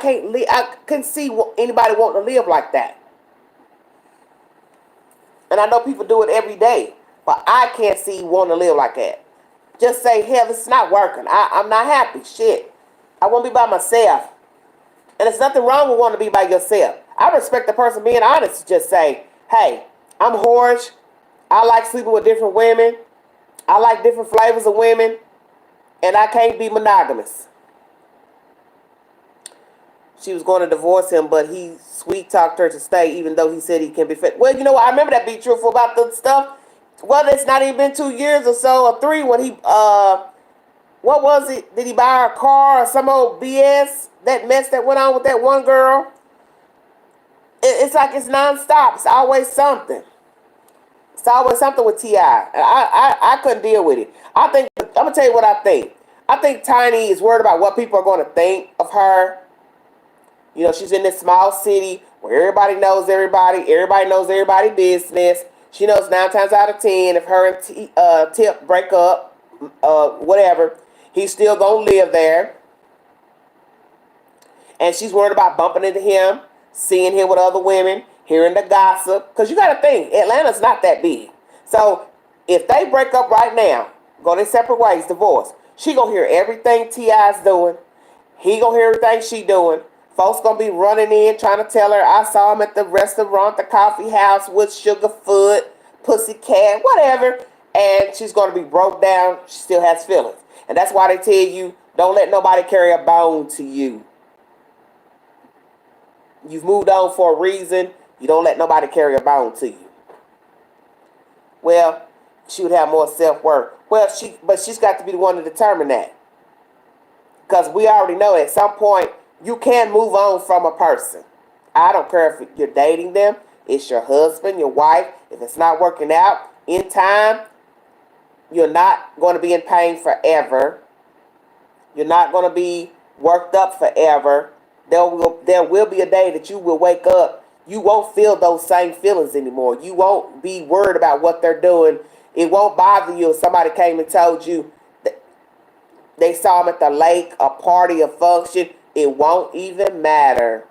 can see anybody wanting to live like that. And I know people do it every day, but I can't see wanting to live like that. Just say, hell, this is not working. I'm not happy. Shit. I want to be by myself. And there's nothing wrong with wanting to be by yourself. I respect the person being honest to just say, hey, I'm whorish. I like sleeping with different women. I like different flavors of women. And I can't be monogamous. She was going to divorce him, but he sweet-talked her to stay, even though he said he can be fit. Well, you know what? I remember that be truthful about the stuff. Well, it's not even been 2 years or so, or 3, when he, what was it? Did he buy her a car or some old BS? That mess that went on with that one girl? It's like it's nonstop. It's always something. It's always something with T.I. I couldn't deal with it. I'm going to tell you what I think. I think Tiny is worried about what people are going to think of her. She's in this small city where everybody knows everybody. Everybody knows everybody's business. She knows 9 times out of 10 if her and Tip break up, whatever, he's still going to live there. And she's worried about bumping into him, seeing him with other women, hearing the gossip. Because you got to think, Atlanta's not that big. So if they break up right now, go their separate ways, divorce, she going to hear everything T.I.'s doing. He going to hear everything she doing. Folks going to be running in trying to tell her, I saw him at the restaurant, the coffee house with Sugarfoot, Pussycat, whatever. And she's going to be broke down. She still has feelings. And that's why they tell you, don't let nobody carry a bone to you. You've moved on for a reason. You don't let nobody carry a bone to you. Well, she would have more self-worth. Well, she's got to be the one to determine that. Because we already know at some point, you can move on from a person. I don't care if you're dating them. It's your husband, your wife. If it's not working out in time, you're not going to be in pain forever. You're not going to be worked up forever. There will be a day that you will wake up. You won't feel those same feelings anymore. You won't be worried about what they're doing. It won't bother you if somebody came and told you that they saw them at the lake, a party, a function. It won't even matter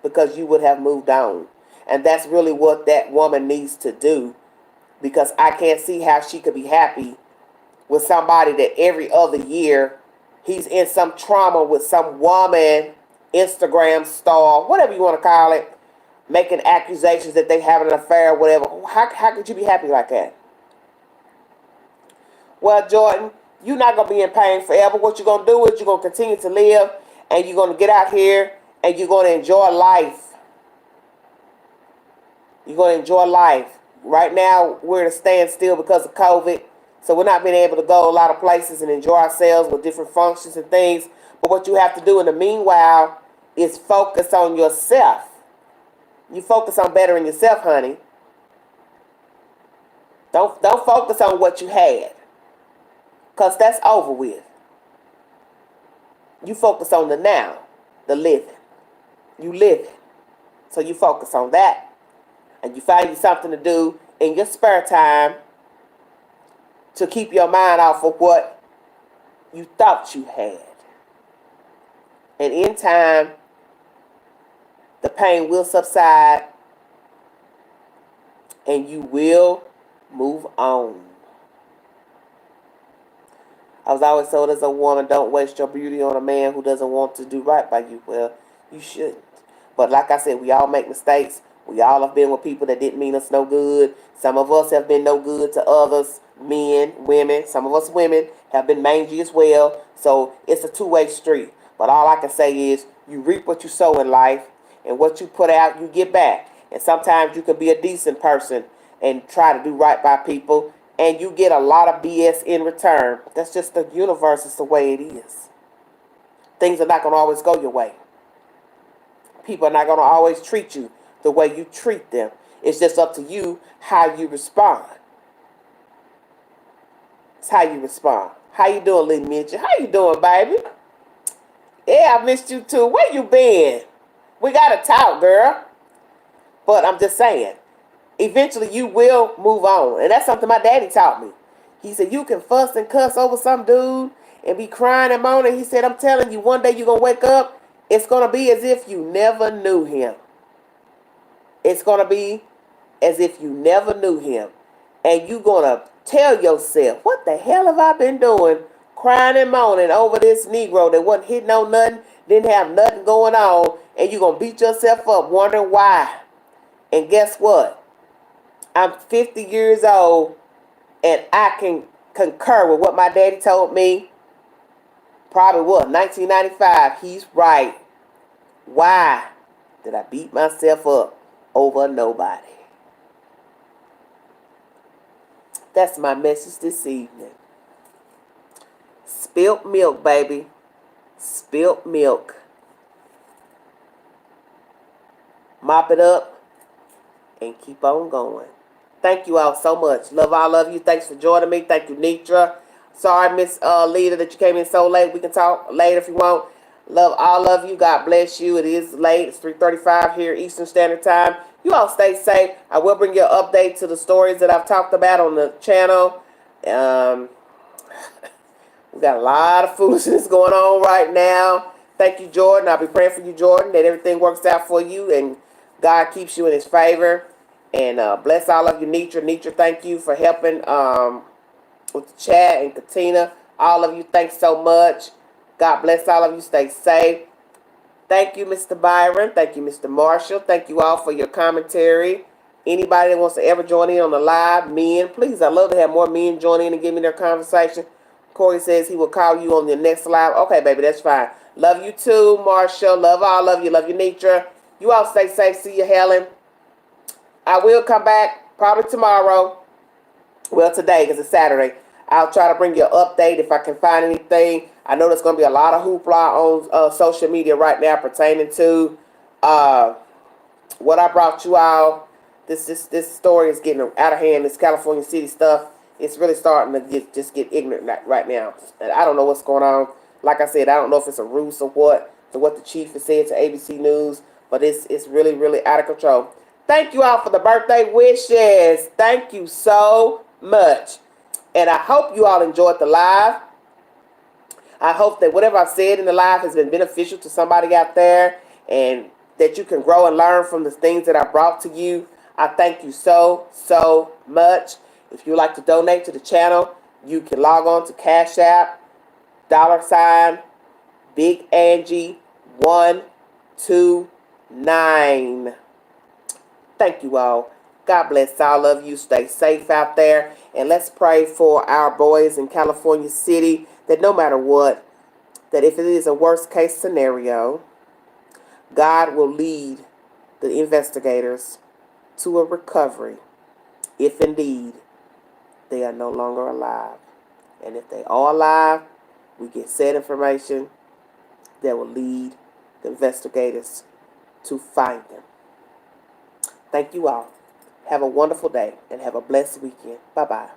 because you would have moved on. And that's really what that woman needs to do, because I can't see how she could be happy with somebody that every other year he's in some trauma with some woman, Instagram star, whatever you want to call it, making accusations that they having an affair or whatever. How could you be happy like that? Well, Jordan, you're not going to be in pain forever. What you're going to do is you're going to continue to live, and you're going to get out here and you're going to enjoy life. You're going to enjoy life. Right now, we're at a standstill because of COVID. So we're not being able to go a lot of places and enjoy ourselves with different functions and things. But what you have to do in the meanwhile is focus on yourself. You focus on bettering yourself, honey. Don't focus on what you had, because that's over with. You focus on the now, the living. You live it. So you focus on that. And you find you something to do in your spare time to keep your mind off of what you thought you had. And in time, the pain will subside and you will move on. I was always told as a woman, don't waste your beauty on a man who doesn't want to do right by you. Well, you shouldn't. But like I said, we all make mistakes. We all have been with people that didn't mean us no good. Some of us have been no good to others, men, women. Some of us women have been mangy as well. So it's a two-way street. But all I can say is you reap what you sow in life, and what you put out, you get back. And sometimes you can be a decent person and try to do right by people, and you get a lot of BS in return. That's just the universe. It's the way it is. Things are not going to always go your way. People are not going to always treat you the way you treat them. It's just up to you how you respond. It's how you respond. How you doing, Lee Mitchell? How you doing, baby? Yeah, I missed you too. Where you been? We got to talk, girl. But I'm just saying, eventually you will move on. And that's something my daddy taught me. He said, you can fuss and cuss over some dude and be crying and moaning. He said, I'm telling you, one day you're going to wake up, it's going to be as if you never knew him. It's going to be as if you never knew him. And you're going to tell yourself, what the hell have I been doing? Crying and moaning over this Negro that wasn't hitting on nothing, didn't have nothing going on. And you're going to beat yourself up wondering why. And guess what? I'm 50 years old and I can concur with what my daddy told me. Probably what, 1995. He's right. Why did I beat myself up over nobody? That's my message this evening. Spilt milk, baby. Spilt milk. Mop it up and keep on going. Thank you all so much. Love all of you. Thanks for joining me. Thank you, Nitra. Sorry, Miss Lita, that you came in so late. We can talk later if you want. Love all of you. God bless you. It is late. It's 3:35 here Eastern Standard Time. You all stay safe. I will bring you an update to the stories that I've talked about on the channel. We got a lot of foolishness going on right now. Thank you, Jordan. I'll be praying for you, Jordan, that everything works out for you and God keeps you in his favor. And bless all of you, Nitra. Nitra, thank you for helping with the chat. And Katina, all of you, thanks so much. God bless all of you. Stay safe. Thank you, Mr. Byron. Thank you, Mr. Marshall. Thank you all for your commentary. Anybody that wants to ever join in on the live, men, please, I'd love to have more men join in and give me their conversation. Corey says he will call you on the next live. Okay, baby, that's fine. Love you too, Marshall. Love all of you. Love you, Nitra. You all stay safe. See you, Helen. I will come back probably tomorrow. Well, today, because it's Saturday. I'll try to bring you an update if I can find anything. I know there's going to be a lot of hoopla on social media right now pertaining to what I brought you all. This story is getting out of hand. This California City stuff, it's really starting to get ignorant right now. And I don't know what's going on. Like I said, I don't know if it's a ruse or what, to what the chief has said to ABC News, but it's really, really out of control. Thank you all for the birthday wishes. Thank you so much. And I hope you all enjoyed the live. I hope that whatever I've said in the live has been beneficial to somebody out there and that you can grow and learn from the things that I brought to you. I thank you so, so much. If you'd like to donate to the channel, you can log on to Cash App, $Big Angie 129. Thank you all. God bless all of you. Stay safe out there. And let's pray for our boys in California City that no matter what, that if it is a worst case scenario, God will lead the investigators to a recovery if indeed they are no longer alive. And if they are alive, we get said information that will lead the investigators to find them. Thank you all. Have a wonderful day and have a blessed weekend. Bye-bye.